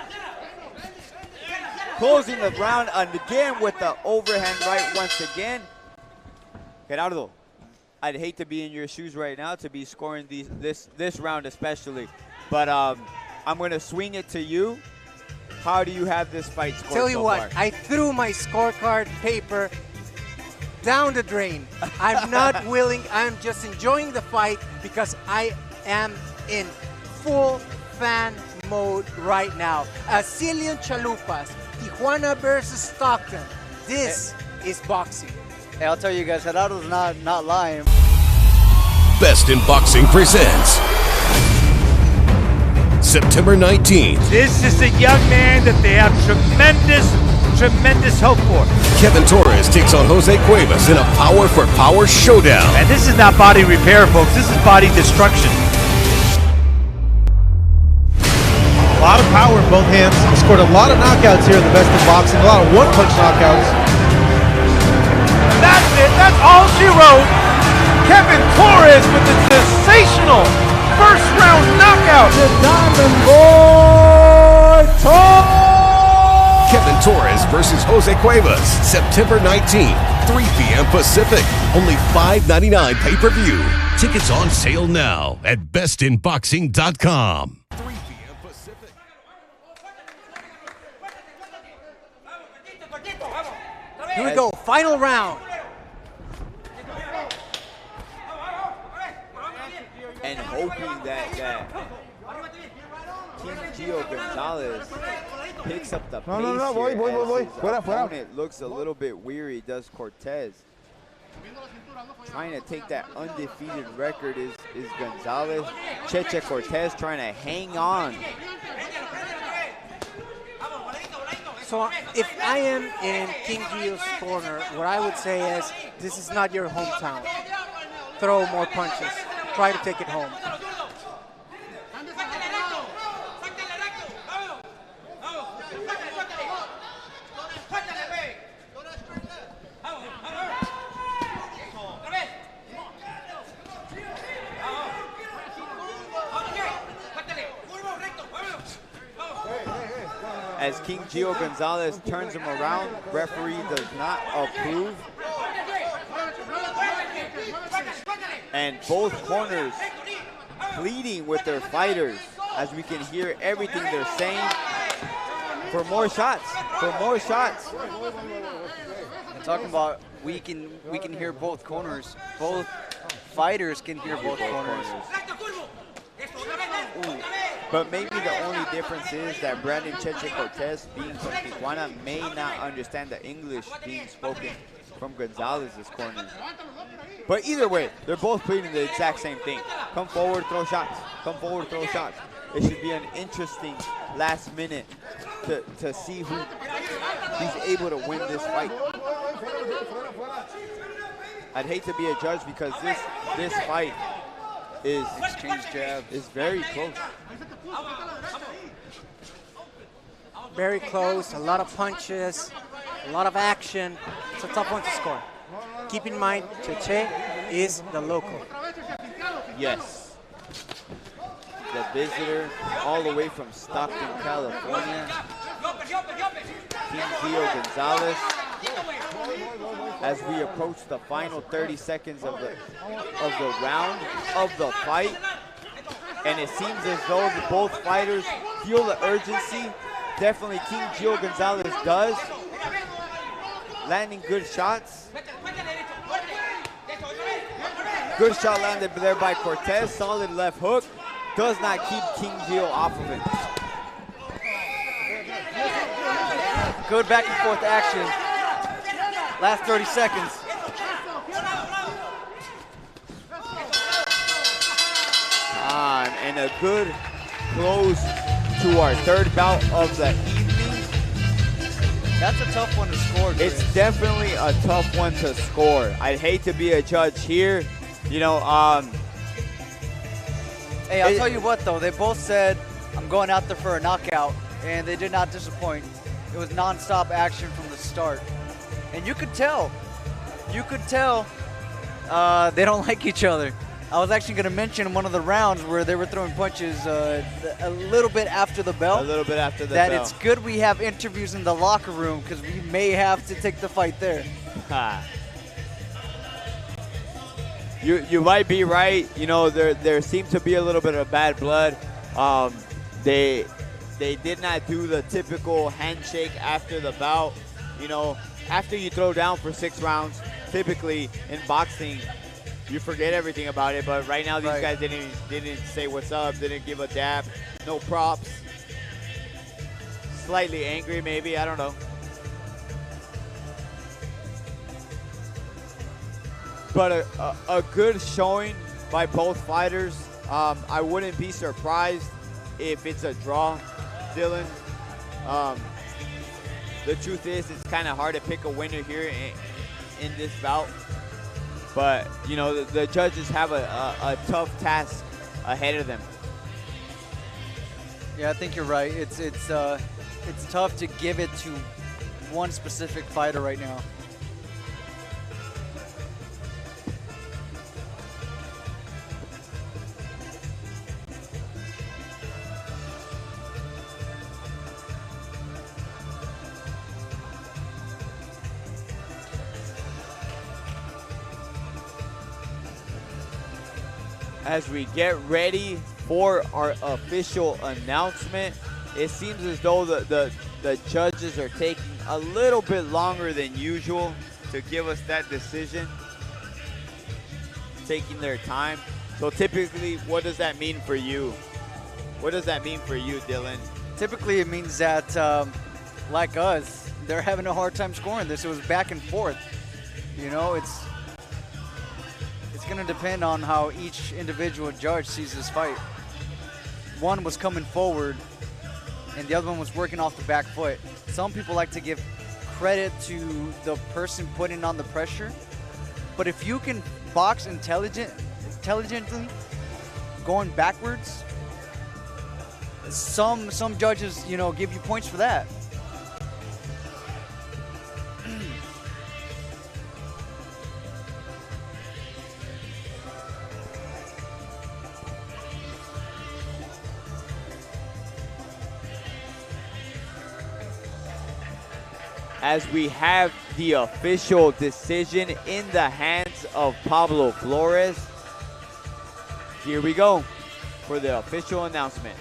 closing the round, and again with the overhand right once again. Gerardo, I'd hate to be in your shoes right now to be scoring this round especially, but I'm going to swing it to you. How do you have this fight scored Tell you so what, far? I threw my scorecard paper down the drain. I'm not willing. I'm just enjoying the fight because I am in full fan mode right now. A zillion chalupas, Tijuana versus Stockton. This is boxing. Hey, I'll tell you guys, Gerardo's not lying. Best in Boxing presents September 19th. This is a young man that they have tremendous hope for. Kevin Torres takes on Jose Cuevas in a power for power showdown. And this is not body repair, folks. This is body destruction. A lot of power in both hands. He scored a lot of knockouts here in the Best in Boxing. A lot of one-punch knockouts. That's it. That's all she wrote. Kevin Torres with a sensational first-round knockout. The Diamond Boy Torres. Kevin Torres versus Jose Cuevas, September 19th, 3 p.m. Pacific. Only $5.99 pay-per-view. Tickets on sale now at bestinboxing.com. 3 p.m. Pacific. Here we go, final round. And hoping that King Gio Gonzalez picks up the pace here as his opponent looks a little bit weary, does Cortez. Trying to take that undefeated record is Gonzalez. Cheche Cortez trying to hang on. So if I am in King Gio's corner, what I would say is, this is not your hometown. Throw more punches. Try to take it home. As King Gio Gonzalez turns him around, referee does not approve. And both corners pleading with their fighters, as we can hear everything they're saying, for more shots, for more shots. I'm talking about we can hear both corners. Both fighters can hear both corners. Ooh. But maybe the only difference is that Brandon Cheche Cortez, being from Tijuana, may not understand the English being spoken from Gonzalez's corner. But either way, they're both pleading the exact same thing. Come forward, throw shots. Come forward, throw shots. It should be an interesting last minute to see who's able to win this fight. I'd hate to be a judge because this fight is very close. Very close, a lot of punches, a lot of action. It's a tough one to score. Keep in mind, Cheche is the local. Yes. The visitor all the way from Stockton, California. King Gio Gonzalez. As we approach the final 30 seconds of the round, of the fight. And it seems as though both fighters feel the urgency definitely King Gio Gonzalez does. Landing good shots. Good shot landed there by Cortez. Solid left hook. Does not keep King Gio off of it. Good back and forth action. Last 30 seconds. And a good close to our third bout of the evening. That's a tough one to score, Chris. It's definitely a tough one to score. I'd hate to be a judge here. You know, hey, I'll tell you what, though. They both said, I'm going out there for a knockout, and they did not disappoint. It was nonstop action from the start. And you could tell. You could tell they don't like each other. I was actually going to mention one of the rounds where they were throwing punches a little bit after the bell. A little bit after the bell. That it's good we have interviews in the locker room because we may have to take the fight there. You might be right. You know, there seemed to be a little bit of bad blood. They did not do the typical handshake after the bout. You know, after you throw down for 6 rounds, typically in boxing, you forget everything about it. But right now, these guys didn't say what's up, didn't give a dap, no props. Slightly angry, maybe, I don't know. But a good showing by both fighters. I wouldn't be surprised if it's a draw, Dylan. The truth is, it's kind of hard to pick a winner here in this bout. But, you know, the judges have a tough task ahead of them. Yeah, I think you're right. It's tough to give it to one specific fighter right now. As we get ready for our official announcement, it seems as though the judges are taking a little bit longer than usual to give us that decision, taking their time. So typically, what does that mean for you? What does that mean for you, Dylan? Typically, it means that, like us, they're having a hard time scoring this. It was back and forth. You know, it's going to depend on how each individual judge sees this fight. One was coming forward, and the other one was working off the back foot. Some people like to give credit to the person putting on the pressure, but if you can box intelligently, going backwards, some judges, you know, give you points for that. As we have the official decision in the hands of Pablo Flores. Here we go for the official announcement.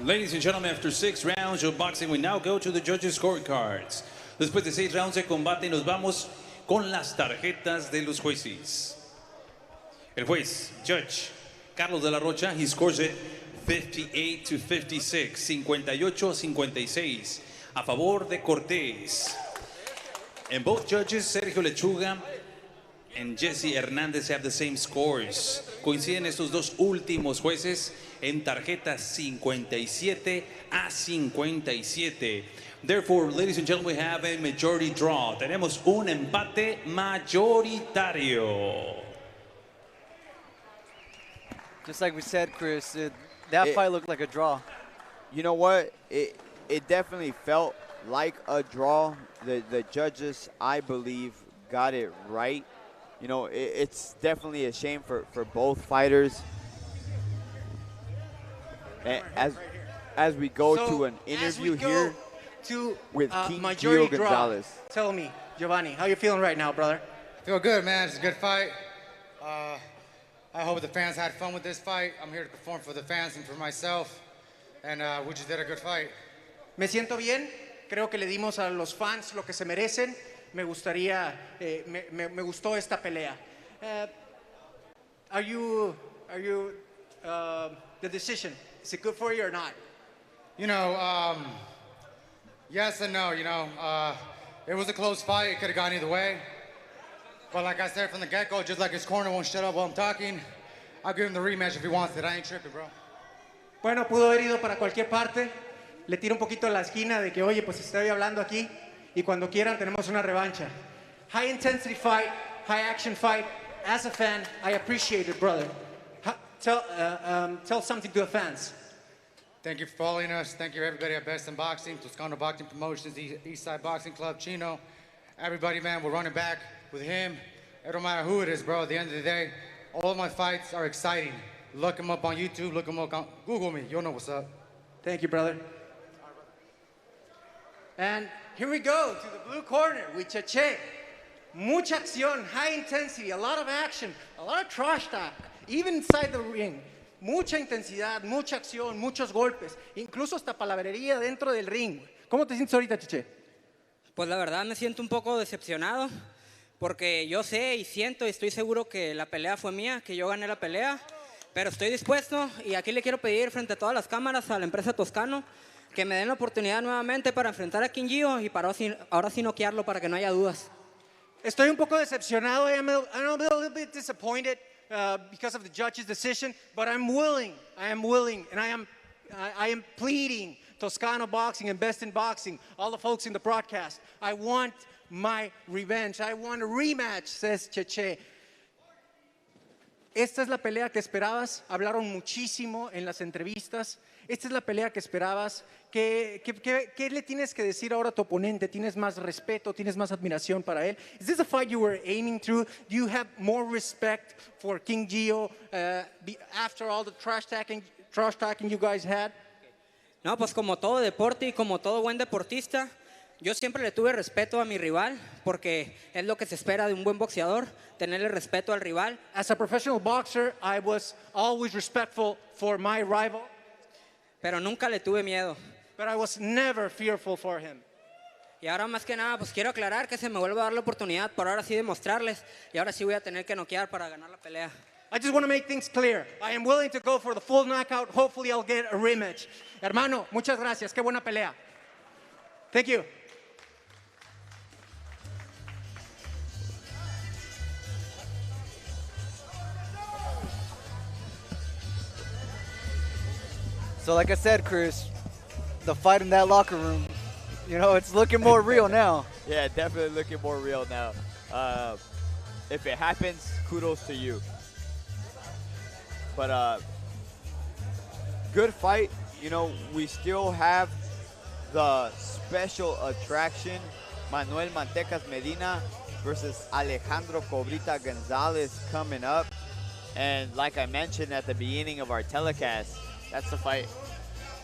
Ladies and gentlemen, after 6 rounds of boxing, we now go to the judges' scorecards. Después de 6 rounds de combate, nos vamos con las tarjetas de los jueces. El juez, Judge Carlos de la Rocha, he scores it 58-56, 58-56, a favor de Cortés. And both judges, Sergio Lechuga and Jesse Hernandez, have the same scores. Coinciden estos dos últimos jueces en tarjetas 57-57. Therefore, ladies and gentlemen, we have a majority draw. Tenemos un empate mayoritario. Just like we said, Chris, that fight looked like a draw. You know what? It definitely felt like a draw. The judges, I believe, got it right. You know, it's definitely a shame for both fighters. And as we go to an interview here, to with King majority Gio draw. Gonzalez. Tell me, Giovanni, how you feeling right now, brother? Feel good, man. It's a good fight. I hope the fans had fun with this fight. I'm here to perform for the fans and for myself. And we just did a good fight. Me siento bien. Creo que le dimos a los fans lo que se merecen. Me gustaría, me gustó esta pelea. Are you, the decision, is it good for you or not? You know, yes and no. You know, it was a close fight. It could have gone either way. But like I said from the get-go, just like his corner won't shut up while I'm talking, I'll give him the rematch if he wants it. I ain't tripping, bro. Bueno, pudo haber ido para cualquier parte. Le tiro un poquito a la esquina de que, oye, pues estoy hablando aquí y cuando quieran tenemos una revancha. High intensity fight, high action fight. As a fan, I appreciate it, brother. Tell something to the fans. Thank you for following us. Thank you everybody at Best in Boxing, Toscano Boxing Promotions, East Side Boxing Club, Chino. Everybody, man, we're running back with him. It don't matter who it is, bro. At the end of the day, all of my fights are exciting. Look him up on YouTube, look him up on Google me. You'll know what's up. Thank you, brother. And here we go to the blue corner with Cheche. Mucha acción, high intensity, a lot of action, a lot of trash talk, even inside the ring. Mucha intensidad, mucha acción, muchos golpes, incluso hasta palabrería dentro del ring. ¿Cómo te sientes ahorita, Cheche? Pues la verdad me siento un poco decepcionado porque yo sé y siento y estoy seguro que la pelea fue mía, que yo gané la pelea, pero estoy dispuesto y aquí le quiero pedir frente a todas las cámaras a la empresa Toscano que me den la oportunidad nuevamente para enfrentar a King Gio y para ahora sí noquearlo para que no haya dudas. Estoy un poco decepcionado. I'm a little bit disappointed because of the judge's decision, but I am willing, and I am pleading Toscano Boxing and Best in Boxing, all the folks in the broadcast. I want my revenge. I want a rematch, says Cheche. Esta es la pelea que esperabas. Hablaron muchísimo en las entrevistas. Esta es la pelea que esperabas. ¿Qué le tienes que decir ahora a tu oponente? ¿Tienes más respeto? ¿Tienes más admiración para él? Is this a fight you were aiming to? Do you have more respect for King Gio after all the trash talking you guys had? No, pues como todo deporte y como todo buen deportista, yo siempre le tuve respeto a mi rival porque es lo que se espera de un buen boxeador, tenerle respeto al rival. As a professional boxer, I was always respectful for my rival. Pero nunca le tuve miedo. But I was never fearful for him. Y ahora más que nada, pues quiero aclarar que se me vuelve a dar la oportunidad por ahora sí demostrarles y ahora sí voy a tener que noquear para ganar la pelea. I just want to make things clear. I am willing to go for the full knockout. Hopefully I'll get a rematch. Hermano, muchas gracias. Qué buena pelea. Thank you. So like I said, Chris, the fight in that locker room, you know, it's looking more real now. Yeah, definitely looking more real now. If it happens, kudos to you. But good fight. You know, we still have the special attraction, Manuel Mantecas Medina versus Alejandro Cobrita Gonzalez coming up. And like I mentioned at the beginning of our telecast, that's the fight.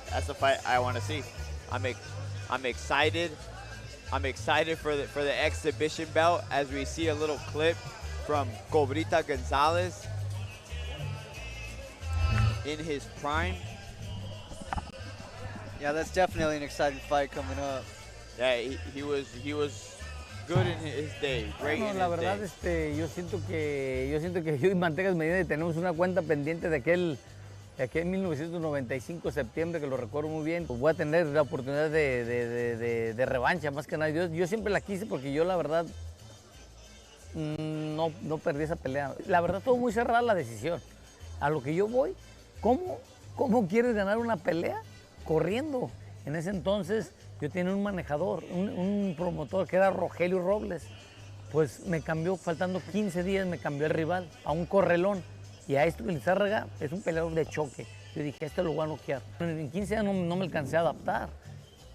That's the fight I want to see. I'm excited. I'm excited for the exhibition belt as we see a little clip from Cobrita Gonzalez in his prime. Yeah, that's definitely an exciting fight coming up. Yeah, he was good in his day, great in his la verdad, day. yo siento que yo y Mantecas Medina tenemos una cuenta pendiente de aquel 1995 septiembre, que lo recuerdo muy bien. Voy a tener la oportunidad de revancha, más que nada. Yo siempre la quise porque yo, la verdad, no perdí esa pelea. La verdad, todo muy cerrada la decisión. A lo que yo voy, ¿cómo quieres ganar una pelea? Corriendo. En ese entonces yo tenía un manejador, un promotor que era Rogelio Robles. Pues me cambió, faltando 15 días, me cambió el rival a un correlón. Y a esto Lizárraga es un peleador de choque. Yo dije, esto lo voy a noquear. En 15 años no me alcancé a adaptar.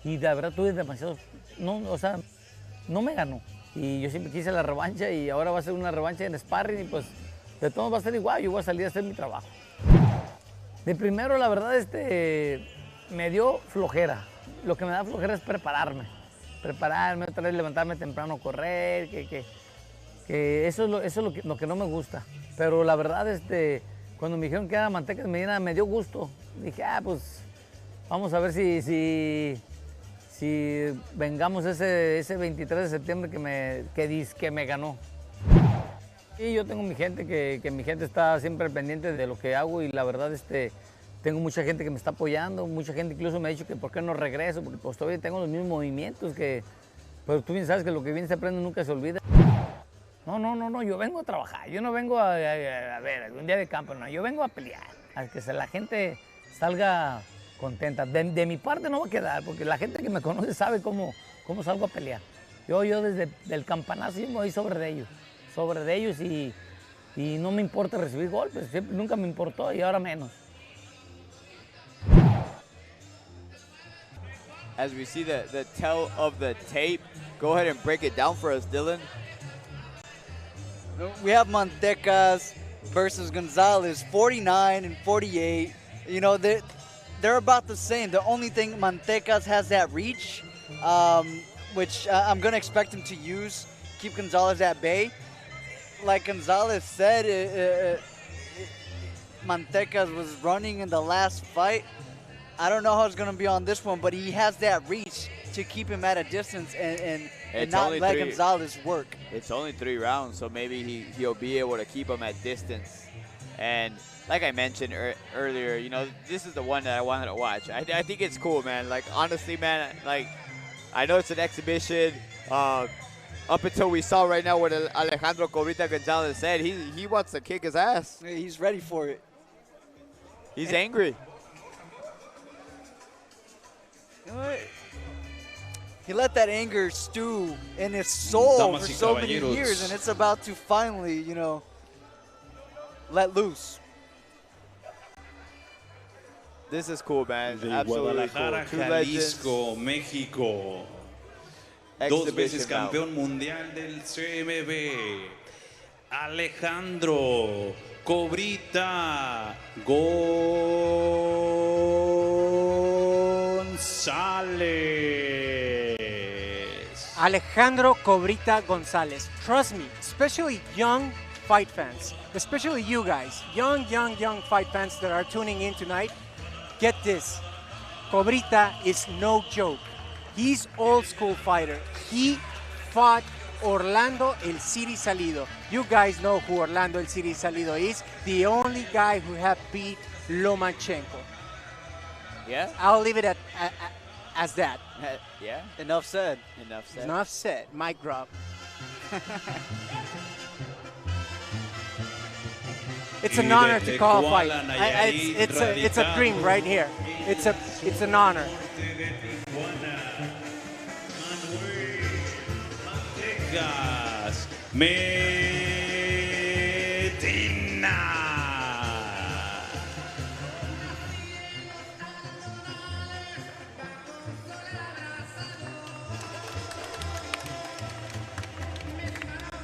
Y de verdad tuve demasiado... no me ganó. Y yo siempre quise la revancha y ahora va a ser una revancha en sparring y pues de todos va a ser igual. Yo voy a salir a hacer mi trabajo. De primero, la verdad, me dio flojera. lo que me da flojera es prepararme, otra vez levantarme temprano, correr, que eso es lo que no me gusta. Pero la verdad, cuando me dijeron que era Mantecas Medina, me dio gusto. Dije, pues vamos a ver si vengamos ese 23 de septiembre que me ganó. Y yo tengo mi gente, que mi gente está siempre pendiente de lo que hago, y la verdad, tengo mucha gente que me está apoyando, mucha gente incluso me ha dicho que por qué no regreso, porque pues todavía tengo los mismos movimientos, pero tú bien sabes que lo que bien se aprende nunca se olvida. No, yo vengo a trabajar, yo no vengo a ver algún día de campo, no, yo vengo a pelear, a que la gente salga contenta. De mi parte no va a quedar, porque la gente que me conoce sabe cómo salgo a pelear. Yo desde el campanazo yo me voy sobre de ellos y no me importa recibir golpes, nunca me importó y ahora menos. As we see the tell of the tape, go ahead and break it down for us, Dylan. We have Mantecas versus Gonzalez, 49 and 48. You know, they're about the same. The only thing, Mantecas has that reach, which I'm going to expect him to use, keep Gonzalez at bay. Like Gonzalez said, Mantecas was running in the last fight. I don't know how it's going to be on this one, but he has that reach to keep him at a distance and not let Gonzalez work. It's only 3 rounds, so maybe he'll be able to keep him at distance. And like I mentioned earlier, you know, this is the one that I wanted to watch. I think it's cool, man. Like, honestly, man, like, I know it's an exhibition. Up until we saw right now what Alejandro Cobrita Gonzalez said, he wants to kick his ass. He's ready for it. He's angry. You know what? He let that anger stew in his soul for so many years, and it's about to finally, you know, let loose. This is cool, man. De Absolutely Guadalajara, cool. Jalisco, México. 2 veces campeón mundial del CMB. Alejandro Cobrita González. Alejandro Cobrita González. Trust me, especially young fight fans, especially you guys, young fight fans that are tuning in tonight, get this. Cobrita is no joke. He's old school fighter. He fought Orlando El City Salido. You guys know who Orlando El City Salido is. The only guy who have beat Lomachenko. Yeah? I'll leave it as that. Yeah? Enough said. Enough said. Mic drop. It's an honor to call a fight. It's a dream right here. It's an honor. Medina.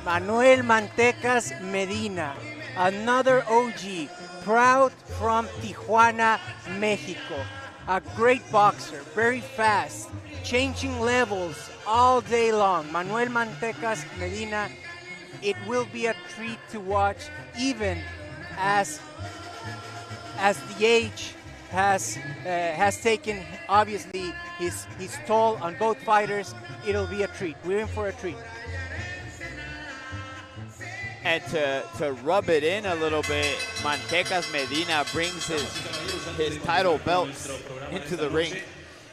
Manuel Mantecas Medina, another OG, proud from Tijuana, Mexico. A great boxer, very fast, changing levels all day long. Manuel Mantecas Medina, it will be a treat to watch, even as the age has taken, obviously, his toll on both fighters. It'll be a treat. We're in for a treat. And to rub it in a little bit, Mantecas Medina brings his title belts into the ring.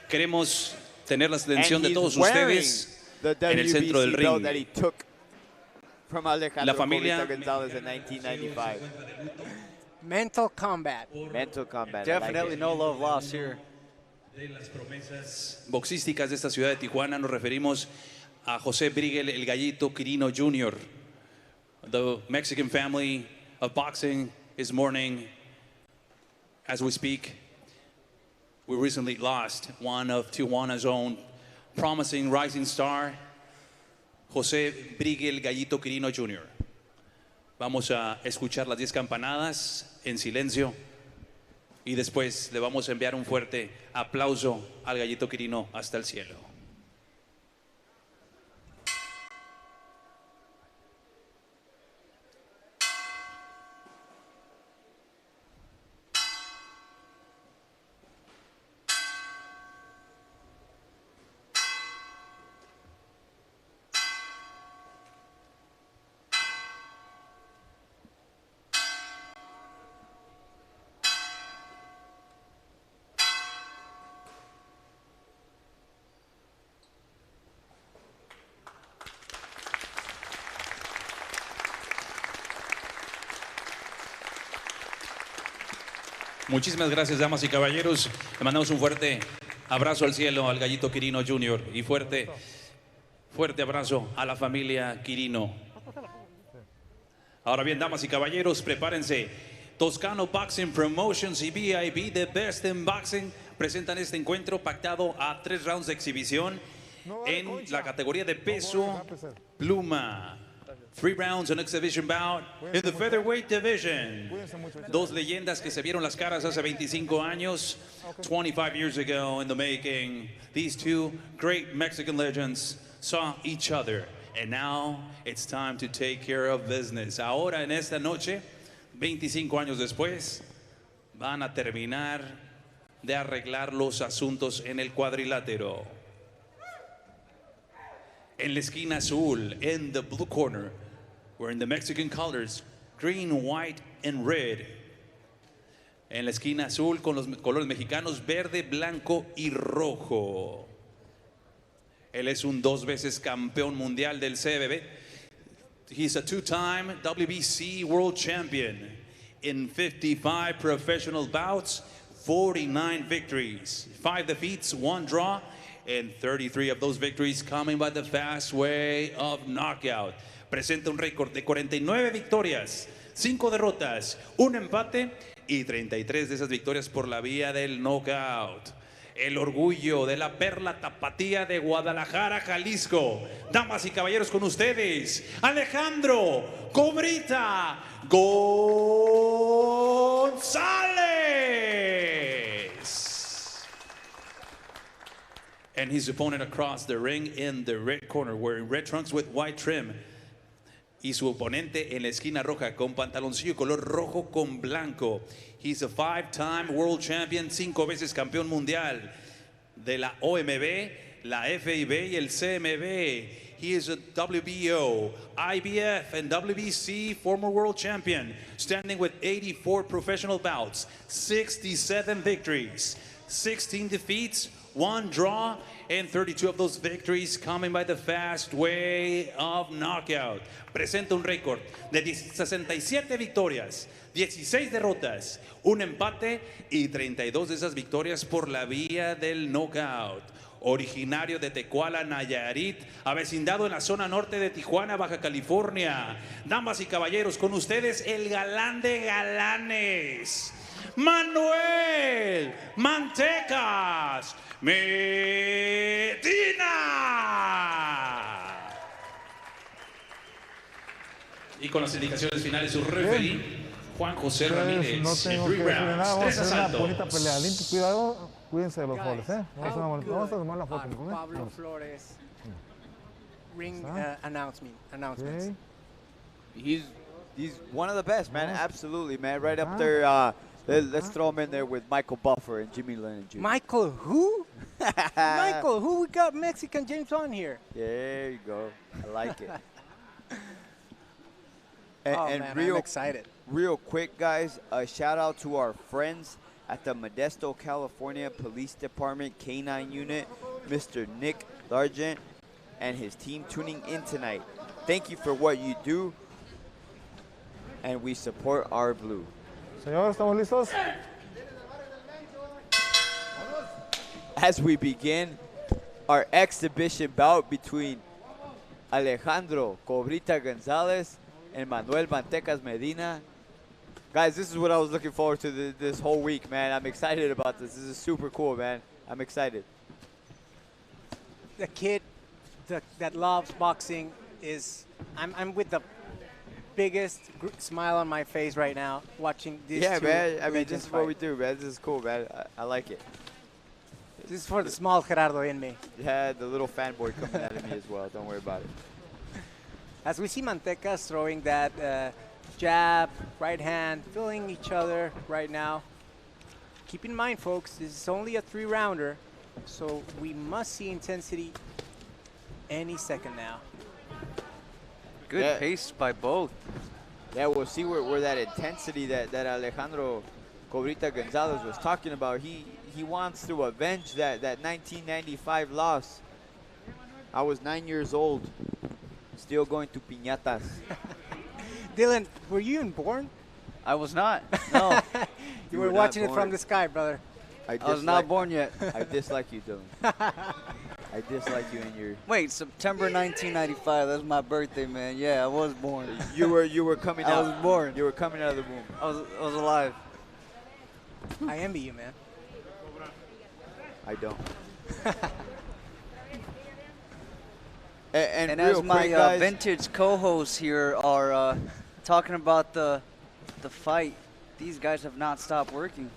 Queremos tener la atención de todos ustedes en el centro del ring. That he took from Alejandro La familia Gonzalez in 1995. Mental combat. Mental combat. Definitely no love lost here. De las promesas boxísticas de esta ciudad de Tijuana nos referimos a José Brigel El Gallito Quirino Jr. The Mexican family of boxing is mourning as we speak. We recently lost one of Tijuana's own promising rising star, José Brigel Gallito Quirino Jr. Vamos a escuchar las 10 campanadas en silencio. Y después le vamos a enviar un fuerte aplauso al Gallito Quirino hasta el cielo. Muchísimas gracias, damas y caballeros. Le mandamos un fuerte abrazo al cielo al Gallito Quirino Jr. y fuerte abrazo a la familia Quirino. Ahora bien, damas y caballeros, prepárense. Toscano Boxing Promotions y BIB, The Best in Boxing, presentan este encuentro pactado a 3 rounds de exhibición en la categoría de peso pluma. 3 rounds, an exhibition bout in the featherweight division. 2 leyendas que se vieron las caras hace 25 años, 25 years ago in the making. These 2 great Mexican legends saw each other, and now it's time to take care of business. Ahora en esta noche, 25 años después, van a terminar de arreglar los asuntos en el cuadrilátero. En la esquina azul, in the blue corner, wearing the Mexican colors, green, white, and red. En la esquina azul con los colores mexicanos, verde, blanco y rojo. Él es un 2 veces campeón mundial del CBB. He's a 2-time WBC world champion in 55 professional bouts, 49 victories, 5 defeats, 1 draw, and 33 of those victories coming by the fast way of knockout. Presenta un récord de 49 victorias, 5 derrotas, 1 empate y 33 de esas victorias por la vía del knockout. El orgullo de la perla tapatía de Guadalajara, Jalisco. Damas y caballeros, con ustedes, Alejandro Cobrita González. And his opponent across the ring in the red corner, wearing red trunks with white trim. Y su oponente en la esquina roja con pantaloncillo color rojo con blanco. He's a 5-time world champion, 5 veces campeón mundial de la OMB, la FIB y el CMB. He is a WBO, IBF, and WBC former world champion, standing with 84 professional bouts, 67 victories, 16 defeats, 1 draw, and 32 of those victories coming by the fast way of knockout. Presenta un récord de 67 victorias, 16 derrotas, 1 empate y 32 de esas victorias por la vía del knockout. Originario de Tecuala, Nayarit, avecindado en la zona norte de Tijuana, Baja California. Damas y caballeros, con ustedes el galán de galanes, Manuel Mantecas Medina. Y con las indicaciones finales, su referee, Juan José Ramírez. No tengo que decir nada, vamos a hacer una bonita pelea. Limpio, cuidado, cuídense de los goles, vamos a tomar la foto. Pablo Flores, ring announcement. Okay. He's one of the best, man. Absolutely, man. Right up there. Let's throw him in there with Michael Buffer and Jimmy Lennon Jr. Michael who? Michael who? We got Mexican James on here. There you go. I like it. Man, I'm excited. Real quick, guys, a shout out to our friends at the Modesto, California Police Department K-9 Unit, Mr. Nick Largent, and his team tuning in tonight. Thank you for what you do, and we support our blue. Señor, ¿estamos listos? As we begin our exhibition bout between Alejandro Cobrita González and Manuel Mantecas Medina. Guys, this is what I was looking forward to this whole week, man. I'm excited about this. This is super cool, man. I'm excited. The kid that loves boxing is, I'm with the biggest smile on my face right now watching this. Yeah, man. I mean, legends this is what we fight. do, man. This is cool, man. I like it. This is for the small Gerardo in me. Yeah, the little fanboy coming out of me as well. Don't worry about it. As we see Mantecas throwing that jab, right hand, filling each other right now. Keep in mind, folks, this is only a 3-rounder, so we must see intensity any second now. Good pace by both. Yeah, we'll see where that intensity that Alejandro Cobrita Gonzalez was talking about. He wants to avenge that 1995 loss. I was 9 years old, still going to piñatas. Dylan, were you even born? I was not. No. You were watching it from the sky, brother. I was not born yet. I dislike you, Dylan. I dislike you and your. Wait, September 1995. That's my birthday, man. Yeah, I was born. You were coming out. I was born. You were coming out of the womb. I was alive. I envy you, man. I don't. And real as my quick, guys, vintage co-hosts here are talking about the fight, these guys have not stopped working.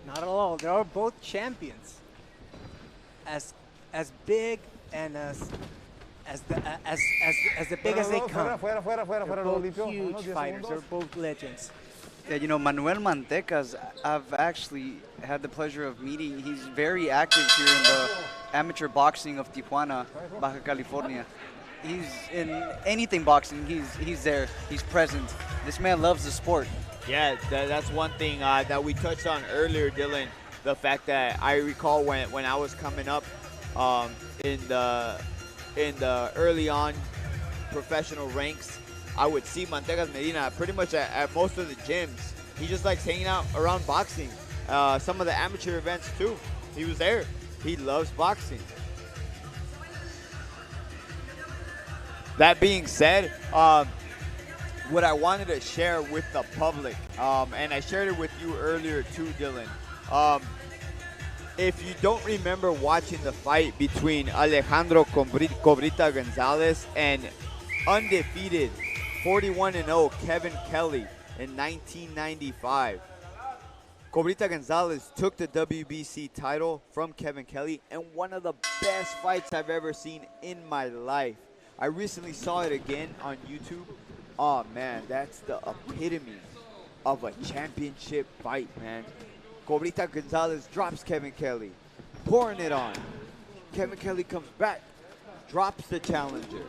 Not at all. They are both champions. As big and as big as they come. They're both huge fighters. They're both legends. Yeah, you know, Manuel Mantecas, I've actually had the pleasure of meeting. He's very active here in the amateur boxing of Tijuana, Baja California. He's in anything boxing, he's there, he's present. This man loves the sport. Yeah, that's one thing that we touched on earlier, Dylan. The fact that I recall when I was coming up in the early on professional ranks, I would see Mantecas Medina pretty much at most of the gyms. He just likes hanging out around boxing. Some of the amateur events too. He was there. He loves boxing. That being said, what I wanted to share with the public, and I shared it with you earlier too, Dylan. If you don't remember watching the fight between Alejandro Cobrita Gonzalez and undefeated 41-0 Kevin Kelly in 1995, Cobrita Gonzalez took the WBC title from Kevin Kelly, and one of the best fights I've ever seen in my life. I recently saw it again on YouTube. Oh man, that's the epitome of a championship fight, man. Cobrita Gonzalez drops Kevin Kelly, pouring it on. Kevin Kelly comes back, drops the challenger.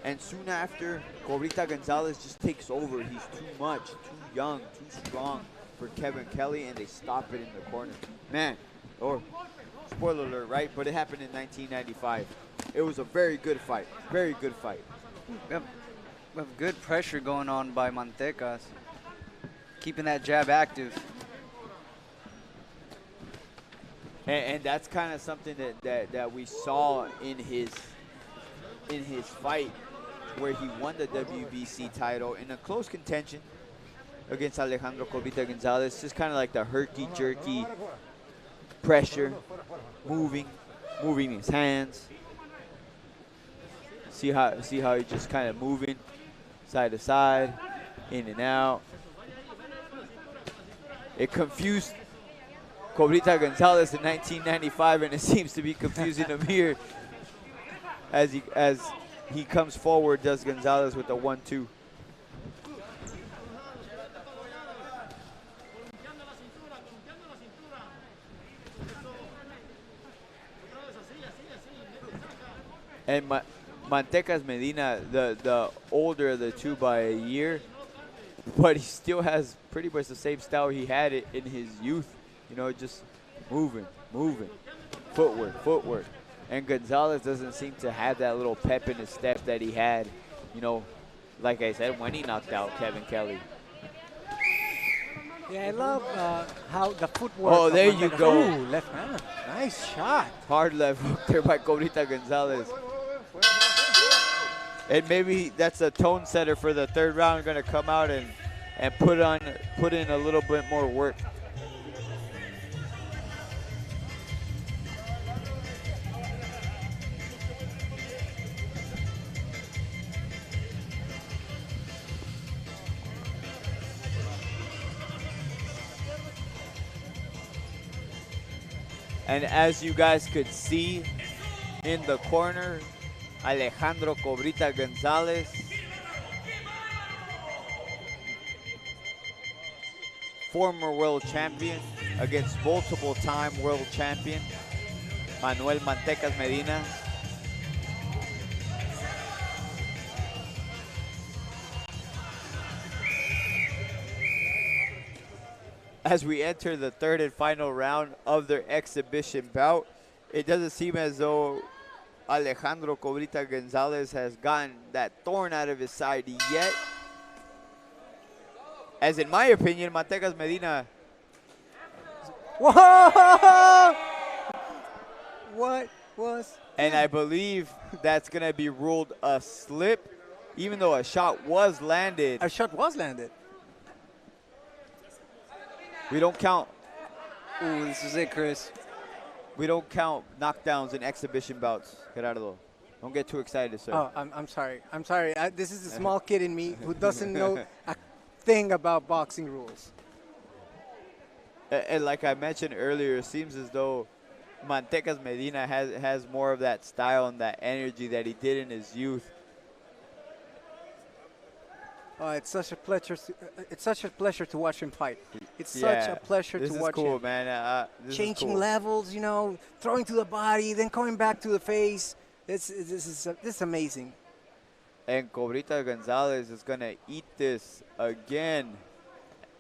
And soon after, Cobrita Gonzalez just takes over. He's too much, too young, too strong for Kevin Kelly, and they stop it in the corner. Man, or spoiler alert, right? But it happened in 1995. It was a very good fight. Very good fight. We have good pressure going on by Mantecas, keeping that jab active. And that's kind of something that we saw in his fight, where he won the WBC title in a close contention against Alejandro Cobrita Gonzalez. Just kind of like the herky-jerky pressure, moving his hands. See how he's just kind of moving side to side, in and out. It confused Cobrita Gonzalez in 1995, and it seems to be confusing him here as he comes forward, does Gonzalez with the 1-2. And Mantecas Medina, the older of the two by a year, but he still has pretty much the same style he had it in his youth. You know, just moving, footwork. And Gonzalez doesn't seem to have that little pep in his step that he had, you know, like I said, when he knocked out Kevin Kelly. Yeah, I love how the footwork. Oh, there you go. Ooh, left hand. Nice shot. Hard left hook there by Cobrita Gonzalez. And maybe that's a tone setter for the third round. Going to come out and put in a little bit more work. And as you guys could see in the corner, Alejandro Cobrita Gonzalez. Former world champion against multiple-time world champion Manuel Mantecas Medina. As we enter the third and final round of their exhibition bout, it doesn't seem as though Alejandro Cobrita Gonzalez has gotten that thorn out of his side yet. As in my opinion, Mantecas Medina. Whoa! What was? And I believe that's going to be ruled a slip, even though a shot was landed. A shot was landed. We don't count. Ooh, this is it, Chris. We don't count knockdowns in exhibition bouts, Gerardo. Don't get too excited, sir. Oh, I'm sorry. I'm sorry. This is a small kid in me who doesn't know a thing about boxing rules. And like I mentioned earlier, it seems as though Mantecas Medina has more of that style and that energy that he did in his youth. Oh, it's such a pleasure. It's such a pleasure to watch him fight. It's Yeah, such a pleasure this to is watch cool, him. man. This is Changing cool. levels, you know, throwing to the body, then coming back to the face. This is amazing. And Cobrita Gonzalez is going to eat this again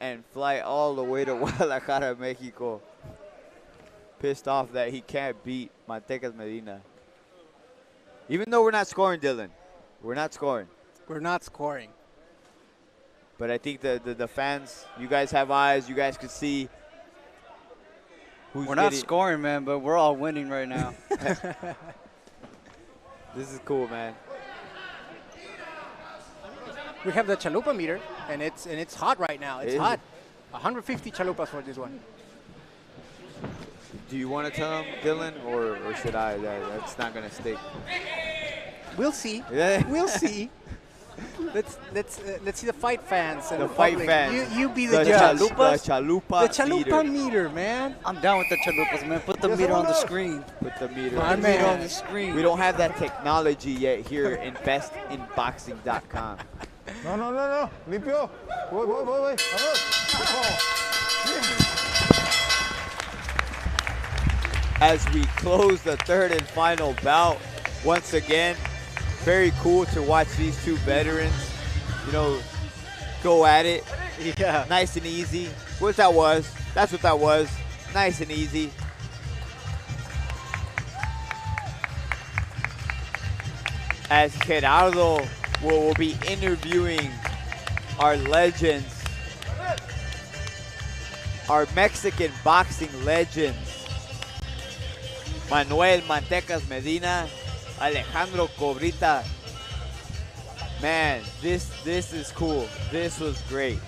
and fly all the way to Guadalajara, Mexico. Pissed off that he can't beat Mantecas Medina. Even though we're not scoring, Dylan. We're not scoring. We're not scoring. But I think the fans, you guys have eyes. You guys can see who's We're not getting- scoring, man, but we're all winning right now. This is cool, man. We have the chalupa meter, and it's hot right now. It's Is hot. it? 150 chalupas for this one. Do you want to tell him, Dylan, or should I? That's not going to stick. We'll see. Yeah. We'll see. Let's see the fight fans and The the fight public. fans. You be the The judge. chalupas? The chalupa The chalupa meter, man. I'm down with the chalupas, man. Put the meter on the screen. Put the meter My on man. on the screen. We don't have that technology yet here in bestinboxing.com. No. Limpio. Voy. As we close the third and final bout, once again, very cool to watch these two veterans, go at it. Yeah. Nice and easy. What that was. That's what that was. Nice and easy. As Gerardo will be interviewing our legends, our Mexican boxing legends, Manuel Mantecas Medina, Alejandro Cobrita. Man, this is cool. This was great.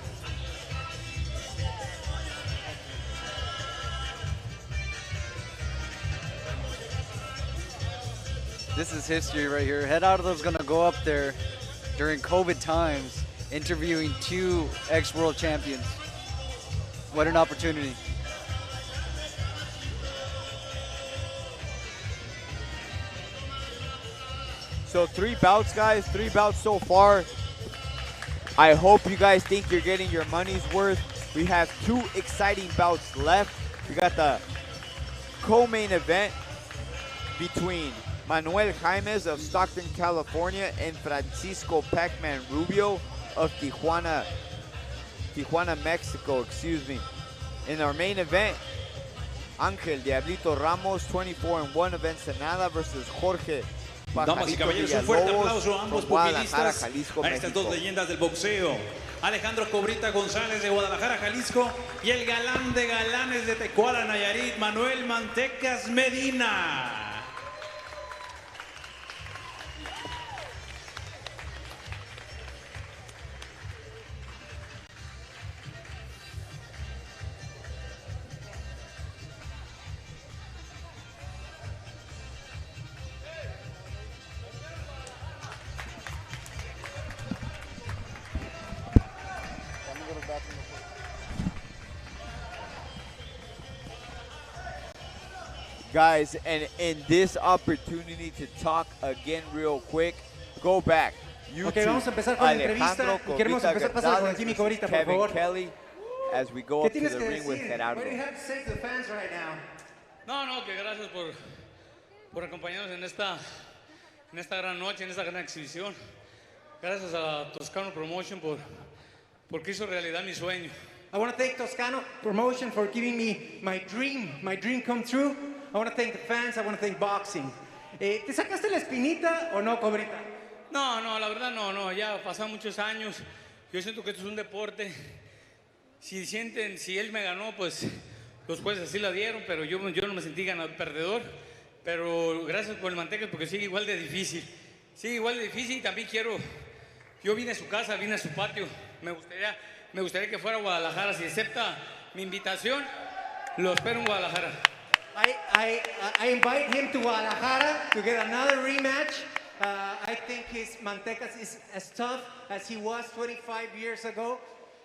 This is history right here. Gerardo's going to go up there during COVID times interviewing two ex-world champions. What an opportunity. So 3 bouts, guys. 3 bouts so far. I hope you guys think you're getting your money's worth. We have 2 exciting bouts left. We got the co-main event between Manuel Jaimes of Stockton, California, and Francisco Pac-Man Rubio of Tijuana, Mexico, excuse me. In our main event, Ángel Diablito Ramos, 24-1 of Ensenada versus Jorge Damas y Pajarito caballeros, un fuerte Villalobos aplauso a ambos from Guadalajara, pugilistas, Jalisco, a estas dos México. leyendas del boxeo. Alejandro Cobrita González de Guadalajara, Jalisco, y el galán de galanes de Tecuala, Nayarit, Manuel Mantecas Medina. Guys, and in this opportunity to talk again real quick, go back. Ok, vamos a empezar con la entrevista. Y queremos empezar pasando con Jimmy Cobrita, por Kevin favor. Kelly, as we go ¿Qué up to tienes the que ring with decir? Gerardo. What do you have to say to the fans right now? No, que gracias por acompañarnos en esta gran noche, en esta gran exhibición. Gracias a Toscano Promotion porque hizo realidad mi sueño. I want to thank Toscano Promotion for giving me my dream come true. I want to thank the fans, I want to thank boxing. ¿Te sacaste la espinita o no, Cobrita? No, la verdad no, ya pasaron muchos años. Yo siento que esto es un deporte. Si él me ganó, pues los jueces así la dieron, pero yo no me sentí perdedor. Pero gracias por el Mantecas porque sigue igual de difícil. Y también yo vine a su casa, vine a su patio. Me gustaría que fuera a Guadalajara. Si acepta mi invitación, lo espero en Guadalajara. I invite him to Guadalajara to get another rematch. I think his Mantecas is as tough as he was 25 years ago.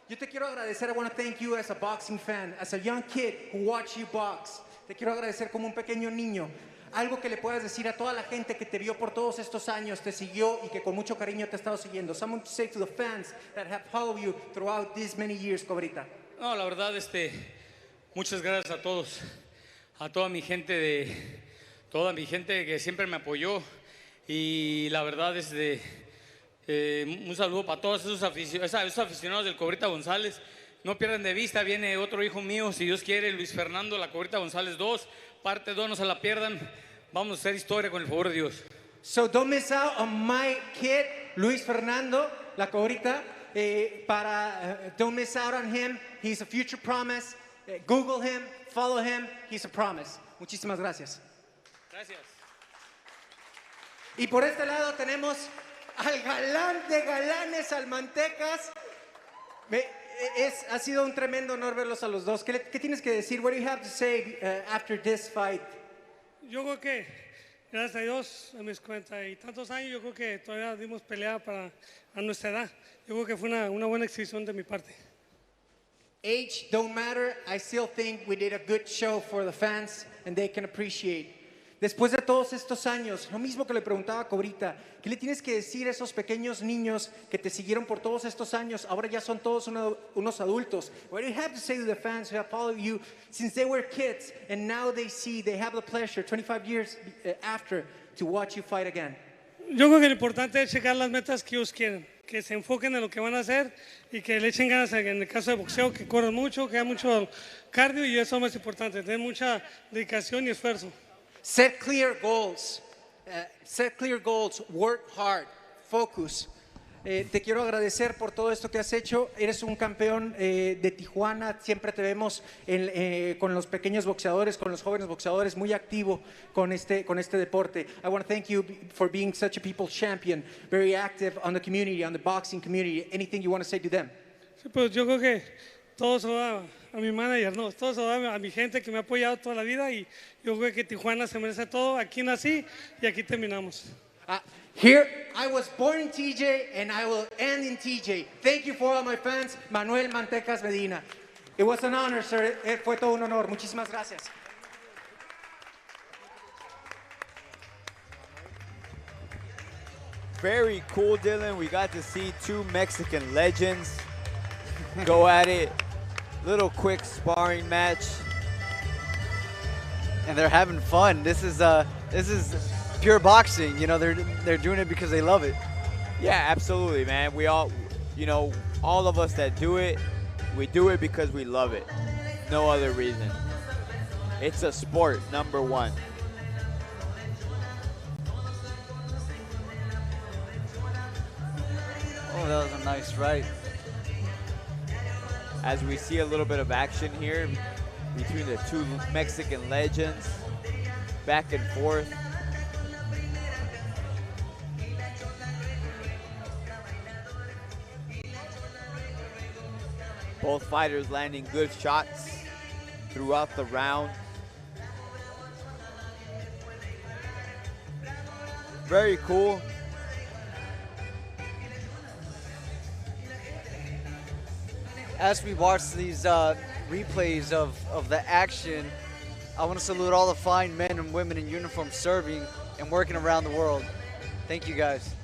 Yo te quiero agradecer. I want to thank you as a boxing fan, as a young kid who watched you box. Te quiero agradecer como un pequeño niño. Algo que le puedas decir a toda la gente que te vio por todos estos años, te siguió y que con mucho cariño te ha estado siguiendo. Something to say to the fans that have followed you throughout these many years, Cobrita. No, la verdad, muchas gracias a todos, a toda mi gente que siempre me apoyó. Y la verdad, un saludo para todos esos aficionados del Cobrita González. No pierdan de vista, viene otro hijo mío, si Dios quiere, Luis Fernando, la Cobrita González 2, parte 2, no se la pierdan. Vamos a hacer historia con el favor de Dios. So don't miss out on my kid, Luis Fernando, la Cobrita. Don't miss out on him. He's a future promise. Google him, follow him. He's a promise. Muchísimas gracias. Gracias. Y por este lado tenemos al galán de galanes, al Mantecas. Ha sido un tremendo honor verlos a los dos. ¿Qué tienes que decir? What do you have to say after this fight? Yo creo que, gracias a Dios, a mis 40 y tantos años, yo creo que todavía dimos pelea a nuestra edad. Yo creo que fue una buena exhibición de mi parte. Age don't matter. I still think we did a good show for the fans and they can appreciate. Después de todos estos años, lo mismo que le preguntaba a Cobrita, ¿qué le tienes que decir a esos pequeños niños que te siguieron por todos estos años? Ahora ya son todos unos adultos. What do you have to say to the fans who have followed you since they were kids and now they have the pleasure 25 years after to watch you fight again? Yo creo que lo importante es checar las metas que ellos quieren, que se enfoquen en lo que van a hacer y que le echen ganas en el caso de boxeo, que corran mucho, que hagan mucho cardio y eso es lo más importante, tener mucha dedicación y esfuerzo. Set clear goals. Work hard. Focus. Te quiero agradecer por todo esto que has hecho. Eres un campeón de Tijuana. Siempre te vemos con los pequeños boxeadores, con los jóvenes boxeadores, muy activo con este deporte. I want to thank you for being such a people's champion, very active on the community, on the boxing community. Anything you want to say to them? Sí, pues yo creo que todo se va a mi manager, no, todo se va a mi gente que me ha apoyado toda la vida y yo creo que Tijuana se merece todo. Aquí nací y aquí terminamos. Here, I was born in TJ and I will end in TJ. Thank you for all my fans. Manuel Mantecas Medina. It was an honor, sir. Fue todo un honor. Muchísimas gracias. Very cool, Dylan. We got to see two Mexican legends go at it. Little quick sparring match. And they're having fun. This is pure boxing. You know, they're doing it because they love it. Yeah, absolutely, man. We all, all of us that do it, we do it because we love it. No other reason. It's a sport, number one. Oh, that was a nice right. As we see a little bit of action here between the two Mexican legends, back and forth. Both fighters landing good shots throughout the round. Very cool. As we watch these replays of the action, I want to salute all the fine men and women in uniform serving and working around the world. Thank you guys.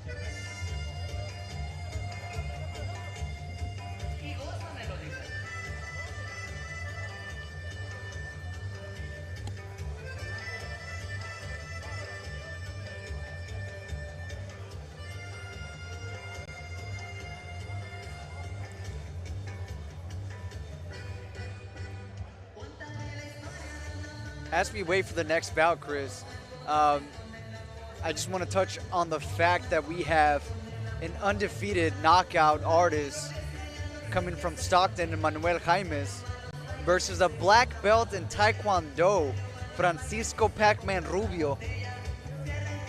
As we wait for the next bout, Chris, I just want to touch on the fact that we have an undefeated knockout artist coming from Stockton, Manuel Jaimes, versus a black belt in Taekwondo, Francisco Pac-Man Rubio.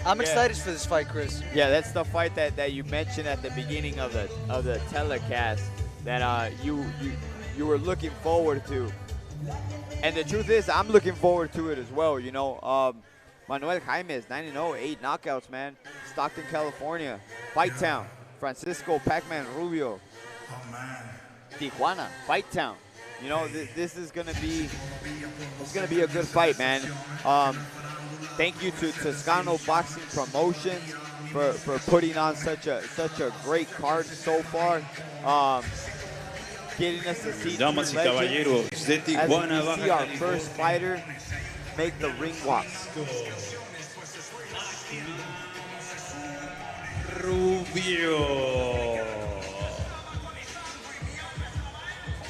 I'm excited for this fight, Chris. Yeah, that's the fight that you mentioned at the beginning of the telecast that you were looking forward to. And the truth is, I'm looking forward to it as well. You know, Manuel Jaimes, 9-0, 8 knockouts, man. Stockton, California, Fight Town. Francisco Pac-Man Rubio, Tijuana, Fight Town. You know, this is gonna be a good fight, man. Thank you to Toscano Boxing Promotions for putting on such a great card so far. Getting us to see Damas y caballeros de Tijuana, as we see our first fighter make the ring walk. Rubio.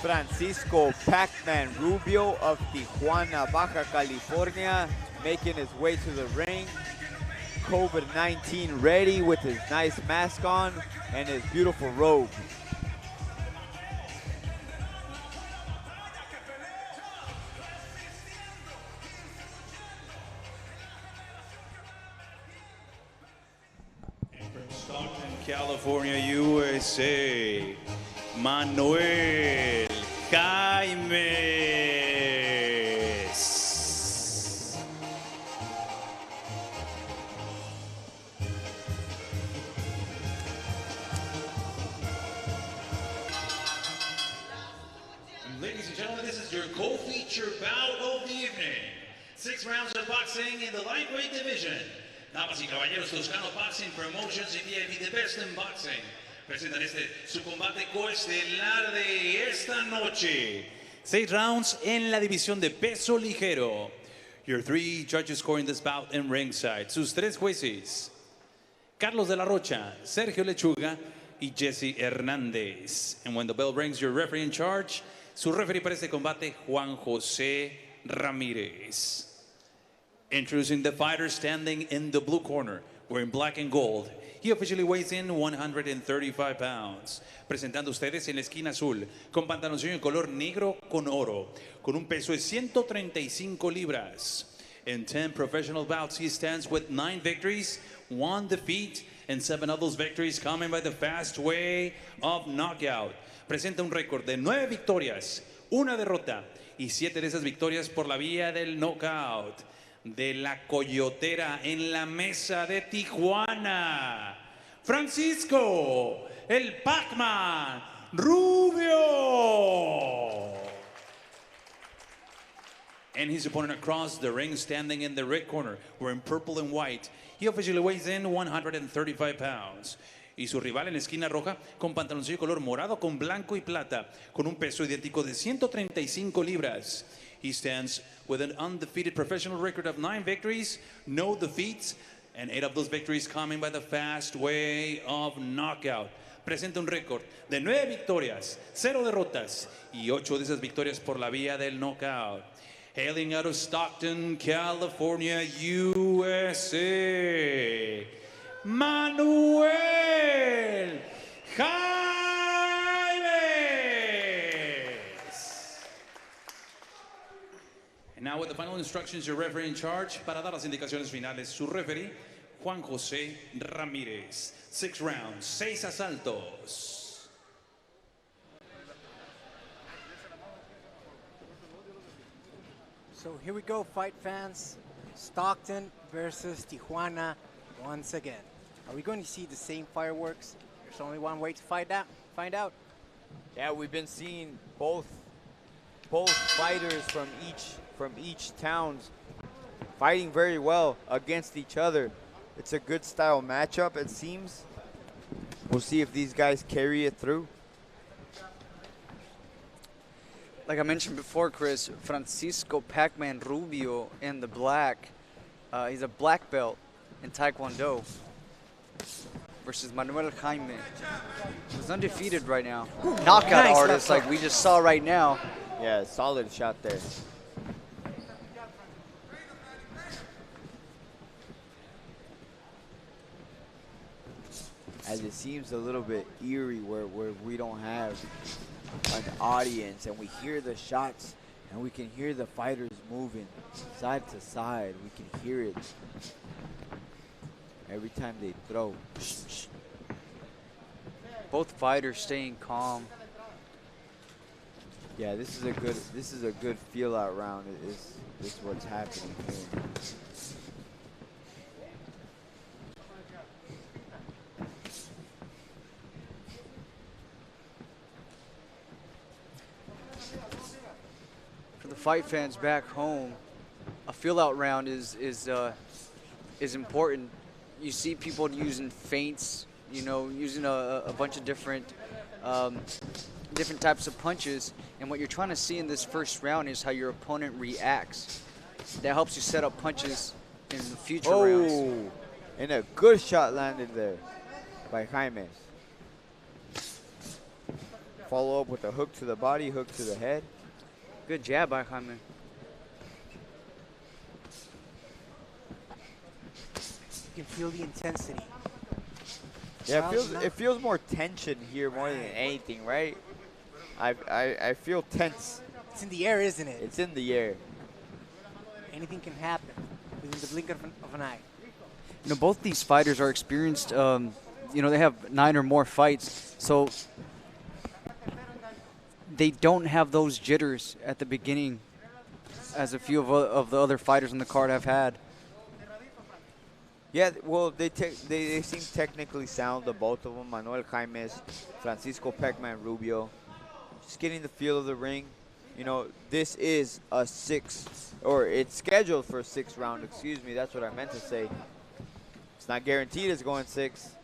Francisco Pac-Man Rubio of Tijuana, Baja California, making his way to the ring. COVID-19 ready with his nice mask on and his beautiful robe. Stockton, California, USA, Manuel Jaimes. Ladies and gentlemen, this is your co-feature bout of the evening. 6 rounds of boxing in the lightweight division. Damas y caballeros, Toscano Boxing Promotions y VIP The Best in Boxing presentan su combate coestelar de esta noche. 6 rounds en la división de peso ligero. Your 3 judges scoring this bout in ringside. Sus 3 jueces: Carlos de la Rocha, Sergio Lechuga y Jesse Hernández. And when the bell rings, your referee in charge, su referee para este combate, Juan José Ramírez. Introducing the fighter standing in the blue corner, wearing black and gold. He officially weighs in 135 pounds. Presentando ustedes en la esquina azul, con pantaloncillo en color negro con oro, con un peso de 135 libras. In 10 professional bouts, he stands with 9 victories, 1 defeat, and 7 of those victories coming by the fast way of knockout. Presenta un récord de 9 victorias, 1 derrota, y 7 de esas victorias por la vía del knockout. De la coyotera en la mesa de Tijuana, Francisco el Pac-Man Rubio. And his opponent across the ring, standing in the red corner, wearing purple and white. He officially weighs in 135 pounds. Y su rival en la esquina roja, con pantaloncillo color morado con blanco y plata, con un peso idéntico de 135 libras. He stands with an undefeated professional record of 9 victories, no defeats, and 8 of those victories coming by the fast way of knockout. Presenta un récord de 9 victorias, 0 derrotas, y 8 de esas victorias por la vía del knockout. Hailing out of Stockton, California, USA, Manuel Jaimes. And now with the final instructions, your referee in charge, para dar las indicaciones finales, su referee, Juan José Ramírez. 6 rounds, 6 asaltos. So here we go, fight fans. Stockton versus Tijuana once again. Are we going to see the same fireworks? There's only one way to find out. Yeah, we've been seeing both fighters from each from each towns fighting very well against each other. It's a good style matchup, it seems. We'll see if these guys carry it through. Like I mentioned before, Chris, Francisco Pac-Man Rubio in the black. He's a black belt in Taekwondo versus Manuel Jaime. He's undefeated right now. Knockout Nice artist like we just saw right now. Yeah, solid shot there. As it seems a little bit eerie where we don't have an audience and we hear the shots and we can hear the fighters moving side to side. We can hear it every time they throw. Both fighters staying calm. Yeah, this is a good feel out round. Is what's happening here. For the fight fans back home, a feel-out round is important. You see people using feints, you know, using a bunch of different types of punches, and what you're trying to see in this first round is how your opponent reacts. That helps you set up punches in the future rounds. And a good shot landed there by Jaime. Follow up with a hook to the body, hook to the head. Good jab by Jaime. You can feel the intensity. Yeah, it feels more tension here more than anything, right? I feel tense. It's in the air, isn't it? It's in the air. Anything can happen within the blink of an eye. You know, both these fighters are experienced. You know, they have 9 or more fights, so they don't have those jitters at the beginning as a few of the other fighters on the card have had. Yeah, well, they seem technically sound, the both of them. Manuel Jaime, Francisco Pac-Man Rubio. Just getting the feel of the ring. You know, this is a it's scheduled for a 6th round, excuse me. That's what I meant to say. It's not guaranteed it's going 6.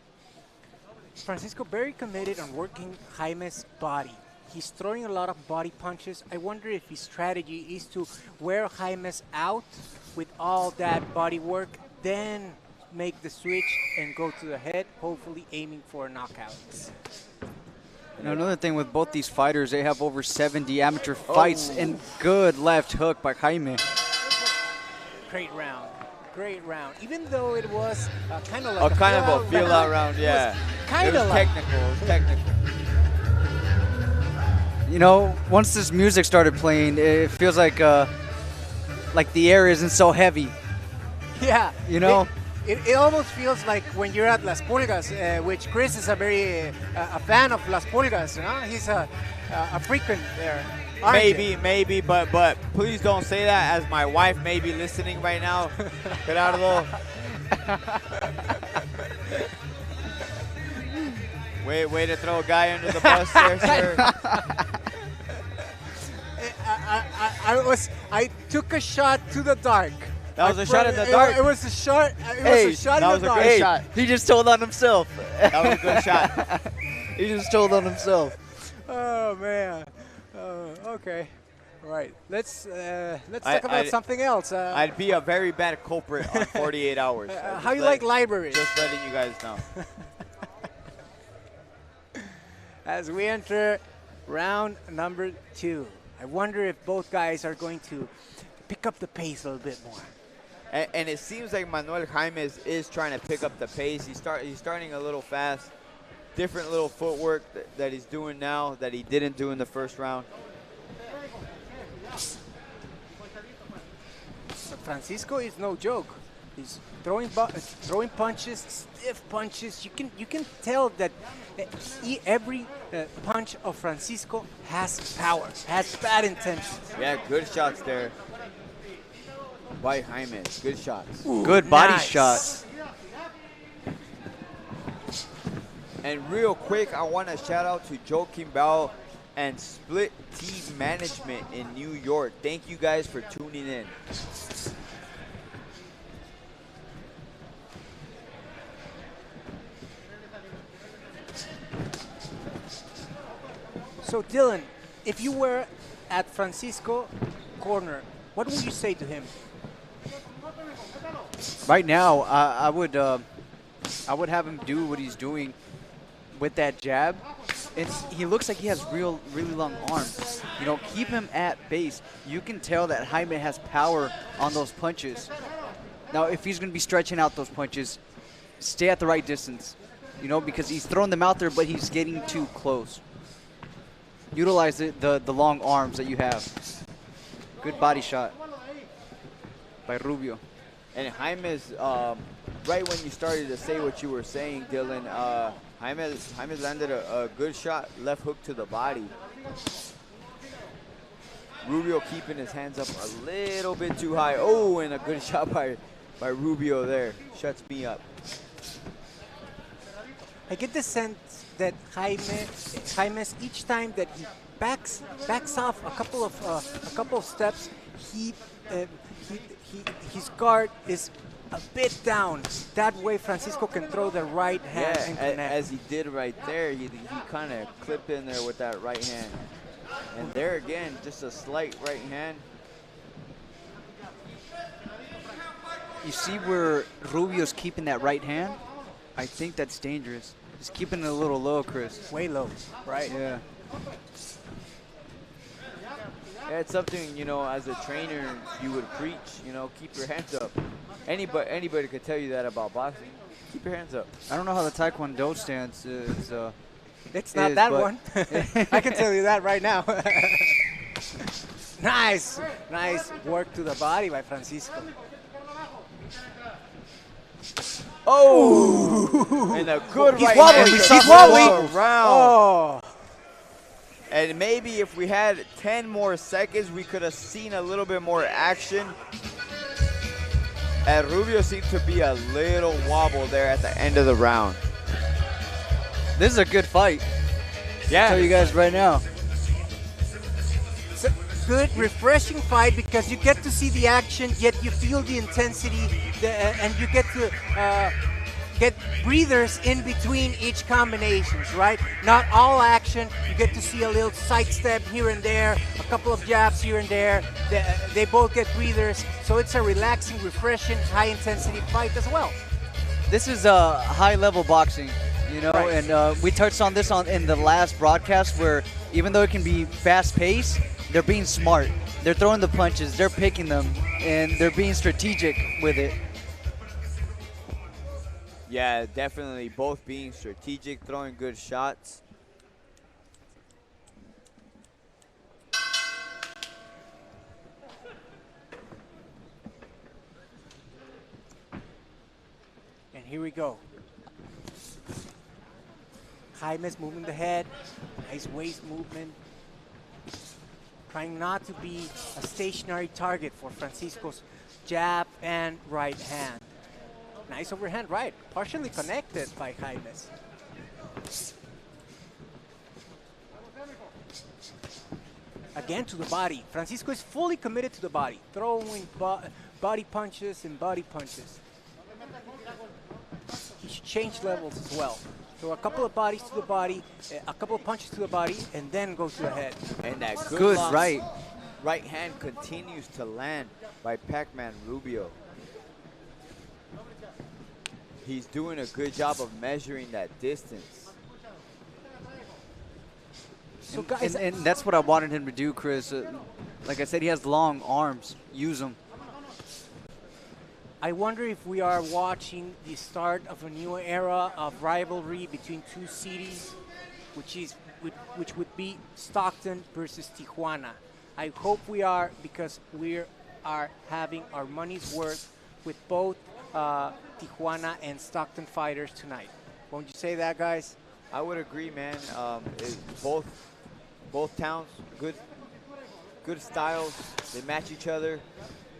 Francisco very committed on working Jaime's body. He's throwing a lot of body punches. I wonder if his strategy is to wear Jaime's out with all that body work, then make the switch and go to the head, hopefully aiming for a knockout. Now, another thing with both these fighters, they have over 70 amateur fights, and good left hook by Jaime. Great round. Great round. Even though it was kind of like a feel-out round, yeah. Kind of like technical. It was technical. You know, once this music started playing, it feels like the air isn't so heavy. Yeah. You know? It almost feels like when you're at Las Pulgas, which Chris is a very a fan of Las Pulgas. You know? He's a frequent there. Maybe, but please don't say that, as my wife may be listening right now. Gerardo. Way to throw a guy under the bus there, sir. I took a shot to the dark. That was a shot in the dark. It was a shot. It was a shot in the dark. That was a good shot. He just told on himself. That was a good shot. He just told on himself. Oh man. Okay. All right. Let's talk about something else. I'd be a very bad culprit on 48 hours. How you like libraries? Just letting you guys know. As we enter round number 2, I wonder if both guys are going to pick up the pace a little bit more. And it seems like Manuel Jaime is trying to pick up the pace. He's starting a little fast. Different little footwork that he's doing now that he didn't do in the first round. But Francisco is no joke. He's throwing punches, stiff punches. You can tell that every punch of Francisco has power, has bad intentions. Yeah, good shots there by Jaime. Good shots. Ooh, good body shot. And real quick, I want to shout out to Joe Kimball and Split Team Management in New York. Thank you guys for tuning tuning in. So Dylan, if you were at Francisco corner, what would you say to him? Right now, I would have him do what he's doing with that jab. He looks like he has really long arms. You know, keep him at base. You can tell that Jaime has power on those punches. Now, if he's going to be stretching out those punches, stay at the right distance. You know, because he's throwing them out there, but he's getting too close. Utilize the long arms that you have. Good body shot by Rubio. And Jaime's, right when you started to say what you were saying, Dylan, Jaime's landed a good shot, left hook to the body. Rubio keeping his hands up a little bit too high. Oh, and a good shot by Rubio there. Shuts me up. I get the sense that Jaime's each time that he backs off a couple of steps, his guard is a bit down. That way Francisco can throw the right hand and connect. As he did right there, he kind of clipped in there with that right hand. And there again, just a slight right hand. You see where Rubio's keeping that right hand? I think that's dangerous. Just keeping it a little low, Chris. Way low, right? Yeah. Yeah, it's something, you know, as a trainer, you would preach, you know, keep your hands up. Anybody could tell you that about boxing. Keep your hands up. I don't know how the Taekwondo stance is. It's not that one. I can tell you that right now. Nice work to the body by Francisco. Oh! And a good He's right wobbly. hand. He's wobbly. Around. Oh. And maybe if we had 10 more seconds, we could have seen a little bit more action. And Rubio seemed to be a little wobble there at the end of the round. This is a good fight. Yeah. I'll tell you guys right now. It's a good, refreshing fight because you get to see the action, yet you feel the intensity, and you get to get breathers in between each combinations, right? Not all action. You get to see a little sidestep here and there, a couple of jabs here and there. They both get breathers, so it's a relaxing, refreshing, high-intensity fight as well. This is high-level boxing, you know, Right. and we touched on this in the last broadcast where even though it can be fast-paced, they're being smart. They're throwing the punches, they're picking them, and they're being strategic with it. Yeah, definitely both being strategic, throwing good shots. And here we go. Jaime's moving the head, nice waist movement. Trying not to be a stationary target for Francisco's jab and right hand. Nice overhand right, partially connected by Jaime's. Again to the body. Francisco is fully committed to the body, throwing body punches and body punches. He should change levels as well. So a couple of bodies to the body, a couple of punches to the body, and then go to the head. And that Good long right hand continues to land by Pac-Man Rubio. He's doing a good job of measuring that distance. So guys, And that's what I wanted him to do, Chris. Like I said, he has long arms. Use them. I wonder if we are watching the start of a new era of rivalry between two cities, which would be Stockton versus Tijuana. I hope we are, because we are having our money's worth with both Tijuana and Stockton fighters tonight. Won't you say that, guys? I would agree, man. Both towns, good styles. They match each other.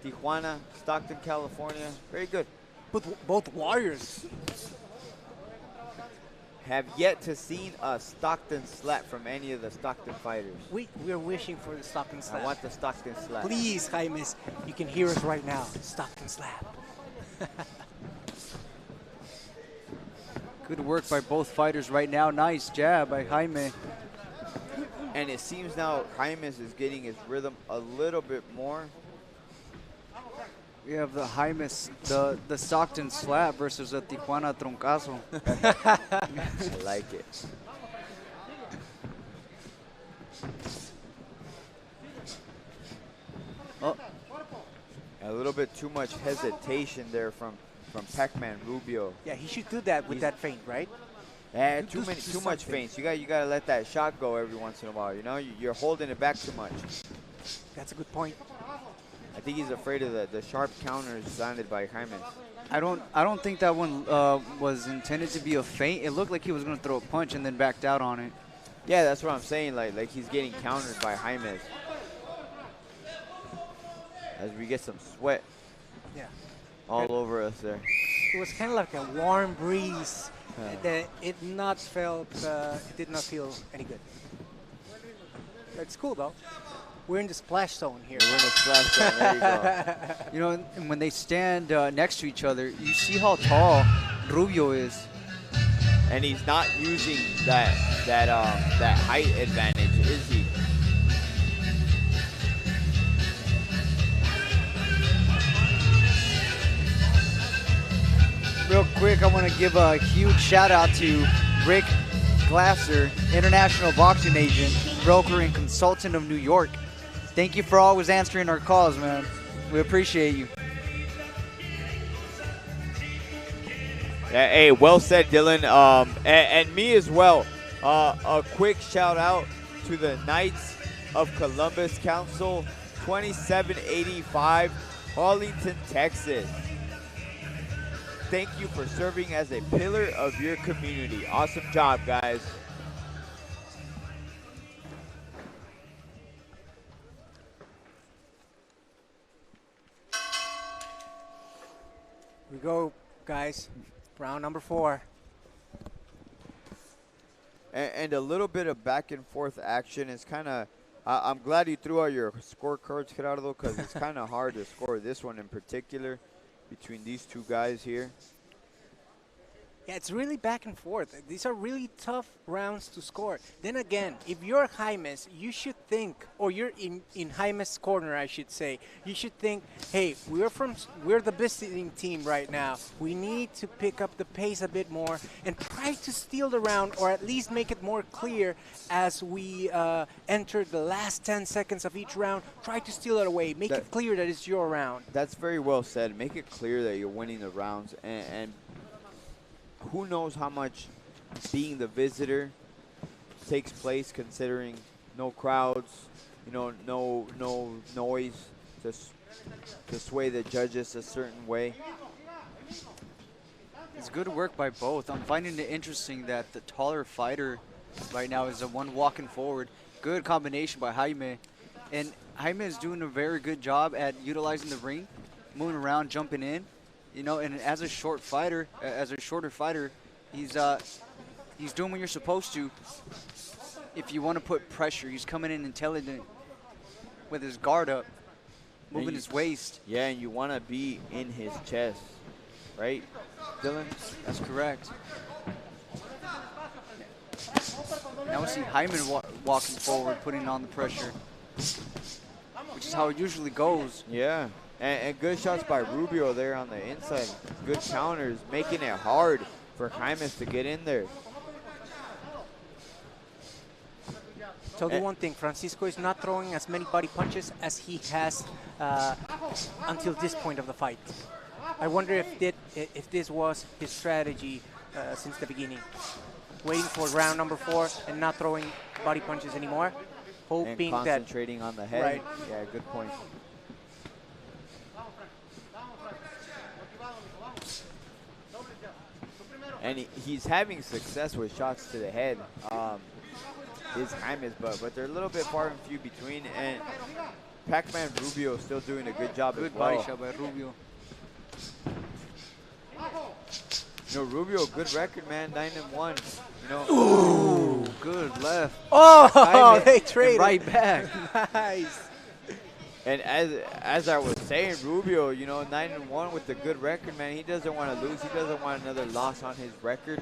Tijuana, Stockton, California, very good. Both warriors. have yet to see a Stockton slap from any of the Stockton fighters. We're wishing for the Stockton slap. I want the Stockton slap. Please, Jaime, you can hear us right now. Stockton slap. Good work by both fighters right now. Nice jab by Jaime. And it seems now Jaimes is getting his rhythm a little bit more. We have the Jaimes, the Stockton slap versus the Tijuana Troncazo. I like it. Oh. A little bit too much hesitation there from Pac-Man Rubio. Yeah, he should do that with that feint, right? Yeah, too much feints. You gotta let that shot go every once in a while. You know, you're holding it back too much. That's a good point. I think he's afraid of the sharp counters landed by Jaime. I don't think that one was intended to be a feint. It looked like he was going to throw a punch and then backed out on it. Yeah, that's what I'm saying. Like he's getting countered by Jaime. As we get some sweat. Yeah. All over us there. It was kind of like a warm breeze. It did not feel any good. It's cool though. We're in the splash zone here. We're in the splash zone. There you go. You know, and when they stand next to each other, you see how tall Rubio is. And he's not using that height advantage, is he? Real quick, I want to give a huge shout out to Rick Glasser, international boxing agent, broker and consultant of New York. Thank you for always answering our calls, man. We appreciate you. Yeah, hey, well said, Dylan. And me as well. A quick shout out to the Knights of Columbus Council, 2785, Arlington, Texas. Thank you for serving as a pillar of your community. Awesome job, guys. We go, guys. Round number 4. And a little bit of back and forth action is kind of. I'm glad you threw out your scorecards, Gerardo, because it's kind of hard to score this one in particular between these two guys here. Yeah, it's really back and forth. These are really tough rounds to score. Then again, if you're Jaimes, you should think, or you're in Jaimes' corner, I should say, you should think, hey, we're the visiting team right now. We need to pick up the pace a bit more and try to steal the round, or at least make it more clear as we enter the last 10 seconds of each round. Try to steal it away. Make it clear that it's your round. That's very well said. Make it clear that you're winning the rounds, and who knows how much being the visitor takes place, considering no crowds, you know, no noise to sway the judges a certain way. It's good work by both. I'm finding it interesting that the taller fighter right now is the one walking forward. Good combination by Jaime. And Jaime is doing a very good job at utilizing the ring, moving around, jumping in. You know, and as a shorter fighter, he's doing what you're supposed to. If you want to put pressure, he's coming in intelligent with his guard up, moving his waist. Yeah, and you want to be in his chest, right, Dylan? That's correct. Now we see Hyman walking forward, putting on the pressure, which is how it usually goes. Yeah. And good shots by Rubio there on the inside. Good counters, making it hard for Jaimes to get in there. Tell you one thing, Francisco is not throwing as many body punches as he has until this point of the fight. I wonder if this was his strategy since the beginning. Waiting for round number 4 and not throwing body punches anymore. Hoping and concentrating on the head. Right. Yeah, good point. And he's having success with shots to the head. Is Jaimes, but they're a little bit far and few between. And Pac-Man Rubio is still doing a good job as well. Good body shot by Rubio. You know, Rubio, good record, man, 9-1. You know, Ooh, good left. Oh, Timing, they and traded. right back. Nice. and as I was saying, Rubio, you know, 9-1 with the good record, man. He doesn't want to lose. He doesn't want another loss on his record.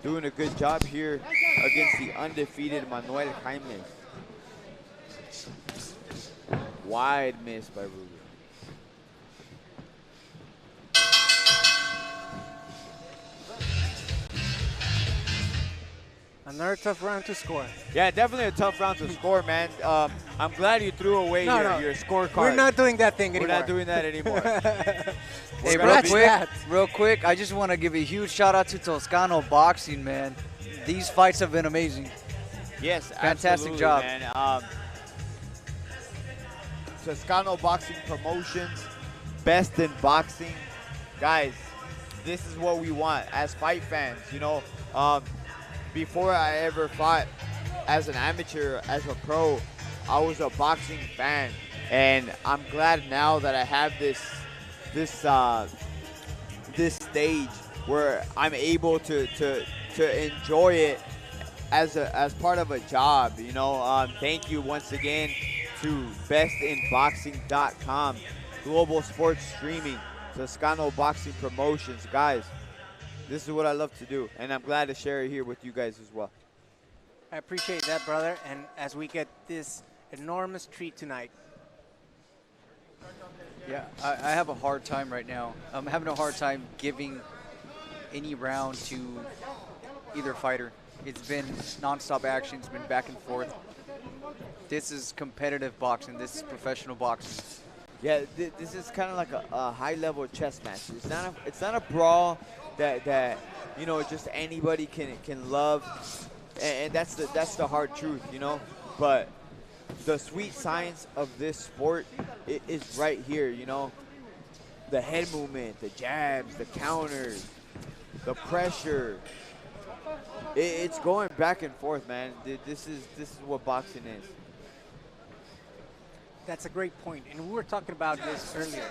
Doing a good job here against the undefeated Manuel Jaime. Wide miss by Rubio. Another tough round to score. Yeah, definitely a tough round to score, man. I'm glad you threw away your scorecard. We're not doing that thing anymore. We're not doing that anymore. Hey, real quick, I just want to give a huge shout out to Toscano Boxing, man. These fights have been amazing. Yes, fantastic absolutely, job, man. Toscano Boxing Promotions, best in boxing, guys. This is what we want as fight fans. You know, before I ever fought as an amateur, as a pro, I was a boxing fan, and I'm glad now that I have this stage where I'm able to enjoy it as part of a job. You know, thank you once again to bestinboxing.com, global sports streaming, Toscano Boxing Promotions, guys. This is what I love to do, and I'm glad to share it here with you guys as well. I appreciate that, brother. And as we get this enormous treat tonight. Yeah, I have a hard time right now. I'm having a hard time giving any round to either fighter. It's been nonstop action. It's been back and forth. This is competitive boxing. This is professional boxing. Yeah, this is kind of like a high-level chess match. It's not a brawl that you know just anybody can love, and that's the hard truth, you know. But the sweet science of this sport is right here, you know. The head movement, the jabs, the counters, the pressure. It's going back and forth, man. This is what boxing is. That's a great point, and we were talking about this earlier.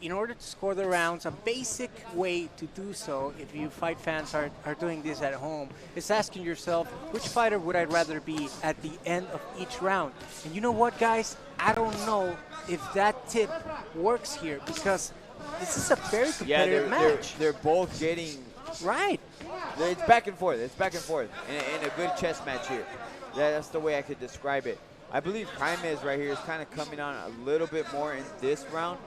In order to score the rounds, a basic way to do so, if you fight fans are doing this at home, is asking yourself, which fighter would I rather be at the end of each round? And you know what, guys? I don't know if that tip works here, because this is a very competitive match. They're both getting... Right. It's back and forth. It's back and forth in a good chess match here. That's the way I could describe it. I believe Jaime right here is kind of coming on a little bit more in this round.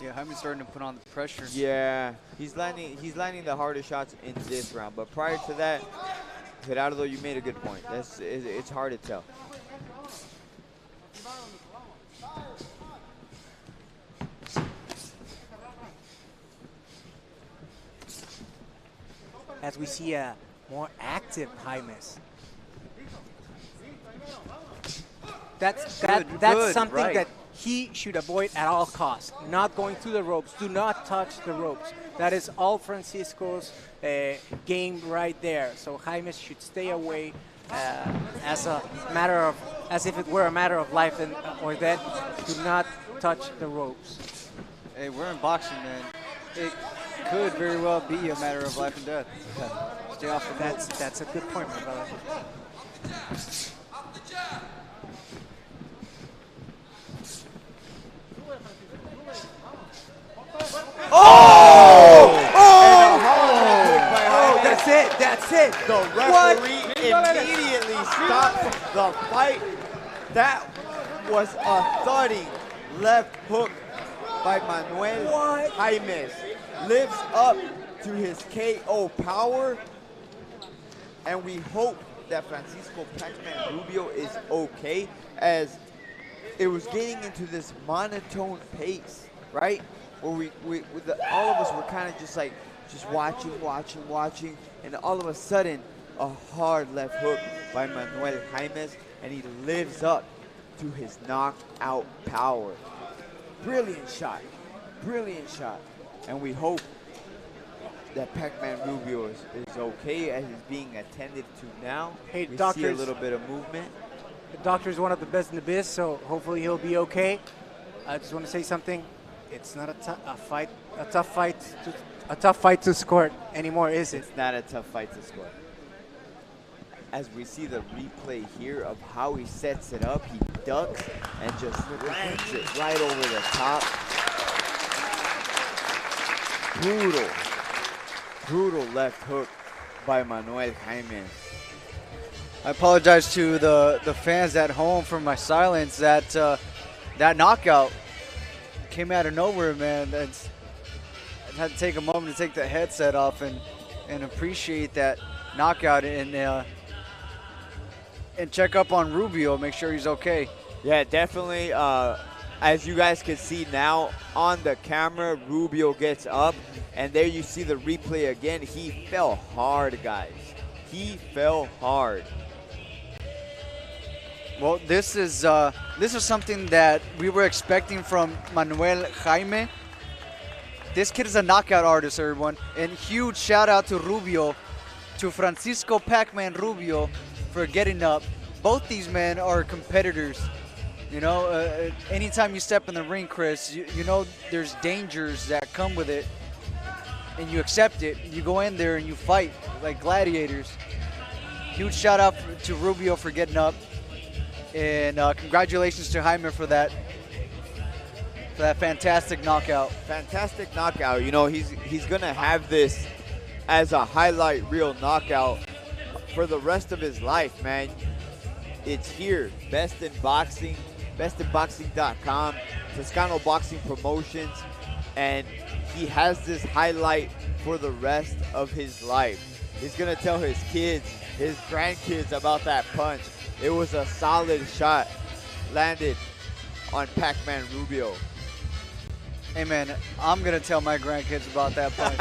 Yeah, Jaime's starting to put on the pressure. Yeah, he's landing the harder shots in this round. But prior to that, Gerardo, you made a good point. It's hard to tell. As we see a more active Jaimes. That's something that he should avoid at all costs. Not going through the ropes. Do not touch the ropes. That is all Francisco's game right there. So Jaime should stay away as if it were a matter of life or death. Do not touch the ropes. Hey, we're in boxing, man. It could very well be a matter of life and death. Stay off the ropes. That's a good point, my brother. Oh! That's it. That's it. The referee immediately stops the fight. That was a thudding left hook by Manuel Jaime. Lives up to his KO power, and we hope that Francisco Pac-Man Rubio is okay, as it was getting into this monotone pace, right? Where all of us were kind of just watching, and all of a sudden, a hard left hook by Manuel Jaime, and he lives up to his knockout power. Brilliant shot, and we hope that Pac-Man Rubio is okay, as he's being attended to now. Hey, we doctors, see a little bit of movement. The doctor is one of the best in the biz, so hopefully he'll be okay. I just want to say something. It's not a tough fight a tough fight to score anymore, is it? It's not a tough fight to score. As we see the replay here of how he sets it up, he ducks and just lands it right over the top. Brutal left hook by Manuel Jaime. I apologize to the fans at home for my silence. That knockout came out of nowhere, man. I had to take a moment to take the headset off and appreciate that knockout and check up on Rubio, make sure he's okay. Yeah, definitely. As you guys can see now on the camera, Rubio gets up, and there you see the replay again. He fell hard, guys. He fell hard. Well, this is something that we were expecting from Manuel Jaime. This kid is a knockout artist, everyone. And huge shout out to Rubio, to Francisco Pac-Man Rubio for getting up. Both these men are competitors. You know, anytime you step in the ring, Chris, you know there's dangers that come with it, and you accept it. You go in there and you fight like gladiators. Huge shout out to Rubio for getting up, and congratulations to Jaime for that fantastic knockout. Fantastic knockout. You know, he's gonna have this as a highlight reel knockout for the rest of his life, man. It's here, Best in Boxing, bestinboxing.com, Toscano Boxing Promotions, and he has this highlight for the rest of his life. He's gonna tell his kids, his grandkids about that punch. It was a solid shot landed on Pac-Man Rubio. Hey man, I'm gonna tell my grandkids about that punch.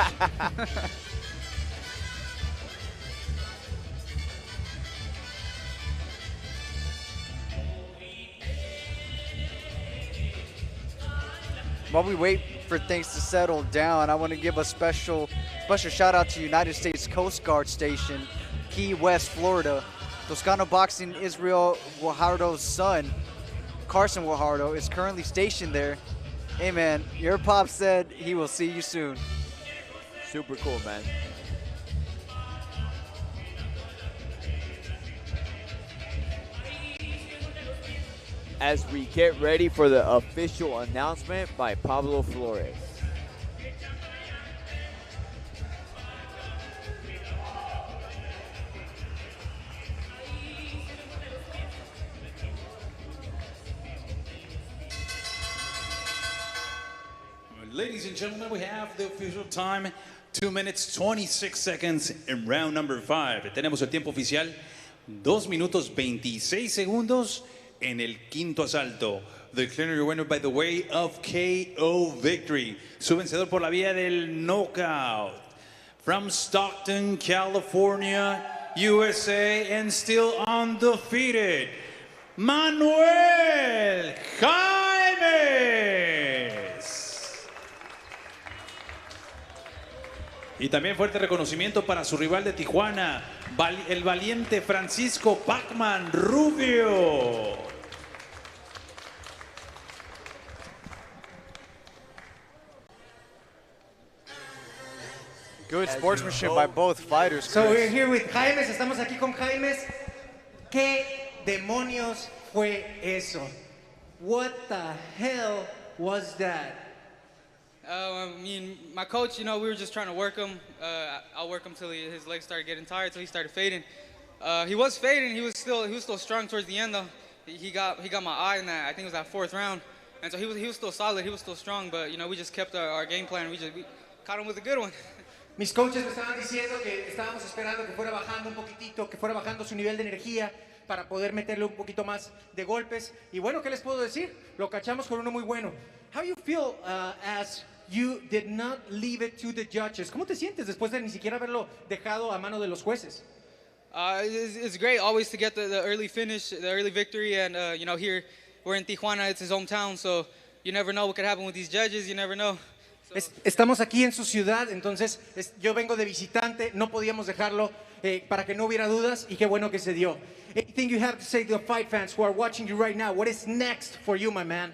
While we wait for things to settle down, I want to give a special shout out to United States Coast Guard Station, Key West, Florida. Toscano Boxing Israel Guajardo's son, Carson Guajardo, is currently stationed there. Hey man, your pop said he will see you soon. Super cool, man. As we get ready for the official announcement by Pablo Flores. Ladies and gentlemen, we have the official time, 2 minutes 26 seconds in round number 5. Tenemos el tiempo oficial, 2 minutos 26 segundos en el quinto asalto. The declaring winner by the way of KO victory. Su vencedor por la vía del knockout. From Stockton, California, USA, and still undefeated, Manuel Jaime. Y también fuerte reconocimiento para su rival de Tijuana, el valiente Francisco Pac-Man Rubio. Good sportsmanship by both fighters. So Chris. we're here with Jaimes, estamos aquí con Jaimes. ¿Qué demonios fue eso? What the hell was that? I mean, my coach, you know, we were just trying to work him. I'll work him till his legs started getting tired, till he started fading. He was fading. He was still strong towards the end though. He got my eye in that. I think it was that 4th round, and so he was still solid. He was still strong, but you know, we just kept our game plan. We caught him with a good one. Mis coaches me estaban diciendo que estábamos esperando que fuera bajando un poquitito, que fuera bajando su nivel de energía para poder meterle un poquito más de golpes. Y bueno, ¿qué les puedo decir? Lo cachamos con uno muy bueno. How you feel as you did not leave it to the judges? ¿Cómo te sientes después de ni siquiera haberlo dejado a mano de los jueces? It's great always to get the early finish, the early victory, and you know, here we're in Tijuana, it's his hometown, so you never know what could happen with these judges. You never know. Estamos aquí en su ciudad, entonces yo vengo de visitante, no podíamos dejarlo para que no hubiera dudas, y qué bueno que se dio. Anything you have to say to the fight fans who are watching you right now? What is next for you, my man?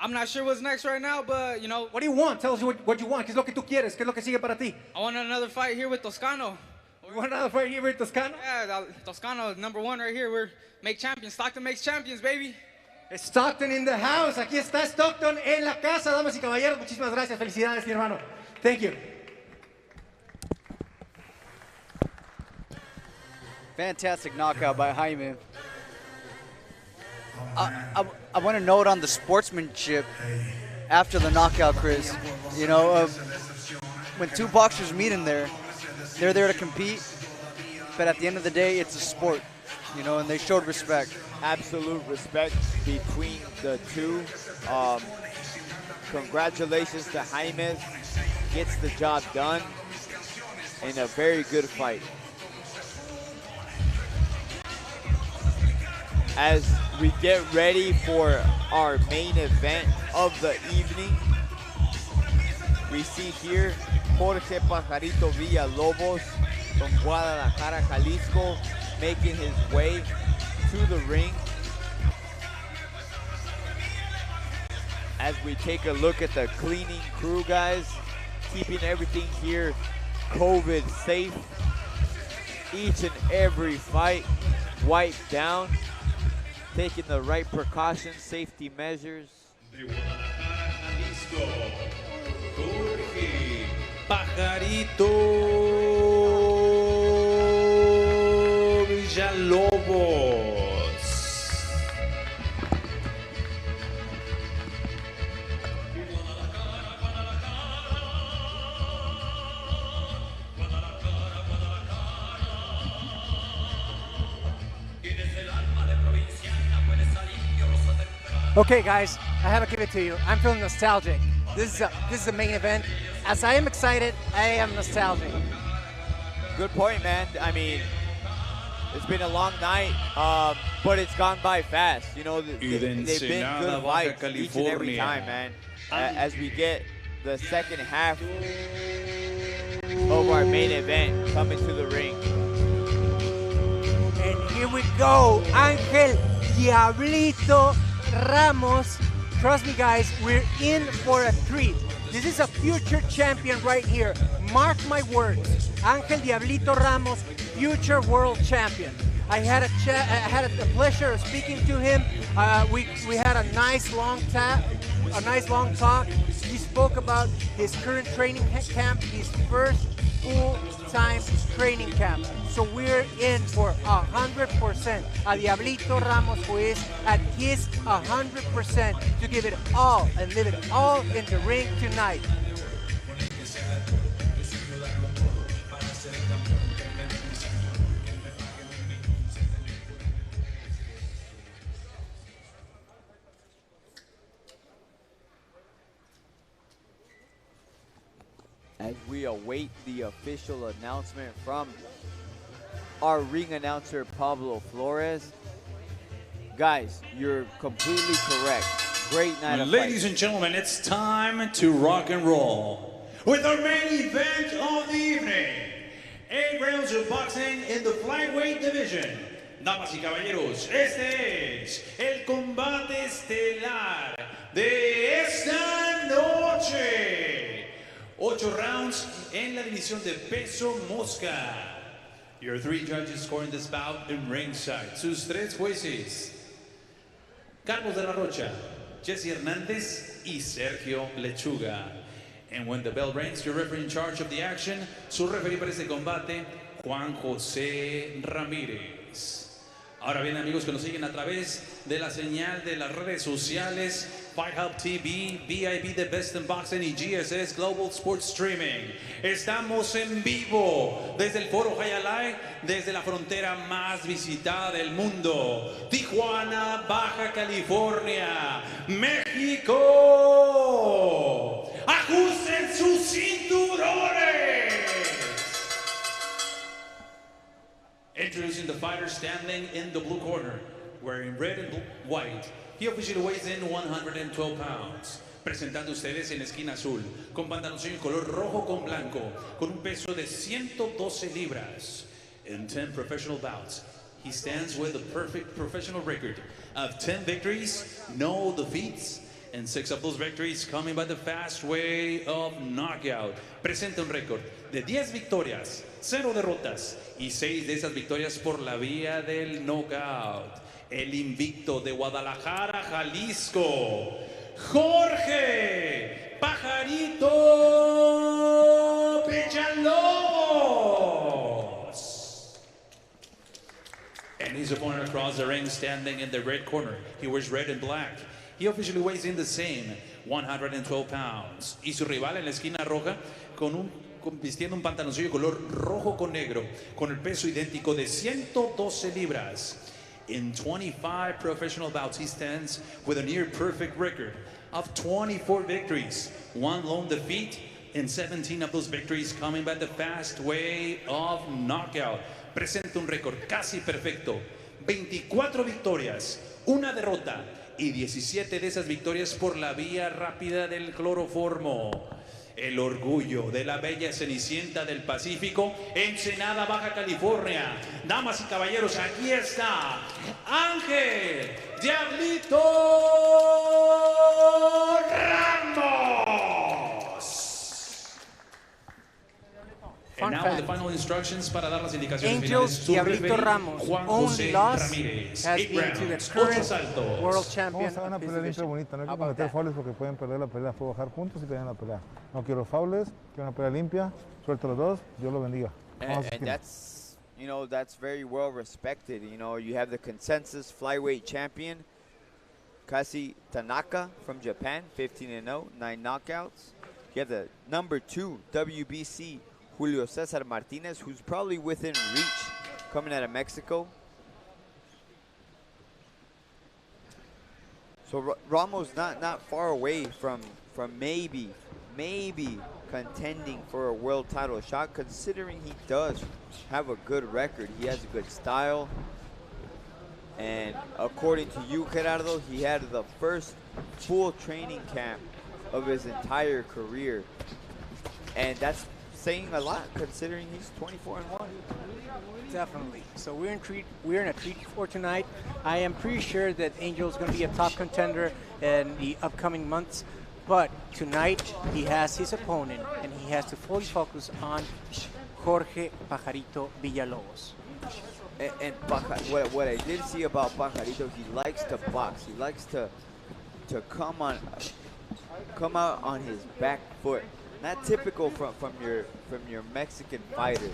I'm not sure what's next right now, but you know. What do you want? Tell us what you want. ¿Qué es lo que tú quieres? ¿Qué es lo que sigue para ti? I want another fight here with Toscano. You want another fight here with Toscano? Yeah, Toscano is #1 right here. We're make champions. Stockton makes champions, baby. Stockton in the house. Aquí está Stockton en la casa, damas y caballeros. Muchísimas gracias. Felicidades, mi hermano. Thank you. Fantastic knockout by Jaime. I want to note on the sportsmanship after the knockout, Chris. You know, when two boxers meet in there, they're there to compete, but at the end of the day, it's a sport, you know, and they showed respect. Absolute respect between the two. Congratulations to Jaime. Gets the job done in a very good fight. As we get ready for our main event of the evening, we see here Jorge Pajarito Villalobos from Guadalajara, Jalisco, making his way to the ring. As we take a look at the cleaning crew, guys, keeping everything here COVID safe. Each and every fight wiped down, taking the right precautions, safety measures. De Guadalajara, Jalisco, Jorge Pajarito Villalobos. Okay, guys, I have to give it to you. I'm feeling nostalgic. This is the main event. As I am excited, I am nostalgic. Good point, man. I mean, it's been a long night, but it's gone by fast. You know, they've been good fights each and every time, man. As we get the second half of our main event coming to the ring. And here we go, Ángel Diablito Ramos. Trust me, guys, we're in for a treat. This is a future champion right here. Mark my words. Ángel Diablito Ramos, future world champion. I had the pleasure of speaking to him. We had a nice long talk. He spoke about his current training camp, his first full-time training camp. So we're in for 100%. A Diablito Ramos, who is at his 100% to give it all and live it all in the ring tonight. As we await the official announcement from our ring announcer, Pablo Flores. Guys, you're completely correct. Great night of Ladies fights. and gentlemen, it's time to rock and roll with our main event of the evening. 8 rounds of boxing in the flyweight division. Damas y caballeros, este es el combate estelar de esta noche. 8 rounds en la división de peso mosca. Your 3 judges scoring this bout in ringside. Sus 3 jueces, Carlos de la Rocha, Jesse Hernández y Sergio Lechuga. And when the bell rings, your referee in charge of the action, su referee para este combate, Juan José Ramírez. Ahora bien, amigos que nos siguen a través de la señal de las redes sociales, Fight Hub TV, VIP The Best in Boxing y GSS Global Sports Streaming. Estamos en vivo desde el Foro Hayalay, desde la frontera más visitada del mundo, Tijuana, Baja California, México. ¡Ajusten sus cinturones! Introducing the fighter standing in the blue corner, wearing red and white. He officially weighs in 112 pounds. Presentando ustedes en esquina azul, con pantaloncillo en color rojo con blanco, con un peso de 112 libras. In 10 professional bouts, he stands with a perfect professional record of 10 victories, no defeats, And 6 of those victories coming by the fast way of knockout. Presenta un récord de 10 victorias, 0 derrotas y 6 de esas victorias por la vía del knockout. El invicto de Guadalajara, Jalisco, Jorge Pajarito Villalobos. And his opponent across the ring standing in the red corner. He wears red and black. He officially weighs in the same 112 pounds. Y su rival en la esquina roja vistiendo un pantaloncillo color rojo con negro con el peso idéntico de 112 libras. In 25 professional bouts, he stands with a near perfect record of 24 victories, 1 lone defeat, and 17 of those victories coming by the fast way of knockout. Presenta un récord casi perfecto, 24 victorias, 1 derrota y 17 de esas victorias por la vía rápida del cloroformo. El orgullo de la bella Cenicienta del Pacífico, Ensenada, Baja California. Damas y caballeros, aquí está Ángel Diablito Ramos. Fun And now fact. the final instructions para dar las indicaciones Angels finales. Su Diablito referee, Ramos Juan only José loss Ramírez. has been to the Abrams, current 8 saltos. world champion Vamos a una of his pelea limpia division. bonita, no hay How que about cometer that? faules porque pueden perder la pelea, puedo bajar puntos y pierden la pelea. No quiero faules, quiero una pelea limpia, suelto los dos, Dios los bendiga. Vamos a And esquina. that's, you know, that's very well respected. You know, you have the consensus flyweight champion, Kasi Tanaka from Japan, 15-0, 9 knockouts. You have the number 2 WBC, Julio Cesar Martinez, who's probably within reach, coming out of Mexico. So Ramos not far away from maybe contending for a world title shot, considering he does have a good record. He has a good style. And according to you, Gerardo, he had the first full training camp of his entire career. And that's saying a lot, considering he's 24-1. Definitely. So we're in a treat for tonight. I am pretty sure that Angel is going to be a top contender in the upcoming months. But tonight he has his opponent, and he has to fully focus on Jorge Pajarito Villalobos. And what I did see about Pajarito, he likes to box. He likes to come out on his back foot. Not typical from your Mexican fighter.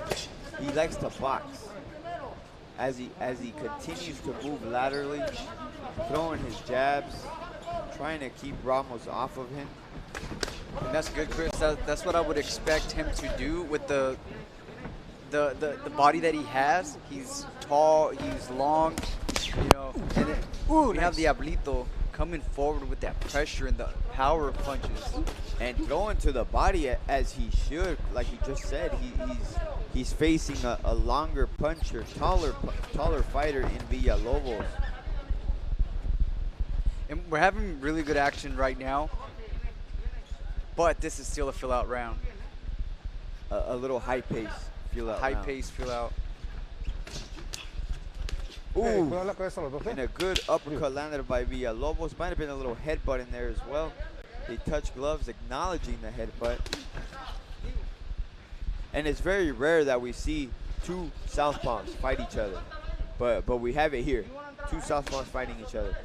He likes to box. As he continues to move laterally, throwing his jabs, trying to keep Ramos off of him. And that's good, Chris. That's what I would expect him to do with the body that he has. He's tall, he's long, you know. And we have Diablito coming forward with that pressure and the power punches. And throwing to the body as he should, like he just said. He's facing a longer puncher, taller fighter in Villalobos. And we're having really good action right now, but this is still a fill-out round. A little high pace feel out. High pace feel out. Ooh, and a good uppercut landed by Villalobos. Might have been a little headbutt in there as well. They touch gloves, acknowledging the headbutt. And it's very rare that we see two southpaws fight each other, but we have it here. Two southpaws fighting each other.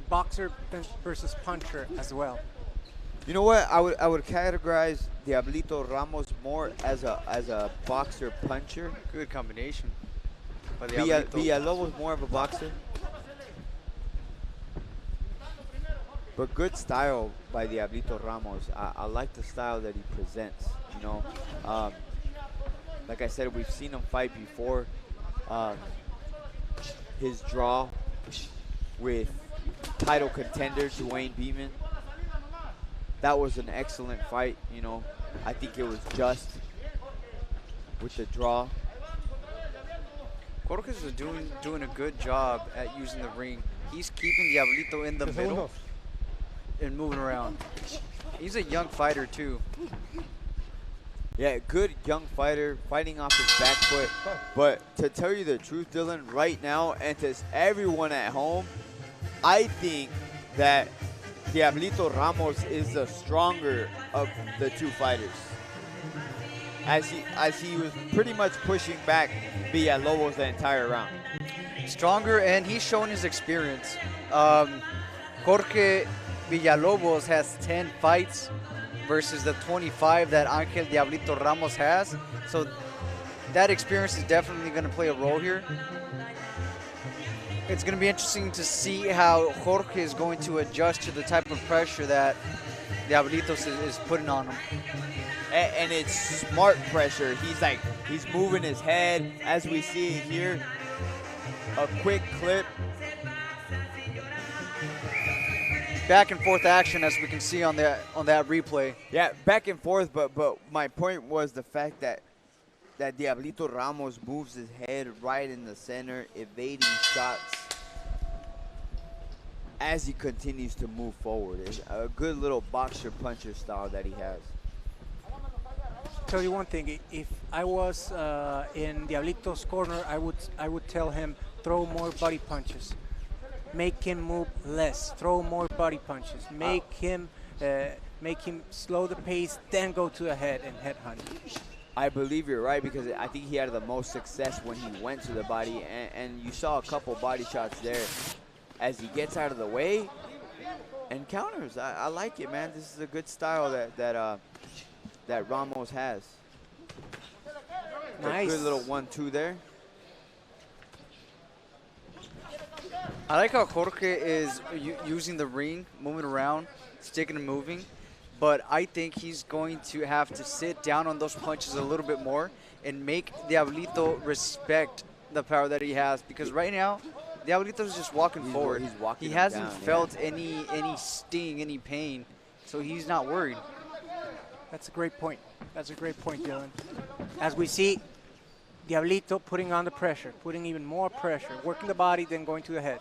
Boxer versus puncher as well. You know what? I would categorize Diablito Ramos more as a boxer puncher. Good combination. Villalobos more of a boxer. But good style by Diablito Ramos. I like the style that he presents. You know, like I said, we've seen him fight before. His draw with title contender Dwayne Beeman. That was an excellent fight. You know, I think it was just with the draw. Cortez is doing a good job at using the ring. He's keeping Diablito in the middle and moving around. He's a young fighter too. Yeah, good young fighter, fighting off his back foot. But to tell you the truth, Dylan, right now, and to everyone at home, I think that Diablito Ramos is the stronger of the two fighters, as he was pretty much pushing back Villalobos the entire round. Stronger, and he's shown his experience. Jorge Villalobos has 10 fights versus the 25 that Angel Diablito Ramos has. So that experience is definitely going to play a role here. It's going to be interesting to see how Jorge is going to adjust to the type of pressure that Diablitos is putting on him. And it's smart pressure. He's moving his head, as we see it here. A quick clip. Back and forth action, as we can see on that replay. Yeah, back and forth, but my point was the fact that Diablito Ramos moves his head right in the center, evading shots as he continues to move forward. It's a good little boxer-puncher style that he has. Tell you one thing, if I was in Diablito's corner, I would tell him, throw more body punches. Make him move less. Throw more body punches. Make him slow the pace, then go to the head and headhunt. I believe you're right, because I think he had the most success when he went to the body, and you saw a couple body shots there as he gets out of the way and counters. I like it, man. This is a good style that Ramos has. Nice. A good little 1-2 there. I like how Jorge is using the ring, moving around, sticking and moving. But I think he's going to have to sit down on those punches a little bit more and make Diablito respect the power that he has. Because right now, Diablito is just walking forward. He's walking he him hasn't down, felt any sting, any pain, so he's not worried. That's a great point. That's a great point, Dylan. As we see, Diablito putting on the pressure, putting even more pressure, working the body, then going to the head.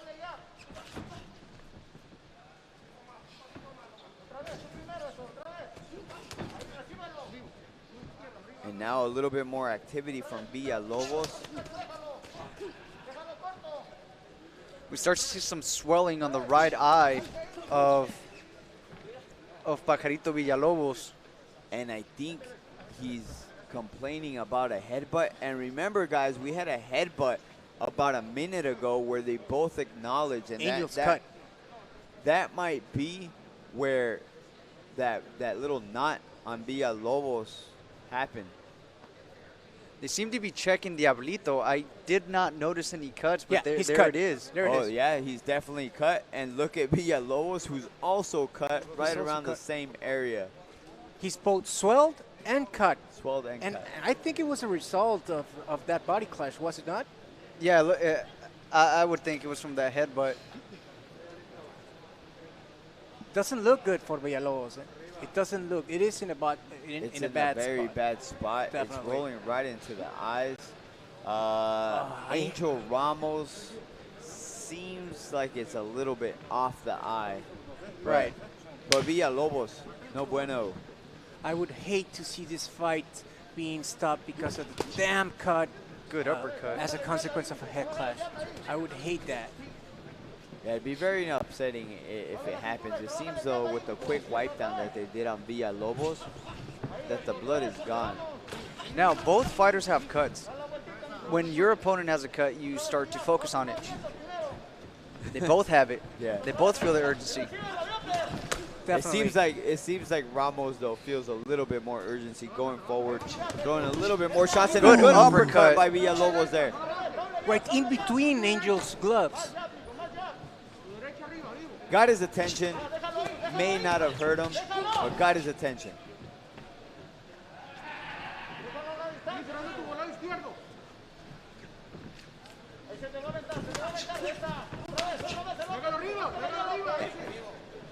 And now a little bit more activity from Villalobos. We start to see some swelling on the right eye of Pajarito Villalobos. And I think he's complaining about a headbutt. And remember, guys, we had a headbutt about a minute ago where they both acknowledged, and that might be where that little knot on Villalobos happened. They seem to be checking Diablito. I did not notice any cuts, but there it is. There it is. Oh, yeah, he's definitely cut. And look at Villalobos, who's also cut right around the same area. He's both swelled and cut. Swelled and cut. And I think it was a result of that body clash, was it not? Yeah, I would think it was from that headbutt. Doesn't look good for Villalobos. It doesn't look. It is in a bad It's in a bad very spot. bad spot. Definitely. It's rolling right into the eyes. Angel Ramos seems like it's a little bit off the eye. Right. But Villalobos, no bueno. I would hate to see this fight being stopped because of the damn cut. Good uppercut. As a consequence of a head clash. I would hate that. Yeah, it'd be very upsetting if it happens. It seems, though, with the quick wipe down that they did on Villalobos, that the blood is gone. Now, both fighters have cuts. When your opponent has a cut, you start to focus on it. They both have it. Yeah. They both feel the urgency. Definitely. It seems like Ramos, though, feels a little bit more urgency going forward, throwing a little bit more shots. And Good a good uppercut. uppercut by Villalobos there. Right in between Angel's gloves. Got his attention. May not have hurt him, but got his attention.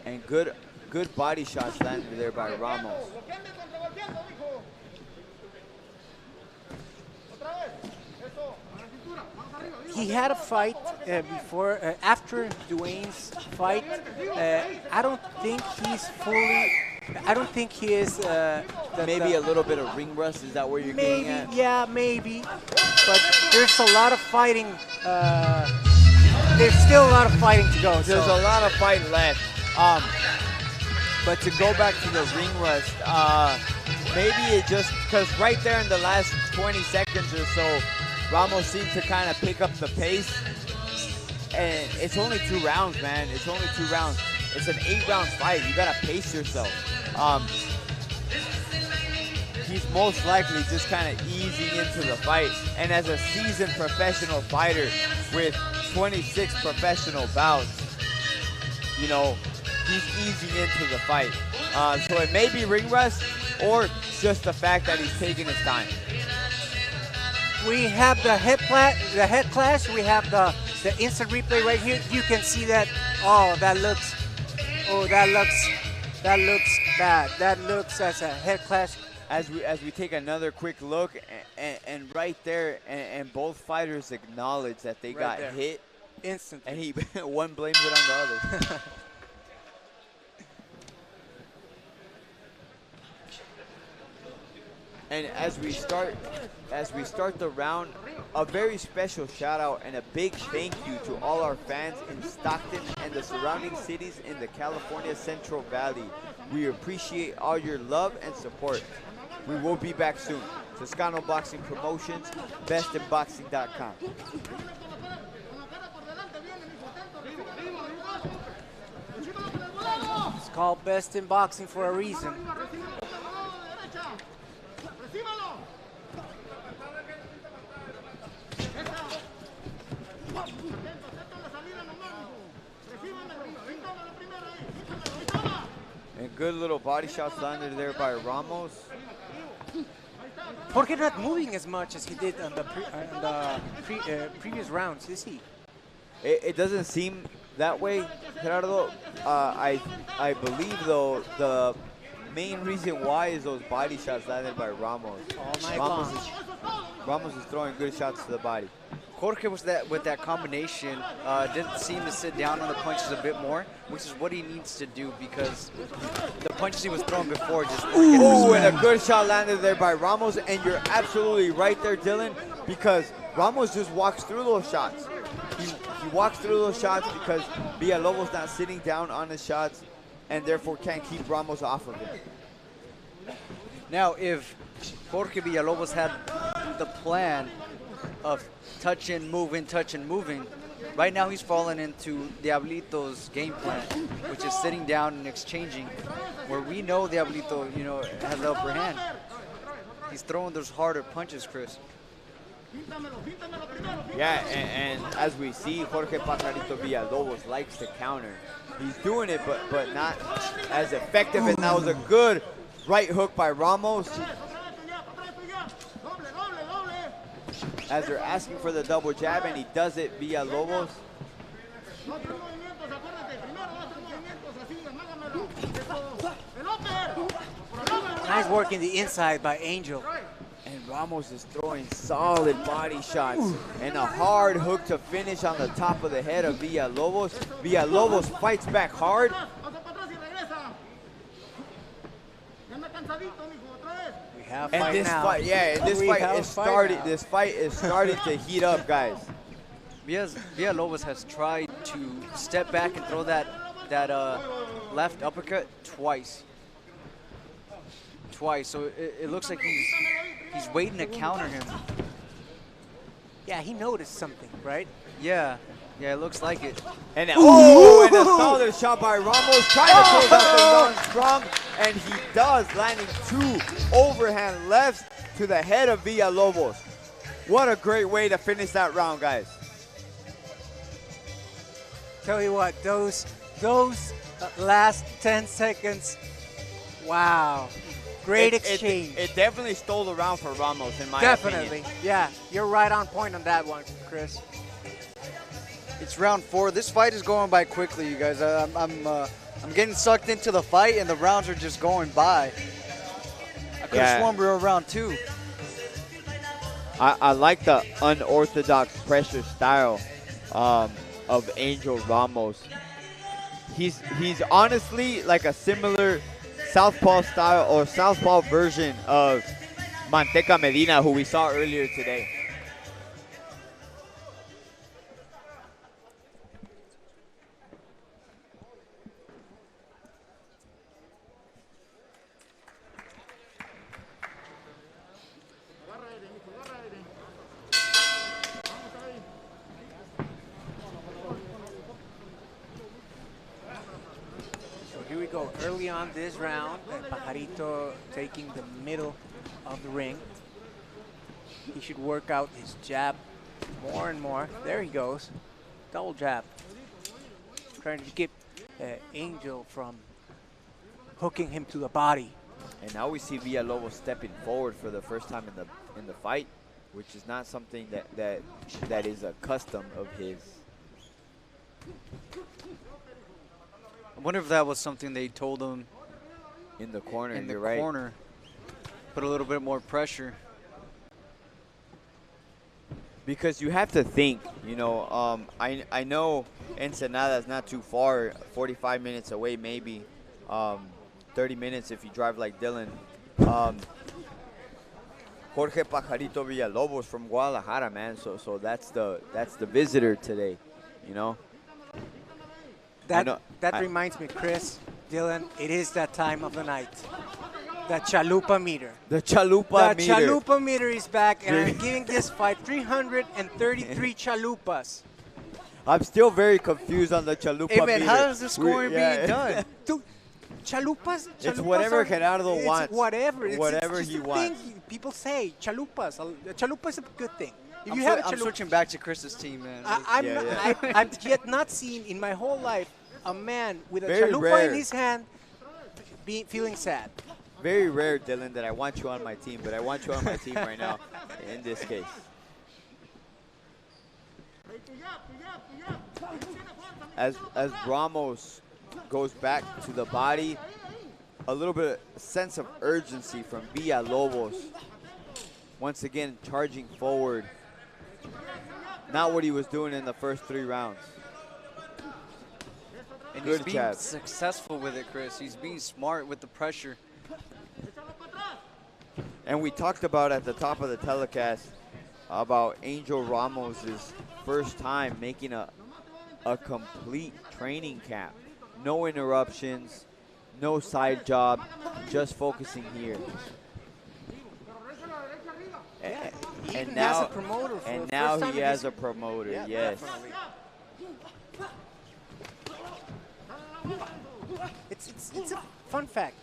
And good body shots landed there by Ramos. He had a fight after Dwayne's fight. I don't think he's fully. I don't think he is. Maybe a little bit of ring rust. Is that where you're getting at? Yeah, maybe. But there's a lot of fighting there's still a lot of fighting to go. There's so. a lot of fight left. But to go back to the ring rust, maybe it just, because right there in the last 20 seconds or so, Ramos seemed to kind of pick up the pace. And it's only 2 rounds, man. It's only 2 rounds. It's an 8-round fight. You got to pace yourself. He's most likely just kind of easing into the fight. And as a seasoned professional fighter with 26 professional bouts, you know, he's easing into the fight. So it may be ring rust or just the fact that he's taking his time. We have the head clash. We have the instant replay right here. You can see that. Oh, that looks bad. That looks as a head clash. As we take another quick look, and right there, and both fighters acknowledge that they got hit instantly, and one blames it on the other. And as we start the round, a very special shout out and a big thank you to all our fans in Stockton and the surrounding cities in the California Central Valley. We appreciate all your love and support. We will be back soon. Toscano Boxing Promotions, bestinboxing.com. It's called Best in Boxing for a reason. And good little body shots landed there by Ramos. Jorge not moving as much as he did on the previous rounds, is he? It doesn't seem that way, Gerardo. I believe, though, the main reason why is those body shots landed by Ramos. Ramos is throwing good shots to the body. Jorge was with that combination, didn't seem to sit down on the punches a bit more, which is what he needs to do because the punches he was throwing before just weren't getting Ooh, respect. and a good shot landed there by Ramos, and you're absolutely right there, Dylan, because Ramos just walks through those shots. He walks through those shots because Villalobos not sitting down on his shots, and therefore can't keep Ramos off of him. Now, if Jorge Villalobos had the plan of touch and moving, right now he's fallen into Diablito's game plan, which is sitting down and exchanging, where we know Diablito, has the upper hand. He's throwing those harder punches, Chris. Yeah, and as we see, Jorge Pajarito Villalobos likes to counter. He's doing it, but not as effective, and that was a good right hook by Ramos. As they're asking for the double jab, and he does it via Villalobos. Nice work in the inside by Angel. And Ramos is throwing solid body shots. And a hard hook to finish on the top of the head of Villalobos. Villalobos fights back hard. We have And fight this now. fight, this fight is starting to heat up, guys. Villalobos has tried to step back and throw that left uppercut twice. So it looks like he's waiting to counter him. Yeah, he noticed something, right? Yeah, it looks like it. And and a solid shot by Ramos, trying to close out the round strong, and he does, landing 2 overhand lefts to the head of Villalobos. What a great way to finish that round, guys. Tell you what, those last 10 seconds, wow. Great exchange. It definitely stole the round for Ramos, in my opinion. Definitely, yeah. You're right on point on that one, Chris. It's round 4. This fight is going by quickly, you guys. I'm getting sucked into the fight, and the rounds are just going by. I could have sworn we were round 2. I like the unorthodox pressure style of Angel Ramos. He's honestly like a similar southpaw style or southpaw version of Manteca Medina, who we saw earlier today. So here we go. Early on this round, Pajarito taking the middle of the ring. He should work out his jab more and more. There he goes. Double jab. Trying to keep Angel from hooking him to the body. And now we see Villalobos stepping forward for the first time in the fight, which is not something that is a custom of his. I wonder if that was something they told him in the corner. In the you're right. corner, put a little bit more pressure. Because you have to think, you know, I know Ensenada's not too far, 45 minutes away maybe, 30 minutes if you drive like Dylan. Jorge Pajarito Villalobos from Guadalajara, man. So that's the visitor today, you know. That reminds me, Chris, Dylan, it is that time of the night. The Chalupa meter. The Chalupa meter. The Chalupa meter is back, and I'm giving this fight 333 Chalupas. I'm still very confused on the Chalupa meter. Hey, man, how is the scoring being done? Dude, Chalupas It's whatever are, Gerardo wants. Whatever. Whatever it's he just a wants. thing people say, Chalupas. A Chalupa is a good thing. If I'm, you have a I'm chalupa, switching back to Chris's team, man. I've yet not seen in my whole life a man with a Very chalupa rare. in his hand feeling sad. Very rare, Dylan, that I want you on my team, but I want you on my team right now in this case. As Ramos goes back to the body, a little bit of sense of urgency from Villalobos. Once again, charging forward. Not what he was doing in the first 3 rounds. And Good he's being jab. successful with it, Chris. He's being smart with the pressure. And we talked about at the top of the telecast about Angel Ramos's first time making a complete training camp. No interruptions, no side job, just focusing here. And now, has a promoter for and the now first time he in has his- a promoter, Yeah, yes. definitely. It's a fun fact.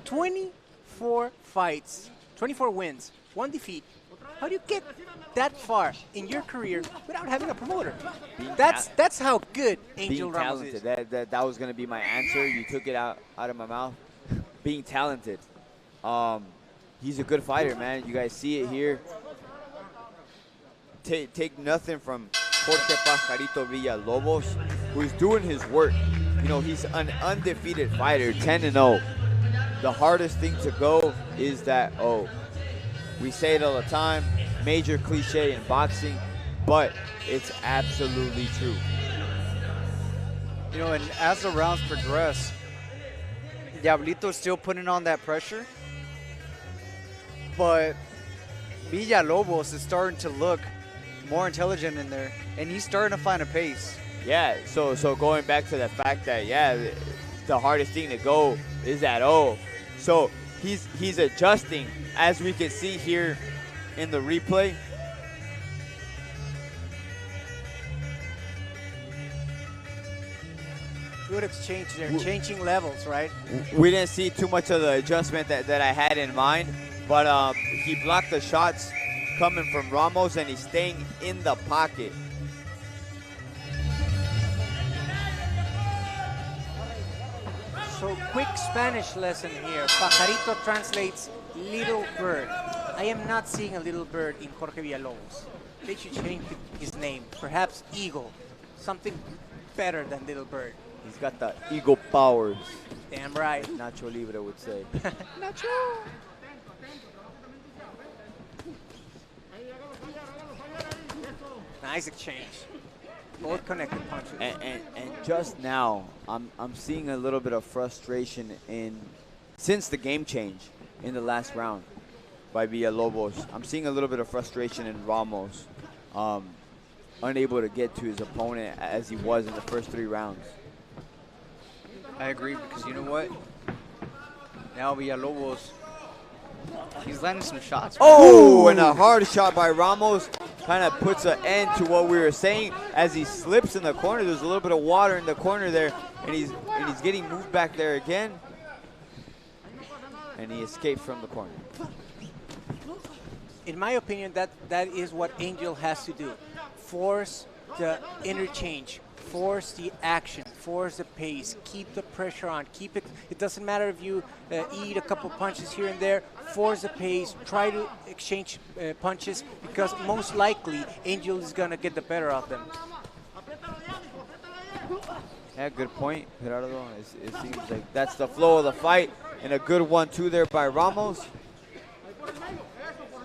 24 fights, 24 wins, 1 defeat. How do you get that far in your career without having a promoter? That's how good Angel Being Ramos talented. is. That was going to be my answer. You took it out of my mouth. Being talented. He's a good fighter, man. You guys see it here. Take nothing from Jorge Pajarito Villalobos, who's doing his work. You know, he's an undefeated fighter, 10-0. The hardest thing to go is that, we say it all the time, major cliche in boxing, but it's absolutely true. You know, and as the rounds progress, Diablito's still putting on that pressure, but Villalobos is starting to look more intelligent in there, and he's starting to find a pace. Yeah, so going back to the fact that, the hardest thing to go is that, so he's adjusting, as we can see here in the replay. Good exchange there, changing levels, right? We didn't see too much of the adjustment that I had in mind, but he blocked the shots coming from Ramos, and he's staying in the pocket. So quick Spanish lesson here. Pajarito translates little bird. I am not seeing a little bird in Jorge Villalobos. They should change his name. Perhaps Eagle. Something better than little bird. He's got the eagle powers. Damn right. Nacho Libre would say. Nacho. Nice exchange. Both connected punches. And just now, I'm seeing a little bit of frustration since the game change in the last round by Villalobos. I'm seeing a little bit of frustration in Ramos, unable to get to his opponent as he was in the first 3 rounds. I agree, because you know what? Now Villalobos He's landing some shots. Oh, and a hard shot by Ramos kind of puts an end to what we were saying. As he slips in the corner, there's a little bit of water in the corner there, and he's getting moved back there again. And he escapes from the corner. In my opinion, that is what Angel has to do. Force the interchange, force the action, force the pace, keep the pressure on, keep it. It doesn't matter if you eat a couple punches here and there, force the pace, try to exchange punches, because most likely Angel is going to get the better of them. Yeah, good point, Gerardo. It seems like that's the flow of the fight, and a good 1-2 there by Ramos.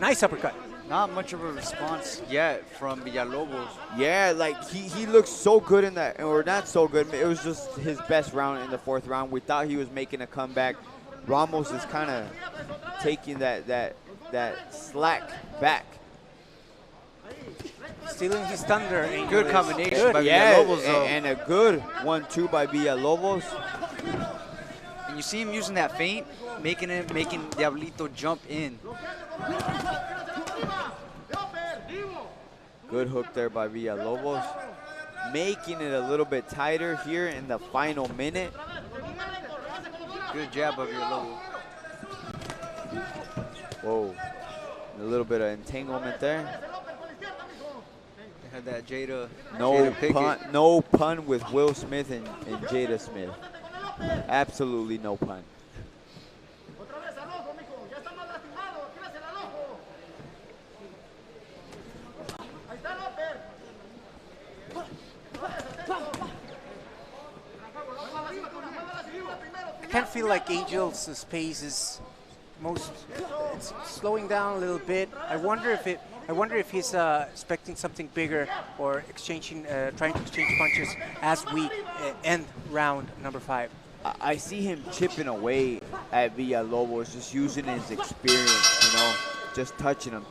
Nice uppercut. Not much of a response yet from Villalobos. Yeah, like he looks so good in that, or not so good. It was just his best round in the 4th round. We thought he was making a comeback. Ramos is kind of taking that slack back. Stealing his thunder. Good combination by Villalobos, though. And a good 1-2 by Villalobos. And you see him using that feint, making Diablito jump in. Good hook there by Villalobos, making it a little bit tighter here in the final minute. Good jab of Villalobos. Whoa, a little bit of entanglement there. They had that Jada. No pun with Will Smith and Jada Smith. Absolutely no pun. I kind of feel like Angel's pace is it's slowing down a little bit. I wonder if he's expecting something bigger, or trying to exchange punches as we end round number 5. I see him chipping away at Villalobos, just using his experience, just touching him.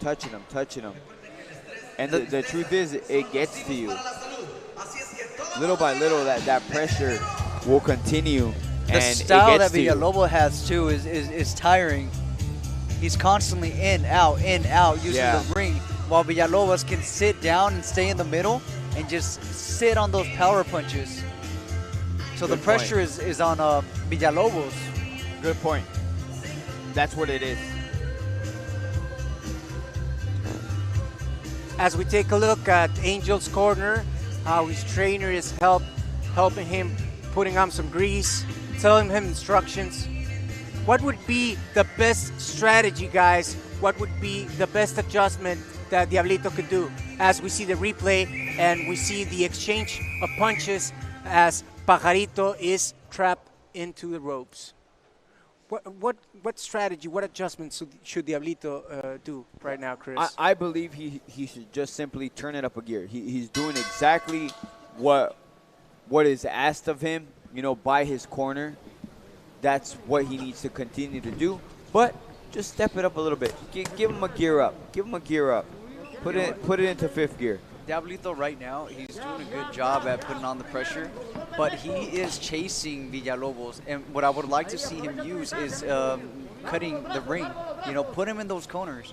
And the truth is, it gets to you. Little by little, that pressure will continue. The style that Villalobos has too is tiring. He's constantly in, out, using the ring, while Villalobos can sit down and stay in the middle and just sit on those power punches. So the pressure is on Villalobos. Good point. That's what it is. As we take a look at Angel's corner, how his trainer is helping him, putting on some grease, telling him instructions. What would be the best strategy, guys? What would be the best adjustment that Diablito could do? As we see the replay and we see the exchange of punches as Pajarito is trapped into the ropes. What strategy, what adjustments should Diablito do right now, Chris? I believe he should just simply turn it up a gear. He's doing exactly what is asked of him, by his corner. That's what he needs to continue to do. But just step it up a little bit. Give him a gear up. Put it into 5th gear. Diablito right now, he's doing a good job at putting on the pressure, but he is chasing Villalobos. And what I would like to see him use is cutting the ring. Put him in those corners.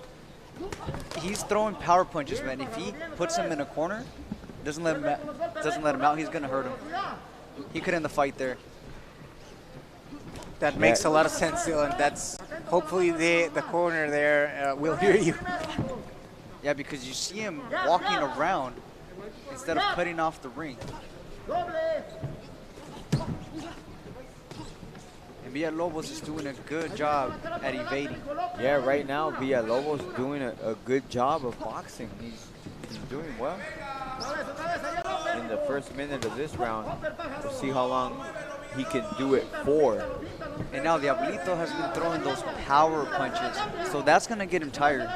He's throwing power punches, man. If he puts him in a corner, doesn't let him out, he's gonna hurt him. He could end the fight there. That makes a lot of sense, Dylan. That's hopefully the corner there will hear you. Yeah, because you see him walking around instead of cutting off the ring. And Villalobos is doing a good job at evading. Yeah, right now Villalobos doing a good job of boxing. He's doing well. In the first minute of this round, we'll see how long he can do it for. And now Diablito has been throwing those power punches, so that's going to get him tired.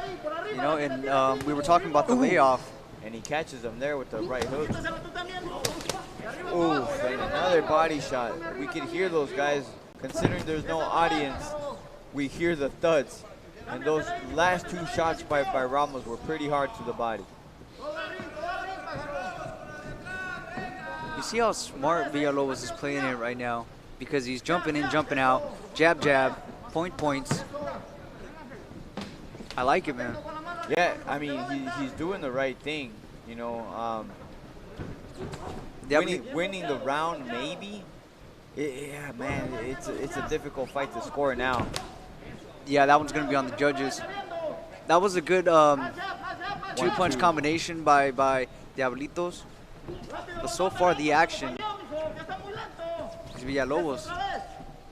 And we were talking about the layoff. And he catches him there with the right hook. Ooh, and another body shot. We can hear those guys, considering there's no audience, we hear the thuds. And those last 2 shots by Ramos were pretty hard to the body. You see how smart Villalobos is playing it right now, because he's jumping in, jumping out, jab, points. I like it, man. Yeah, I mean, he's doing the right thing, you know. Winning the round, maybe. Yeah, man, it's a difficult fight to score now. Yeah, that one's going to be on the judges. That was a good two-punch combination by Diablitos. But so far, the action is Villalobos.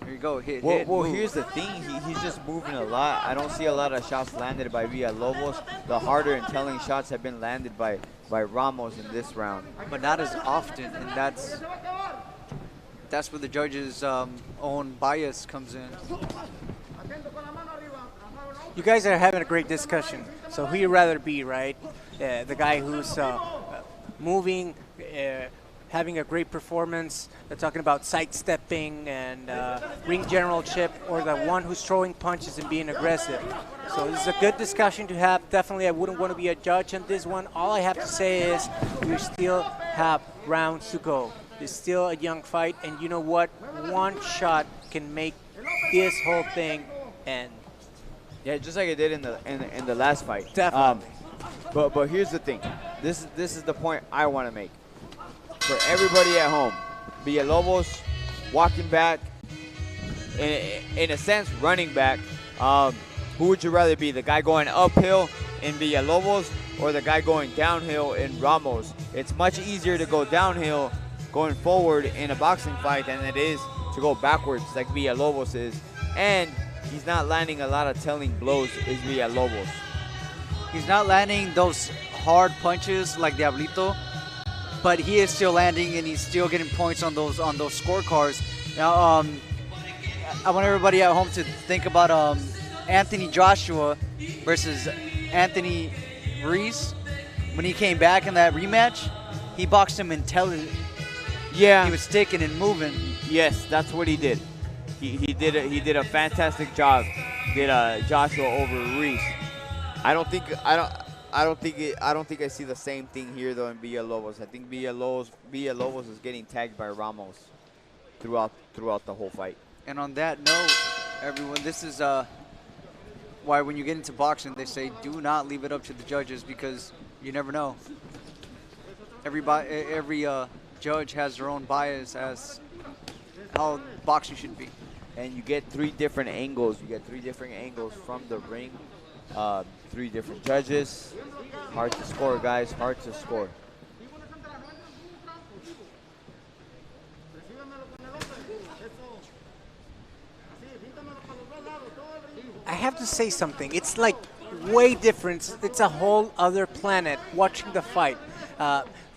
Here you go, hit. Well, here's the thing. He's just moving a lot. I don't see a lot of shots landed by Villalobos. The harder and telling shots have been landed by Ramos in this round. But not as often, and that's where the judges' own bias comes in. You guys are having a great discussion. So who you rather be, right? The guy who's moving, having a great performance, talking about sidestepping and ring generalship, or the one who's throwing punches and being aggressive. So this is a good discussion to have. Definitely, I wouldn't want to be a judge on this one. All I have to say is we still have rounds to go. It's still a young fight, and you know what? One shot can make this whole thing end. Yeah, just like it did in the last fight. Definitely. But here's the thing. This is the point I want to make. For everybody at home, Villalobos walking back, in a sense, running back. Who would you rather be, the guy going uphill in Villalobos or the guy going downhill in Ramos? It's much easier to go downhill going forward in a boxing fight than it is to go backwards like Villalobos is. And he's not landing a lot of telling blows, is Villalobos. He's not landing those hard punches like Diablito, but he is still landing and he's still getting points on those scorecards. Now, I want everybody at home to think about Anthony Joshua versus Anthony Ruiz. When he came back in that rematch, he boxed him intelligent. Yeah, he was sticking and moving. Yes, that's what he did. He did a fantastic job. Did Joshua over Ruiz. I don't think I see the same thing here though in Villalobos. I think Villalobos is getting tagged by Ramos throughout the whole fight. And on that note, everyone, this is why when you get into boxing, they say do not leave it up to the judges because you never know. Every judge has their own bias as how boxing should be. And you get three different angles. You get three different angles from the ring. 3 different judges. Hard to score, guys. Hard to score. I have to say something. It's like way different. It's a whole other planet watching the fight.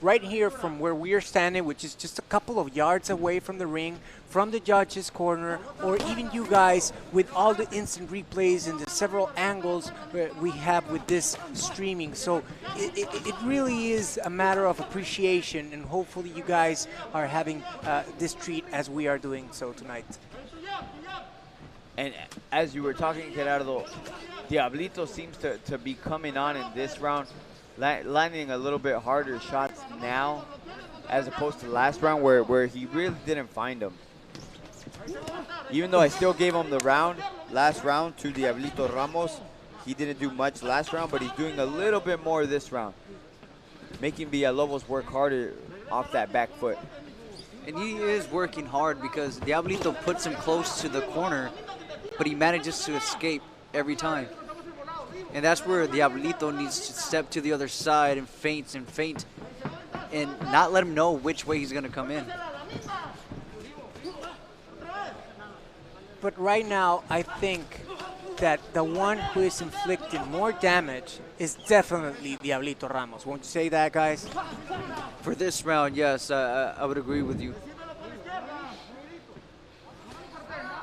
Right here from where we are standing, which is just a couple of yards away from the ring, from the judge's corner, or even you guys with all the instant replays and the several angles we have with this streaming. So it really is a matter of appreciation, and hopefully you guys are having this treat as we are doing so tonight. And as you were talking, Gerardo, Diablito seems to be coming on in this round, landing a little bit harder shots now as opposed to last round where he really didn't find them. Even though I still gave him the last round to Diablito Ramos, he didn't do much last round, but he's doing a little bit more this round, making Villalobos work harder off that back foot. And he is working hard because Diablito puts him close to the corner, but he manages to escape every time. And that's where Diablito needs to step to the other side and feint and not let him know which way he's going to come in. But right now, I think that the one who is inflicting more damage is definitely Diablito Ramos. Won't you say that, guys? For this round, yes, I would agree with you.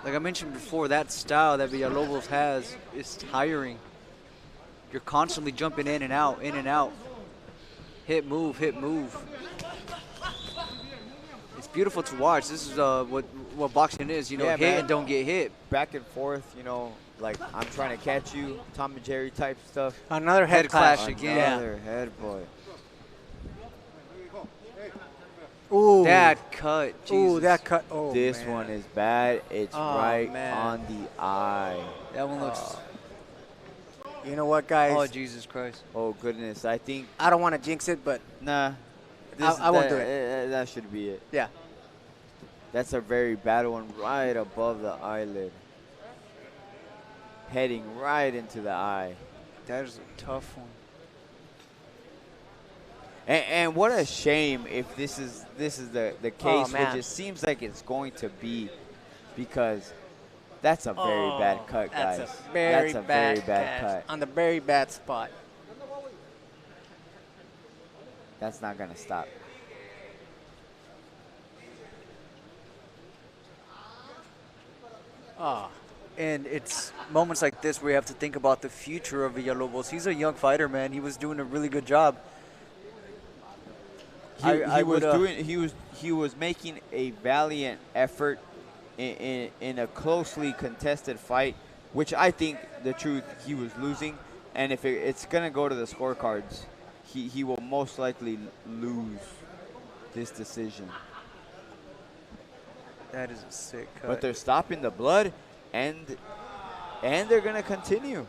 Like I mentioned before, that style that Villalobos has is tiring. You're constantly jumping in and out, in and out. Hit, move, hit, move. It's beautiful to watch. This is what boxing is, you know, yeah, hit man. and don't get hit. Back and forth, you know, like I'm trying to catch you, Tom and Jerry type stuff. Another head clash again. Another head, boy. Ooh. That cut, Jesus. Ooh, that cut. Oh, this man. one is bad. It's right man. on the eye. That one looks... You know what, guys? Oh, Jesus Christ. Oh, goodness. I think... I don't want to jinx it, but... Nah. I won't do it. That should be it. Yeah. That's a very bad one right above the eyelid. Heading right into the eye. That is a tough one. And what a shame if this is the case, which man. it seems like it's going to be, because that's a very bad cut, guys. That's a very very bad catch cut. on the very bad spot. That's not going to stop. And it's moments like this where you have to think about the future of Villalobos. He's a young fighter, man. He was doing a really good job. He was making a valiant effort in a closely contested fight, which I think the truth he was losing, and if it's gonna go to the scorecards, he will most likely lose this decision. That is a sick cut. But they're stopping the blood, and they're gonna continue.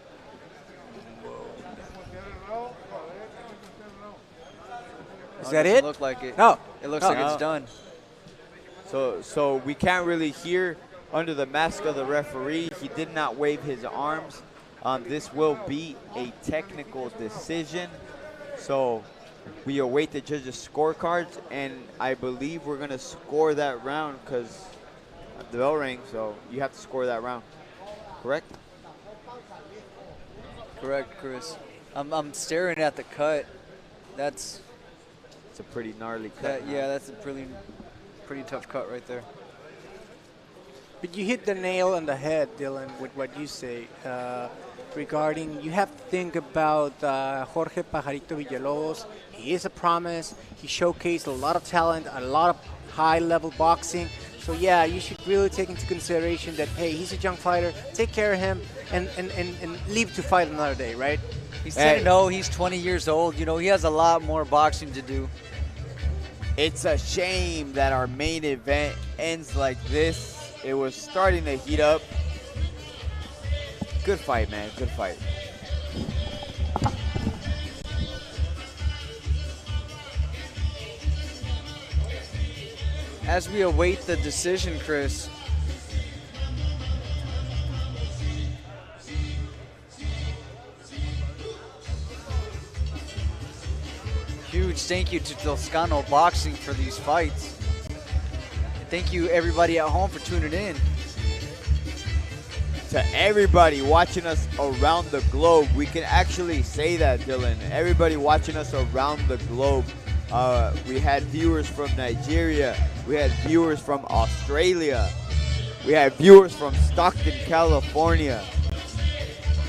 Is that it? Look like it. No. It looks like it's done. So we can't really hear under the mask of the referee. He did not wave his arms. This will be a technical decision. So we await the judges' scorecards, and I believe we're gonna score that round because the bell rang. So you have to score that round. Correct? Correct, Chris. I'm staring at the cut. It's a pretty gnarly cut. Yeah, that's a pretty tough cut right there. But you hit the nail on the head, Dylan, with what you say regarding you have to think about Jorge Pajarito Villalobos. He is a promise. He showcased a lot of talent, a lot of high-level boxing. So yeah, you should really take into consideration that, hey, he's a young fighter. Take care of him and leave to fight another day, right? He's 10-0. He's 20 years old. You know, he has a lot more boxing to do. It's a shame that our main event ends like this. It was starting to heat up. Good fight, man. Good fight. As we await the decision, Chris, huge thank you to Toscano Boxing for these fights. And thank you everybody at home for tuning in. To everybody watching us around the globe, we can actually say that, Dylan. Everybody watching us around the globe. We had viewers from Nigeria. We had viewers from Australia. We had viewers from Stockton, California,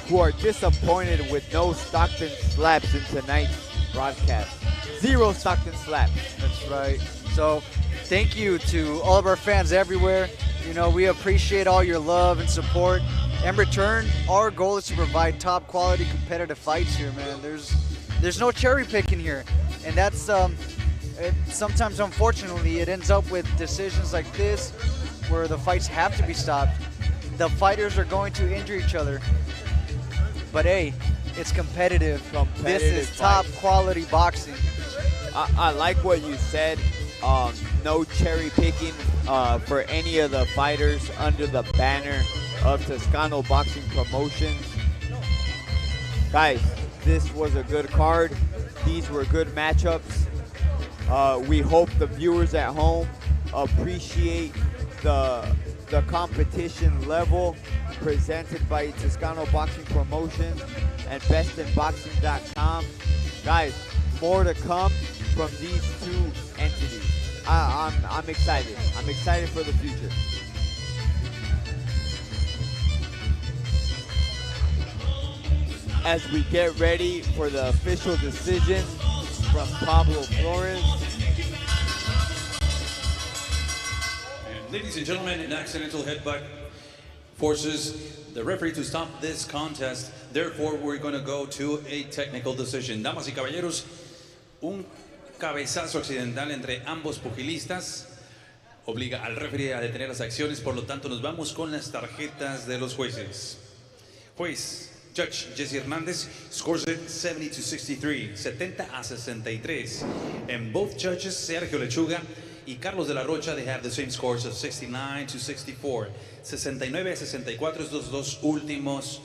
who are disappointed with no Stockton slaps in tonight's broadcast. 0 Stockton slaps. That's right. So thank you to all of our fans everywhere. You know, we appreciate all your love and support. In return, our goal is to provide top quality competitive fights here, man. There's no cherry picking here. And that's sometimes, unfortunately, it ends up with decisions like this where the fights have to be stopped. The fighters are going to injure each other. But hey, it's competitive. This is top quality boxing. I like what you said. No cherry picking for any of the fighters under the banner of Toscano Boxing Promotions. Guys, this was a good card. These were good matchups. We hope the viewers at home appreciate the competition level presented by Toscano Boxing Promotions and bestinboxing.com. Guys, more to come from these two entities. I'm excited. I'm excited for the future. As we get ready for the official decision from Pablo Flores. And ladies and gentlemen, an accidental headbutt forces the referee to stop this contest. Therefore, we're going to go to a technical decision. Damas y caballeros, un cabezazo accidental entre ambos pugilistas obliga al referee a detener las acciones. Por lo tanto, nos vamos con las tarjetas de los jueces. Juez Judge Jesse Hernandez scores it 70-63, 70-63. And both judges, Sergio Lechuga y Carlos de la Rocha, they have the same scores of 69-64. 69-64 estos dos últimos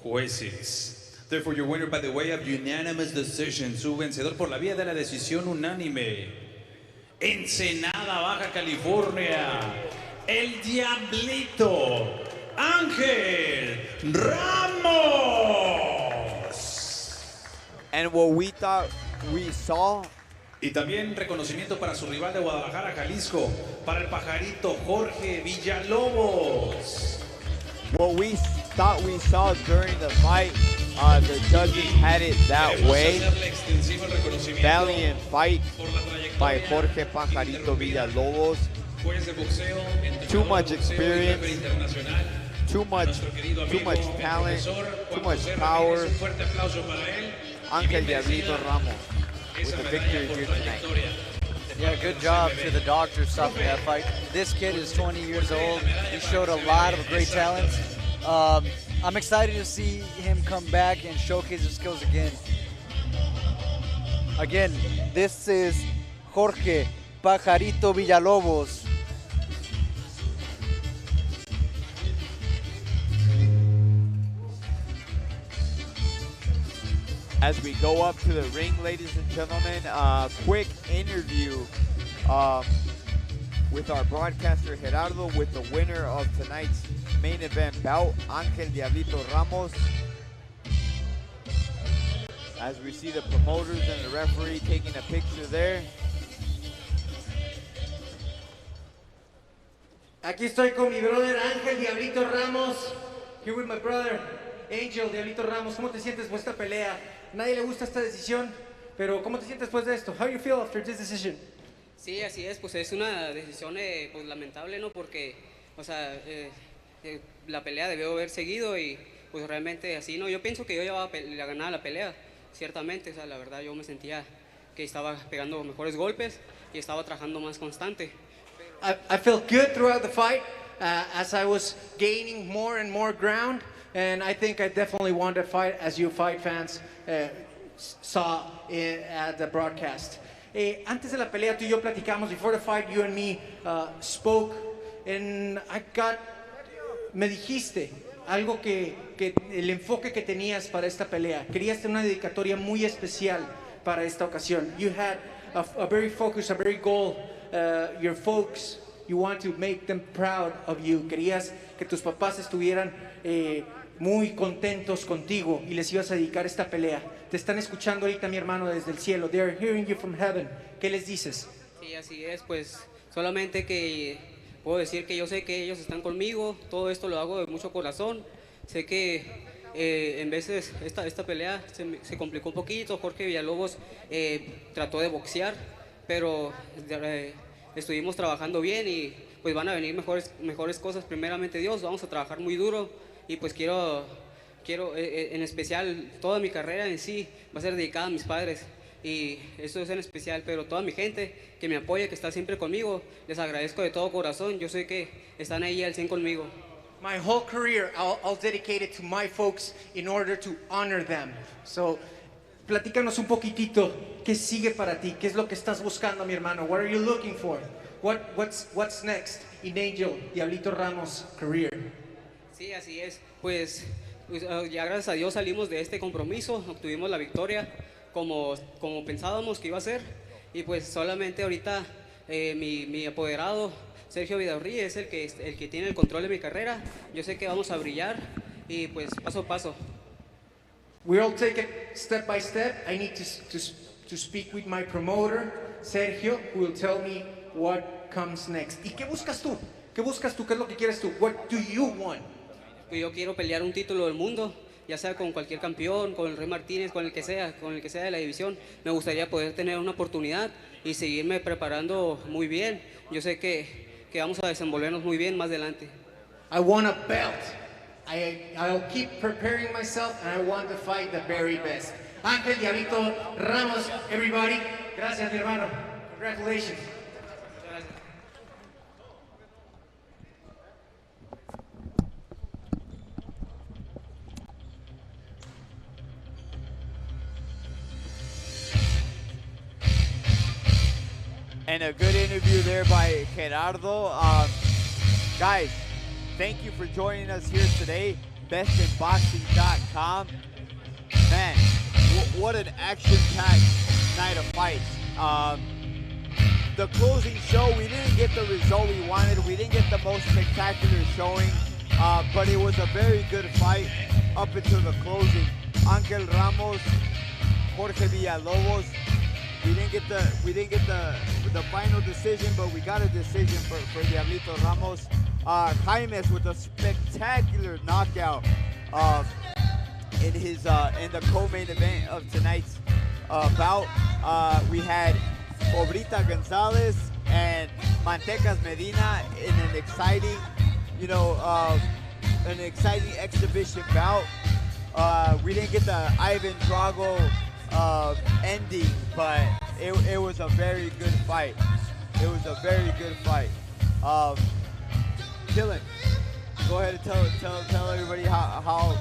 jueces. Therefore, your winner by the way of unanimous decision, su vencedor por la vía de la decisión unánime. Ensenada, Baja California, el Diablito Ángel Ramos. And what we thought we saw. Y también reconocimiento para su rival de Guadalajara, Jalisco, para el pajarito Jorge Villalobos. What we thought we saw during the fight, the judges had it that way. Valiant fight by Jorge Pajarito Villalobos. Too much experience, too much talent, too much power. Ángel Diablito Ramos with the victory here tonight. Yeah, good job to the doctor stopping that fight. This kid is 20 years old. He showed a lot of great talents. I'm excited to see him come back and showcase his skills again. Again, this is Jorge Pajarito Villalobos. As we go up to the ring, ladies and gentlemen, quick interview with our broadcaster Gerardo with the winner of tonight's main event bout, Ángel Diablito Ramos. As we see the promoters and the referee taking a picture there. Aquí estoy con mi brother Ángel Diablito Ramos. Here with my brother Angel Diablito Ramos. ¿Cómo te sientes después de esta pelea? Nadie le gusta esta decisión, pero ¿cómo te sientes después de esto? How do you feel after this decision? Sí, así es, pues es una decisión pues, lamentable, ¿no? Porque, o sea, la pelea debió haber seguido y pues realmente así, ¿no? Yo pienso que yo llevaba a ganar la pelea, ciertamente, o sea, la verdad yo me sentía que estaba pegando mejores golpes y estaba trabajando más constante. I felt good throughout the fight as I was gaining more and more ground. And I think I definitely won the fight, as you fight fans saw at the broadcast. Antes de la pelea, tú y yo platicamos. Before the fight, you and me spoke. And me dijiste algo que el enfoque que tenías para esta pelea. Querías tener una dedicatoria muy especial para esta ocasión. You had a very focused, a very goal. Your folks, you want to make them proud of you. Querías que tus papás estuvieran muy contentos contigo y les ibas a dedicar esta pelea. Te están escuchando ahorita, mi hermano, desde el cielo. They are hearing you from heaven. ¿Qué les dices? Sí, así es, pues solamente que puedo decir que yo sé que ellos están conmigo. Todo esto lo hago de mucho corazón. Sé que en veces esta pelea se complicó un poquito. Jorge Villalobos trató de boxear, pero estuvimos trabajando bien y pues van a venir mejores cosas. Primeramente Dios, vamos a trabajar muy duro. Y pues quiero en especial, toda mi carrera en sí va a ser dedicada a mis padres. Y eso es en especial, pero toda mi gente que me apoya, que está siempre conmigo, les agradezco de todo corazón. Yo sé que están ahí al 100 conmigo. My whole career, I'll dedicate it to my folks in order to honor them. So, platícanos un poquitito, ¿qué sigue para ti? ¿Qué es lo que estás buscando, mi hermano? What are you looking for? What's next in Angel Diablito Ramos' career? Sí, así es. Pues ya gracias a Dios salimos de este compromiso, obtuvimos la victoria como pensábamos que iba a ser. Y pues solamente ahorita mi apoderado, Sergio Vidaurri, es el que tiene el control de mi carrera. Yo sé que vamos a brillar y pues paso a paso. We'll take it step by step. I need to speak with my promoter, Sergio, who will tell me what comes next. ¿Y qué buscas tú? ¿Qué buscas tú? ¿Qué es lo que quieres tú? What do you want? Yo quiero pelear un título del mundo, ya sea con cualquier campeón, con el Rey Martínez, con el que sea de la división. Me gustaría poder tener una oportunidad y seguirme preparando muy bien. Yo sé que vamos a desenvolvernos muy bien más adelante. I want a belt. I'll keep preparing myself and I want to fight the very best. Ángel Diablito Ramos, everybody. Gracias, mi hermano. Congratulations. And a good interview there by Gerardo. Guys, thank you for joining us here today. BestInBoxing.com. Man, what an action-packed night of fights. The closing show, we didn't get the result we wanted. We didn't get the most spectacular showing, but it was a very good fight up until the closing. Angel Ramos, Jorge Villalobos. We didn't get the final decision, but we got a decision for Diablito Ramos. Jaimes with a spectacular knockout in the co-main event of tonight's bout. We had Obrita Gonzalez and Mantecas Medina in an exciting, exhibition bout. We didn't get the Ivan Drago ending, but it was a very good fight. It was a very good fight. Dylan, go ahead and tell everybody how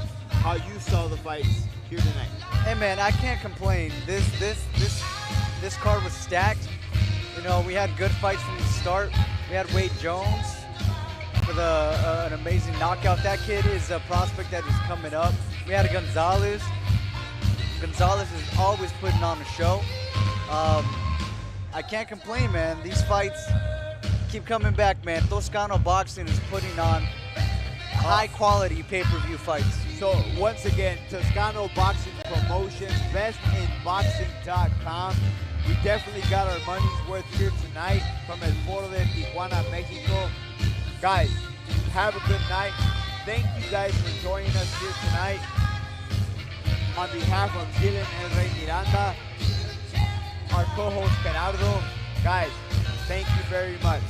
you saw the fights here tonight. Hey man, I can't complain. This card was stacked. We had good fights from the start. We had Wade Jones with an amazing knockout. That kid is a prospect that is coming up. We had a Gonzalez. Gonzalez is always putting on a show. I can't complain, man. These fights keep coming back, man. Toscano Boxing is putting on high-quality pay-per-view fights. So, once again, Toscano Boxing Promotions, bestinboxing.com. We definitely got our money's worth here tonight from El Foro de Tijuana, Mexico. Guys, have a good night. Thank you guys for joining us here tonight. On behalf of Dylan and Rey Miranda, our co-host Gerardo, guys, thank you very much.